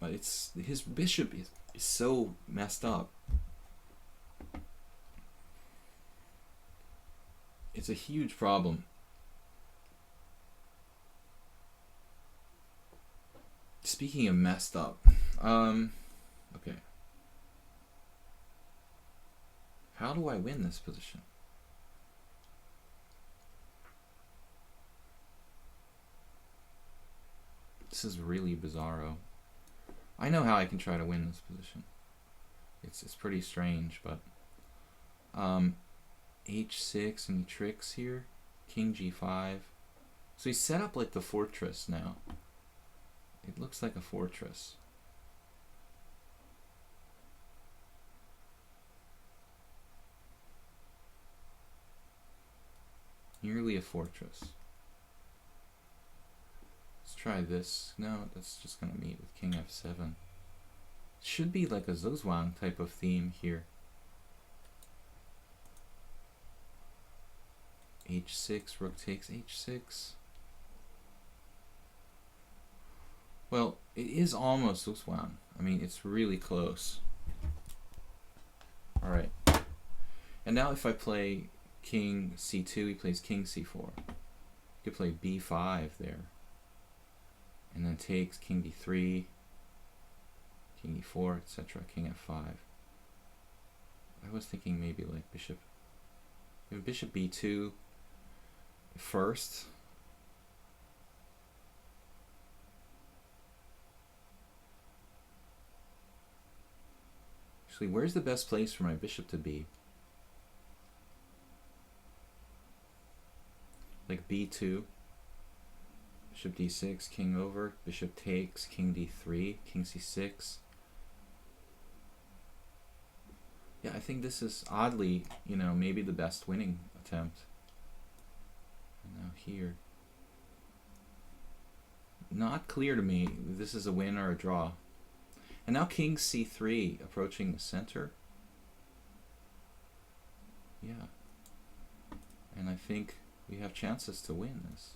But it's, his bishop is so messed up. It's a huge problem. Speaking of messed up, okay. How do I win this position? This is really bizarro. I know how I can try to win this position. It's pretty strange, but h6 and he tricks here, king g5. So he's set up like the fortress now. It looks like a fortress. Nearly a fortress. Let's try this. No, that's just going to meet with king f7. Should be like a Zozwang type of theme here. h6, rook takes h6. Well, it is almost Zozwang. I mean, it's really close. Alright. And now if I play king c2, he plays king c4. You could play b5 there. And then takes king d3, king e4, etc., king f5. I was thinking maybe like bishop b2 first. Actually, where's the best place for my bishop to be? Like b2. Bishop d6, king over, bishop takes, king d3, king c6. Yeah, I think this is oddly, you know, maybe the best winning attempt. And now here. Not clear to me if this is a win or a draw. And now king c3 approaching the center. Yeah. And I think we have chances to win this.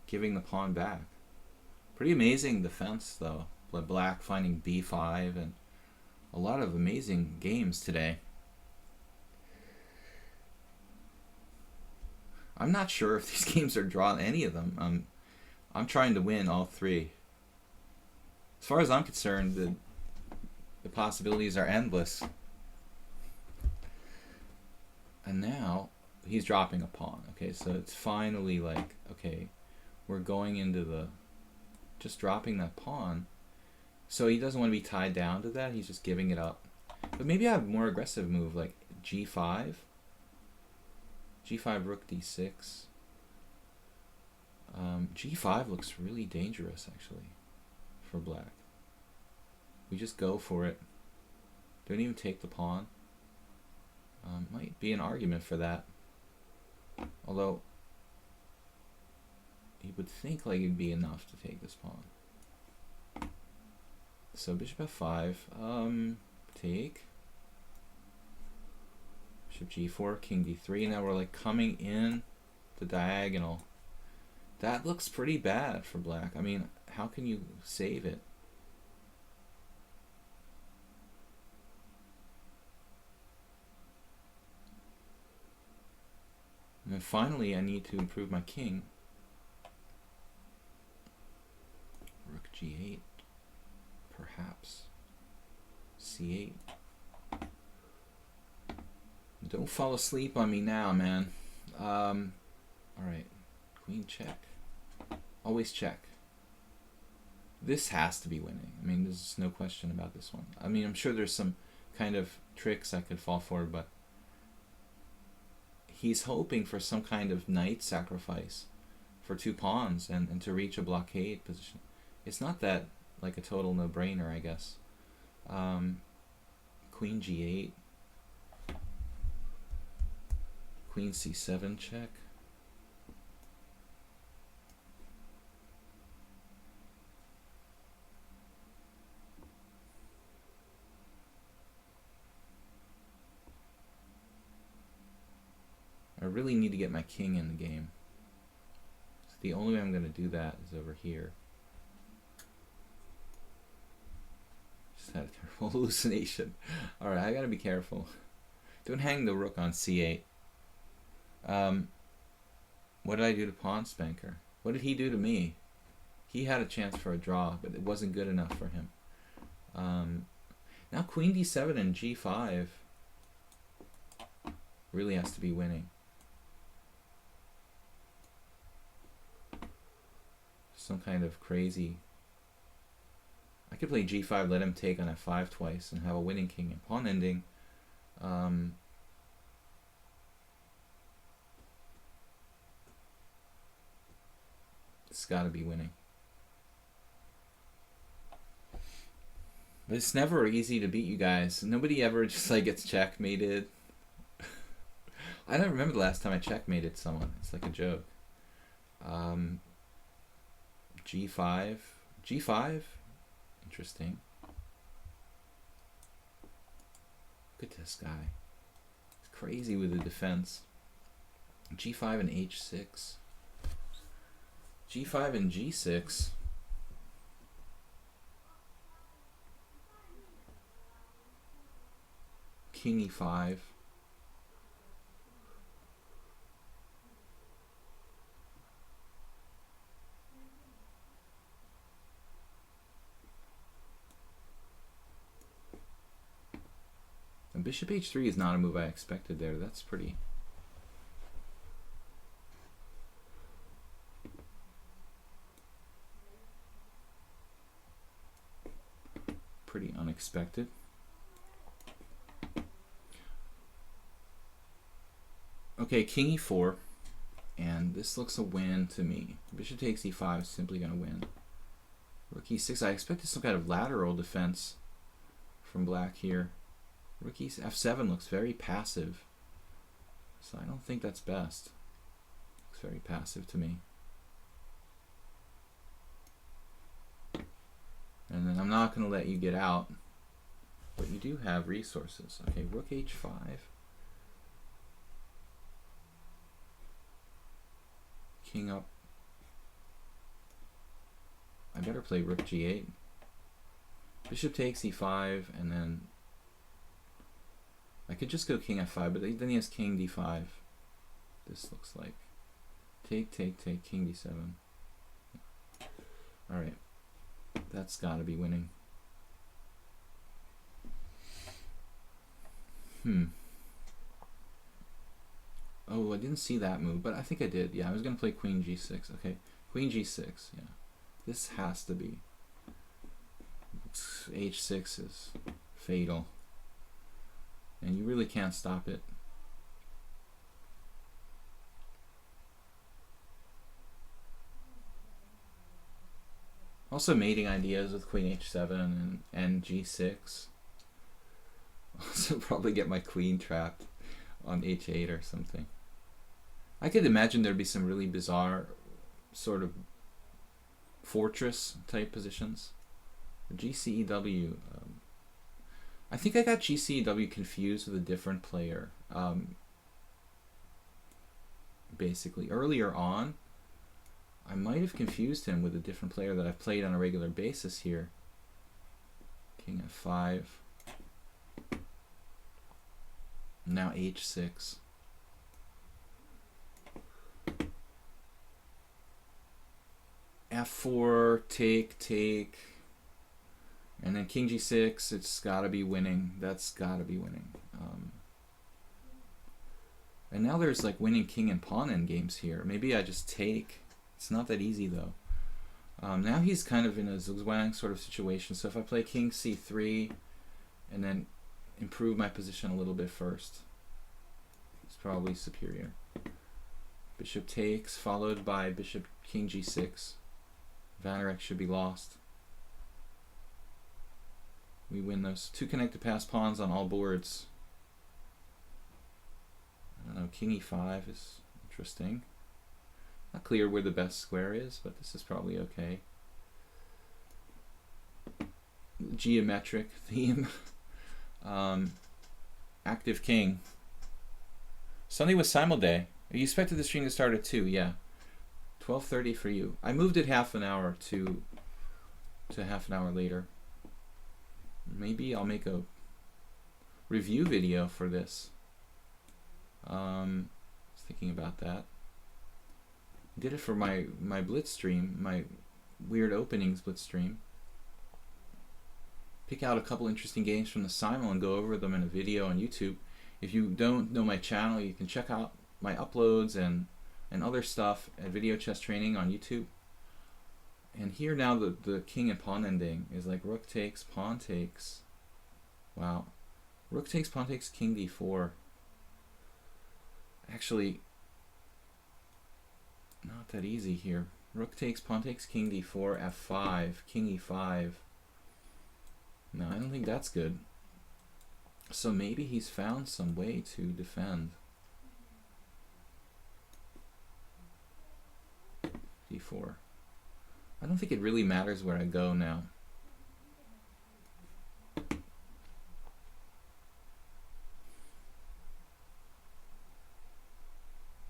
Giving the pawn back. Pretty amazing defense though. Black finding b5 and a lot of amazing games today. I'm not sure if these games are drawn, any of them. I'm trying to win all three. As far as I'm concerned, the possibilities are endless. And now he's dropping a pawn. Okay, so it's finally like, okay, we're going into the, just dropping that pawn. So he doesn't want to be tied down to that. He's just giving it up. But maybe I have a more aggressive move like g5. g5, rook d6. g5 looks really dangerous actually for black. We just go for it. Don't even take the pawn. Might be an argument for that. Although you would think like it'd be enough to take this pawn. So bishop f5, take. Bishop g4, king d3. Now we're like coming in the diagonal. That looks pretty bad for black. I mean, how can you save it? And finally, I need to improve my king. Rook g8, perhaps. c8. Don't fall asleep on me now, man. Alright, queen check. Always check. This has to be winning. I mean, there's no question about this one. I mean, I'm sure there's some kind of tricks I could fall for, but he's hoping for some kind of knight sacrifice for 2 pawns and to reach a blockade position. It's not that like a total no-brainer, I guess. Queen g8. Queen c7 check. I really need to get my king in the game. So the only way I'm going to do that is over here. Just had a terrible hallucination. Alright, I got to be careful. Don't hang the rook on c8. What did I do to Pawn Spanker? What did he do to me? He had a chance for a draw, but it wasn't good enough for him. Now Queen d7 and g5 really has to be winning. Some kind of crazy... I could play g5, let him take on f5 twice, and have a winning king and pawn ending. It's got to be winning. But it's never easy to beat you guys. Nobody ever just like gets checkmated. I don't remember the last time I checkmated someone. It's like a joke. G5. G5? Interesting. Look at this guy. It's crazy with the defense. G5 and H6. G5 and G6. King E5. And Bishop H3 is not a move I expected there. That's pretty unexpected. Okay, King E4, and this looks a win to me. Bishop takes E5 is simply going to win. Rook E6, I expected some kind of lateral defense from black here. Rook F7 looks very passive, so I don't think that's best. Looks very passive to me. And then I'm not going to let you get out, but you do have resources. Okay, Rook H5. King up. I better play Rook G8. Bishop takes E5, and then I could just go King F5, but then he has King D5. This looks like take, King D7. All right. That's got to be winning. Oh, I didn't see that move, but I think I did. Yeah, I was going to play Queen G6. Okay, Queen G6. Yeah, this has to be. H6 is fatal. And you really can't stop it. Also mating ideas with Queen H7 and G6. Also probably get my queen trapped on H8 or something. I could imagine there'd be some really bizarre sort of fortress type positions. GCEW. I think I got GCEW confused with a different player. Basically, earlier on, I might have confused him with a different player that I've played on a regular basis here. King F5. Now H6. F4, take. And then king g6, it's got to be winning. That's got to be winning. And now there's like winning king and pawn endgames here. Maybe I just take. It's not that easy though. Now he's kind of in a zugzwang sort of situation. So if I play king c3 and then improve my position a little bit first, it's probably superior. Bishop takes, followed by bishop king g6. Vannerecht should be lost. We win those. 2 connected pass pawns on all boards. I don't know, king e5 is interesting. Not clear where the best square is, but this is probably okay. Geometric theme. Active king. Sunday was simul day. You expected the stream to start at 2, yeah. 12:30 for you. I moved it half an hour to half an hour later. Maybe I'll make a review video for this. I was thinking about that. I did it for my Blitz stream, my weird openings Blitz stream. Pick out a couple interesting games from the simul and go over them in a video on YouTube. If you don't know my channel, you can check out my uploads and other stuff at Video Chess Training on YouTube. And here now the king and pawn ending is like rook takes, pawn takes. Wow. Rook takes, pawn takes, king d4. Actually, not that easy here. Rook takes, pawn takes, king d4, f5, king e5. No, I don't think that's good. So maybe he's found some way to defend. d4. I don't think it really matters where I go now.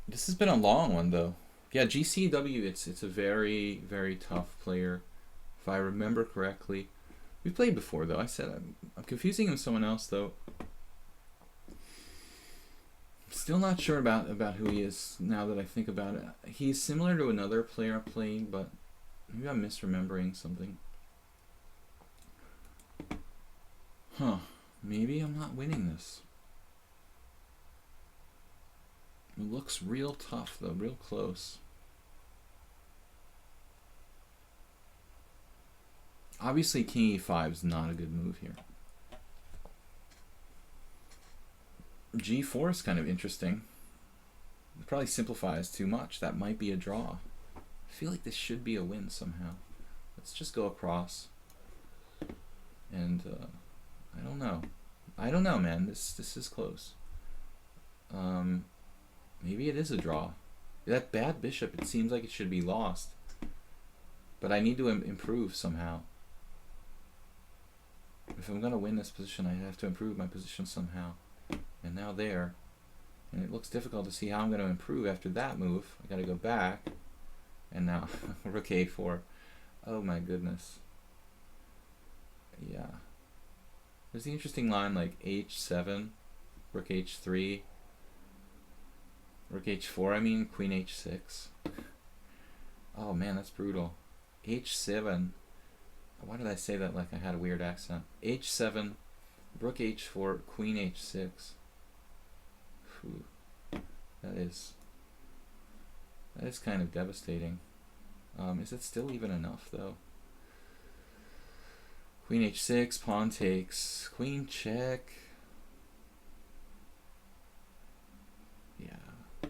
This has been a long one though. Yeah, GCW, it's a very, very tough player. If I remember correctly. We've played before though. I said I'm confusing him with someone else though. Still not sure about who he is now that I think about it. He's similar to another player I played, but maybe I'm misremembering something. Huh. Maybe I'm not winning this. It looks real tough though, real close. Obviously king e5 is not a good move here. g4 is kind of interesting. It probably simplifies too much. That might be a draw. I feel like this should be a win somehow. Let's just go across. And I don't know. I don't know, man. This is close. Maybe it is a draw. That bad bishop, it seems like it should be lost. But I need to improve somehow. If I'm going to win this position, I have to improve my position somehow. And now there. And it looks difficult to see how I'm going to improve after that move. I got to go back. And now, rook a4. Oh my goodness. Yeah. There's the interesting line like h7, rook h3, rook h4, I mean, queen h6. Oh man, that's brutal. h7. Why did I say that like I had a weird accent? h7, rook h4, queen h6. Whew. That is kind of devastating. Is it still even enough though? Queen h6, pawn takes, queen check. Yeah,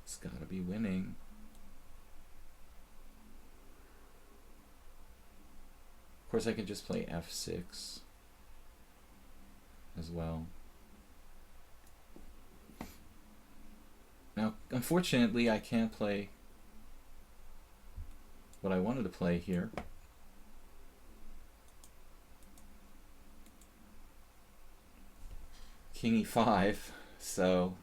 it's gotta be winning. Of course I could just play f6 as well. Now, unfortunately, I can't play what I wanted to play here. King e5, so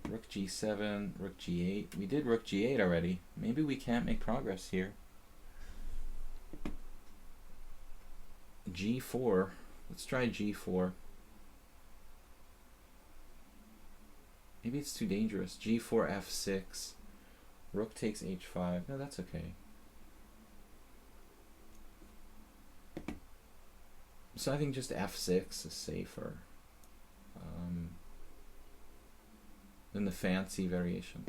rook g7, rook g8. We did rook g8 already. Maybe we can't make progress here. g4. Let's try g4. Maybe it's too dangerous. g4, f6. Rook takes h5. No, that's okay. So I think just f6 is safer than the fancy variation.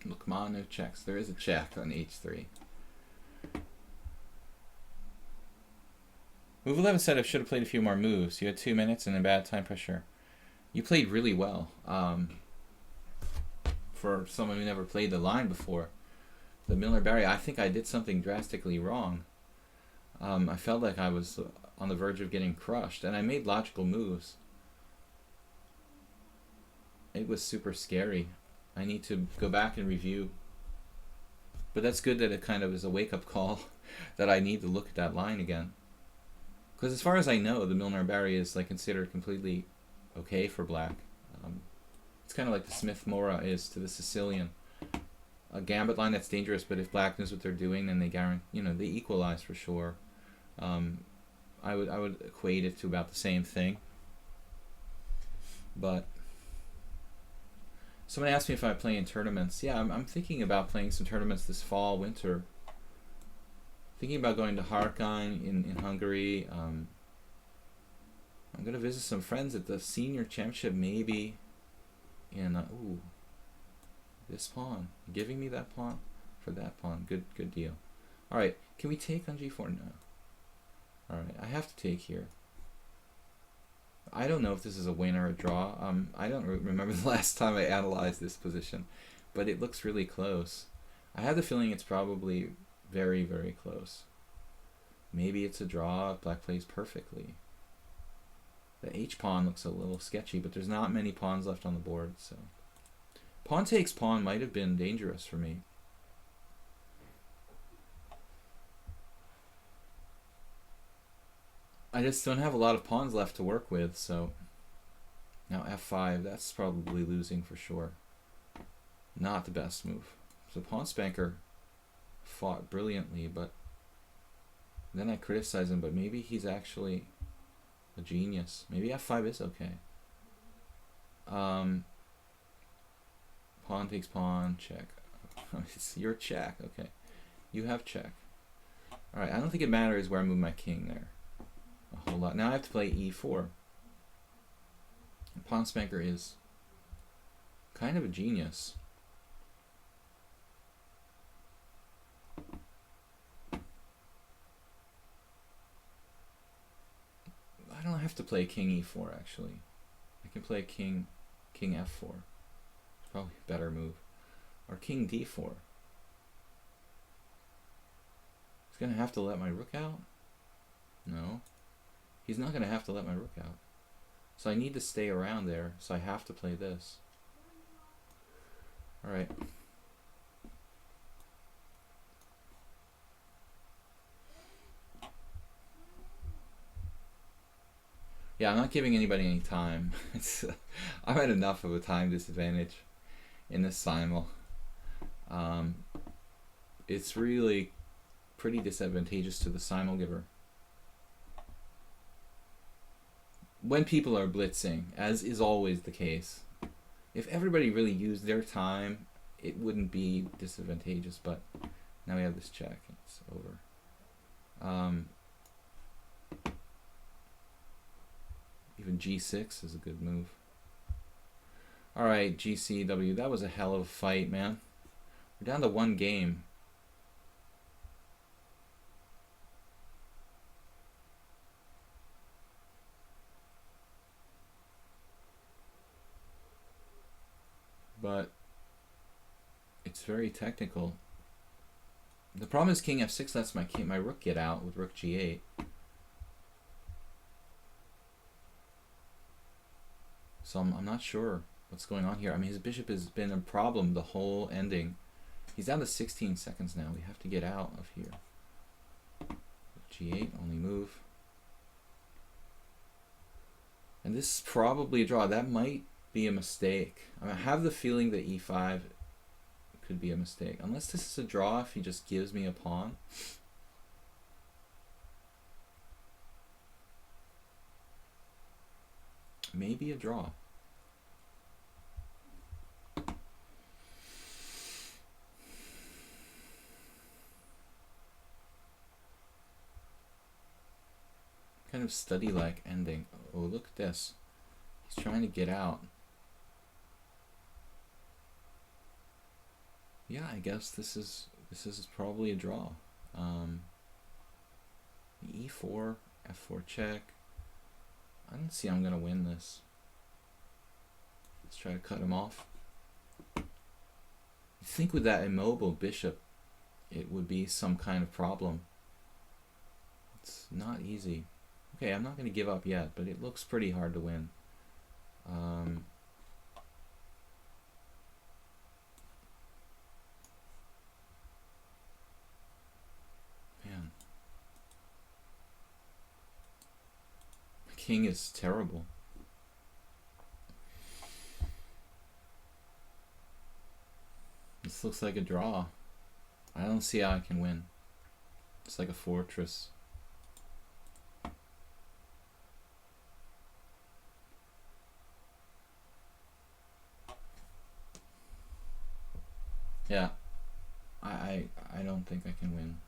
Look, Ma, no checks. There is a check on h3. Move 11 said I should have played a few more moves. You had 2 minutes and a bad time pressure. You played really well. For someone who never played the line before. The Milner-Barry, I think I did something drastically wrong. I felt like I was on the verge of getting crushed, and I made logical moves. It was super scary. I need to go back and review. But that's good that it kind of is a wake-up call that I need to look at that line again. Because as far as I know, the Milner-Barry is like considered completely okay for black. It's kind of like the Smith-Mora is to the Sicilian. A gambit line that's dangerous, but if black knows what they're doing, then they guarantee, they equalize for sure. I would equate it to about the same thing. But someone asked me if I play in tournaments. Yeah, I'm thinking about playing some tournaments this fall, winter. Thinking about going to Harkány in Hungary. I'm going to visit some friends at the senior championship, maybe. And, ooh, this pawn. Giving me that pawn for that pawn. Good deal. All right, can we take on g4? No. All right, I have to take here. I don't know if this is a win or a draw. I don't remember the last time I analyzed this position, but it looks really close. I have the feeling it's probably very, very close. Maybe it's a draw if black plays perfectly. The h-pawn looks a little sketchy, but there's not many pawns left on the board, so... Pawn takes pawn might have been dangerous for me. I just don't have a lot of pawns left to work with, so... Now f5, that's probably losing for sure. Not the best move. So pawn spanker fought brilliantly, but then I criticize him, but maybe he's actually a genius. Maybe f5 is okay. Pawn takes pawn, check. It's your check, okay. You have check. Alright, I don't think it matters where I move my king there. A whole lot. Now I have to play e4. Pawn spanker is kind of a genius. I don't have to play king e4 actually. I can play king f4. It's probably a better move. Or king d4. He's gonna have to let my rook out? No. He's not gonna have to let my rook out. So I need to stay around there, so I have to play this. Alright. Yeah, I'm not giving anybody any time. I'm at enough of a time disadvantage in this simul. It's really pretty disadvantageous to the simul giver. When people are blitzing, as is always the case, if everybody really used their time, it wouldn't be disadvantageous, but now we have this check. It's over. Even g6 is a good move. Alright, GCW. That was a hell of a fight, man. We're down to one game. But it's very technical. The problem is king f6 lets my rook get out with rook g8. So I'm not sure what's going on here. I mean, his bishop has been a problem the whole ending. He's down to 16 seconds now. We have to get out of here. G8, only move. And this is probably a draw. That might be a mistake. I have the feeling that e5 could be a mistake. Unless this is a draw if he just gives me a pawn. Maybe a draw. Kind of study-like ending. Oh, look at this. He's trying to get out. Yeah, I guess this is probably a draw. E4, F4 check. I don't see how I'm gonna win this. Let's try to cut him off. You think with that immobile bishop, it would be some kind of problem. It's not easy. Okay, I'm not gonna give up yet, but it looks pretty hard to win. Man. King is terrible. This looks like a draw. I don't see how I can win. It's like a fortress. Yeah. I don't think I can win.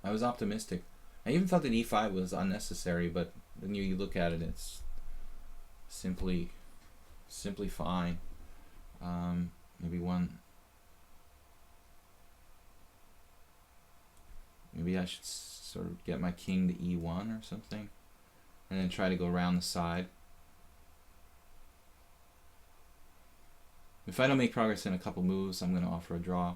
I was optimistic. I even thought that e5 was unnecessary, but then you look at it, it's simply fine. Maybe one. Maybe I should sort of get my king to e1 or something, and then try to go around the side. If I don't make progress in a couple moves, I'm going to offer a draw.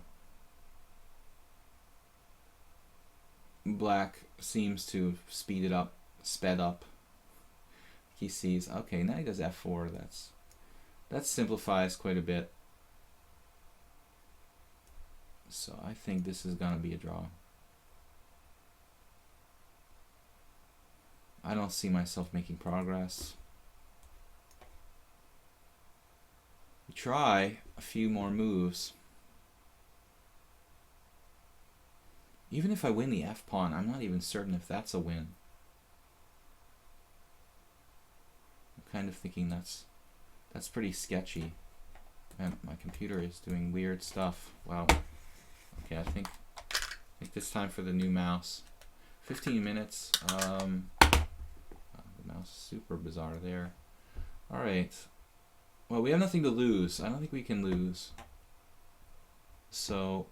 Black seems to speed it up, sped up. He sees, okay, now he does f4. That simplifies quite a bit. So I think this is going to be a draw. I don't see myself making progress. We try a few more moves. Even if I win the f-pawn, I'm not even certain if that's a win. I'm kind of thinking that's pretty sketchy. Man, my computer is doing weird stuff. Wow. Okay, I think it's time for the new mouse. 15 minutes. The mouse is super bizarre there. Alright. Well, we have nothing to lose. I don't think we can lose. So,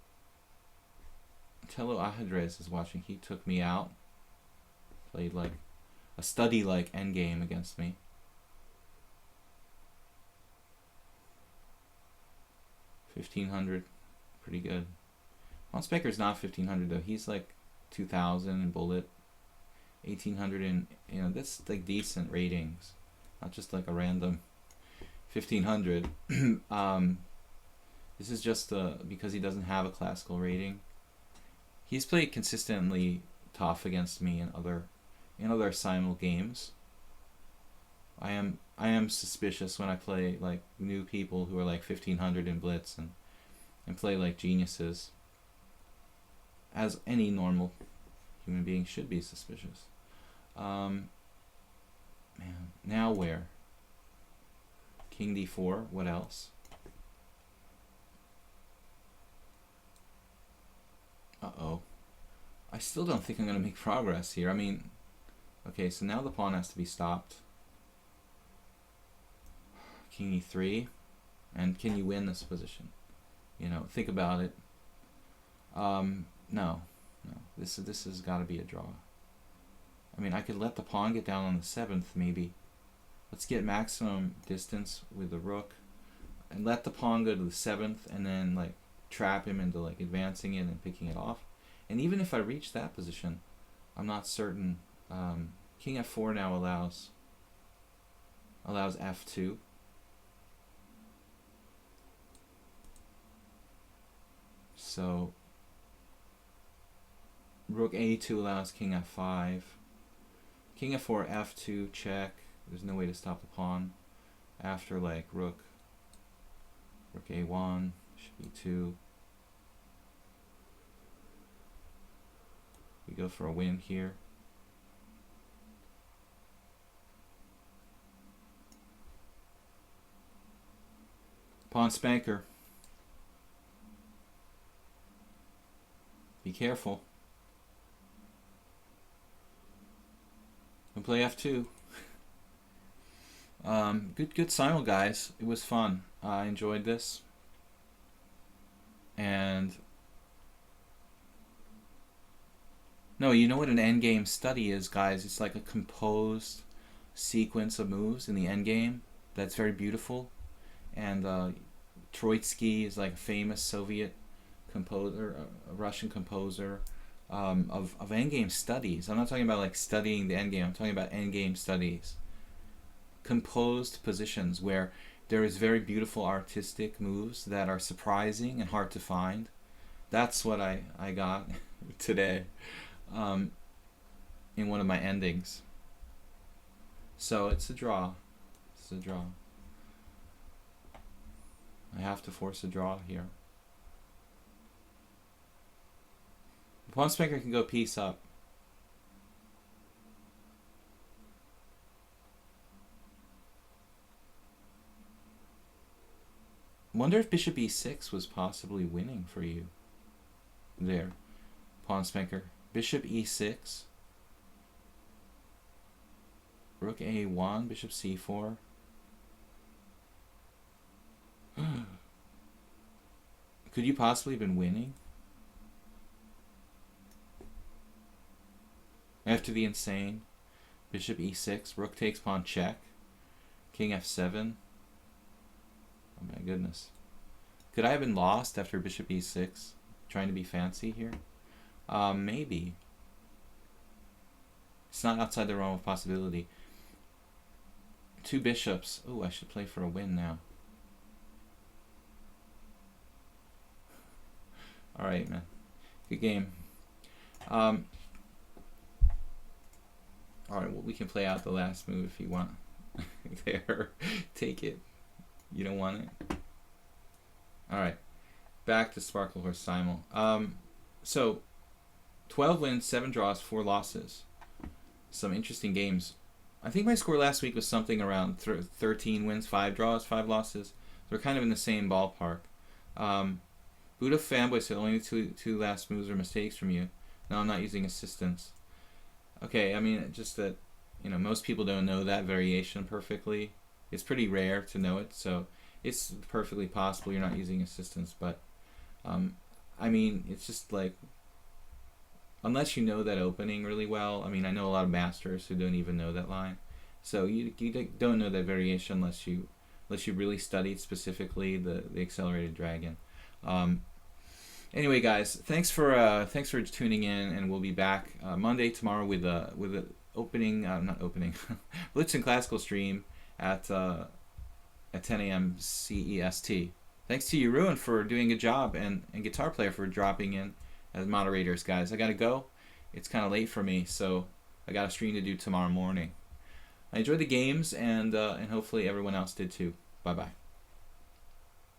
Telo Ahadrez is watching. He took me out. Played like a study-like endgame against me. $1,500. Pretty good. Speker's not 1,500 though. He's like 2,000 in bullet. 1,800 in, that's like decent ratings. Not just like a random 1,500. This is just because he doesn't have a classical rating. He's played consistently tough against me in other simul games. I am suspicious when I play like new people who are like 1,500 in blitz and play like geniuses. As any normal human being should be suspicious. Man, now where? King d4, what else? Uh-oh. I still don't think I'm going to make progress here. I mean, okay, so now the pawn has to be stopped. King e3. And can you win this position? Think about it. No. This has got to be a draw. I mean, I could let the pawn get down on the 7th, maybe. Let's get maximum distance with the rook, and let the pawn go to the 7th, and then like trap him into like advancing it and picking it off. And even if I reach that position, I'm not certain. King f4 now allows f2. So rook a2 allows king f5. King f4, f2, check. There's no way to stop the pawn. After like rook a1, Bishop e2. We go for a win here. Pawn spanker. Be careful. And play f2. Good simul, guys. It was fun. I enjoyed this. And no, you know what an endgame study is, guys? It's like a composed sequence of moves in the endgame that's very beautiful. And Troitsky is like a famous Soviet composer, a Russian composer of endgame studies. I'm not talking about like studying the endgame. I'm talking about endgame studies. Composed positions where there is very beautiful artistic moves that are surprising and hard to find. That's what I got today in one of my endings. So it's a draw. It's a draw. I have to force a draw here. The pawn spanker can go piece up. Wonder if bishop e6 was possibly winning for you. There. Pawn spanker. Bishop e6. Rook a1, bishop c4. Could you possibly have been winning? After the insane. Bishop e6, rook takes pawn check. King f7. Oh my goodness. Could I have been lost after bishop e6? Trying to be fancy here? Maybe. It's not outside the realm of possibility. Two bishops. Oh, I should play for a win now. Alright, man. Good game. Alright, well, we can play out the last move if you want. There. Take it. You don't want it? Alright. Back to Sparkle Horse Simul. So, 12 wins, 7 draws, 4 losses. Some interesting games. I think my score last week was something around 13 wins, 5 draws, 5 losses. They're kind of in the same ballpark. Buddha Fanboy said only two last moves are mistakes from you. No, I'm not using assistance. Okay, I mean, just that, you know, most people don't know that variation perfectly. It's pretty rare to know it, so it's perfectly possible you're not using assistance, but, I mean, it's just like, unless you know that opening really well, I mean, I know a lot of masters who don't even know that line, so you don't know that variation unless you really studied specifically the accelerated dragon. Anyway, guys, thanks for tuning in, and we'll be back Monday tomorrow with a opening Blitz and Classical stream at 10 a.m. CEST. Thanks to Jeroen for doing a job, and Guitar Player for dropping in as moderators, guys. I gotta go. It's kind of late for me, so I got a stream to do tomorrow morning. I enjoyed the games, and hopefully everyone else did too. Bye bye.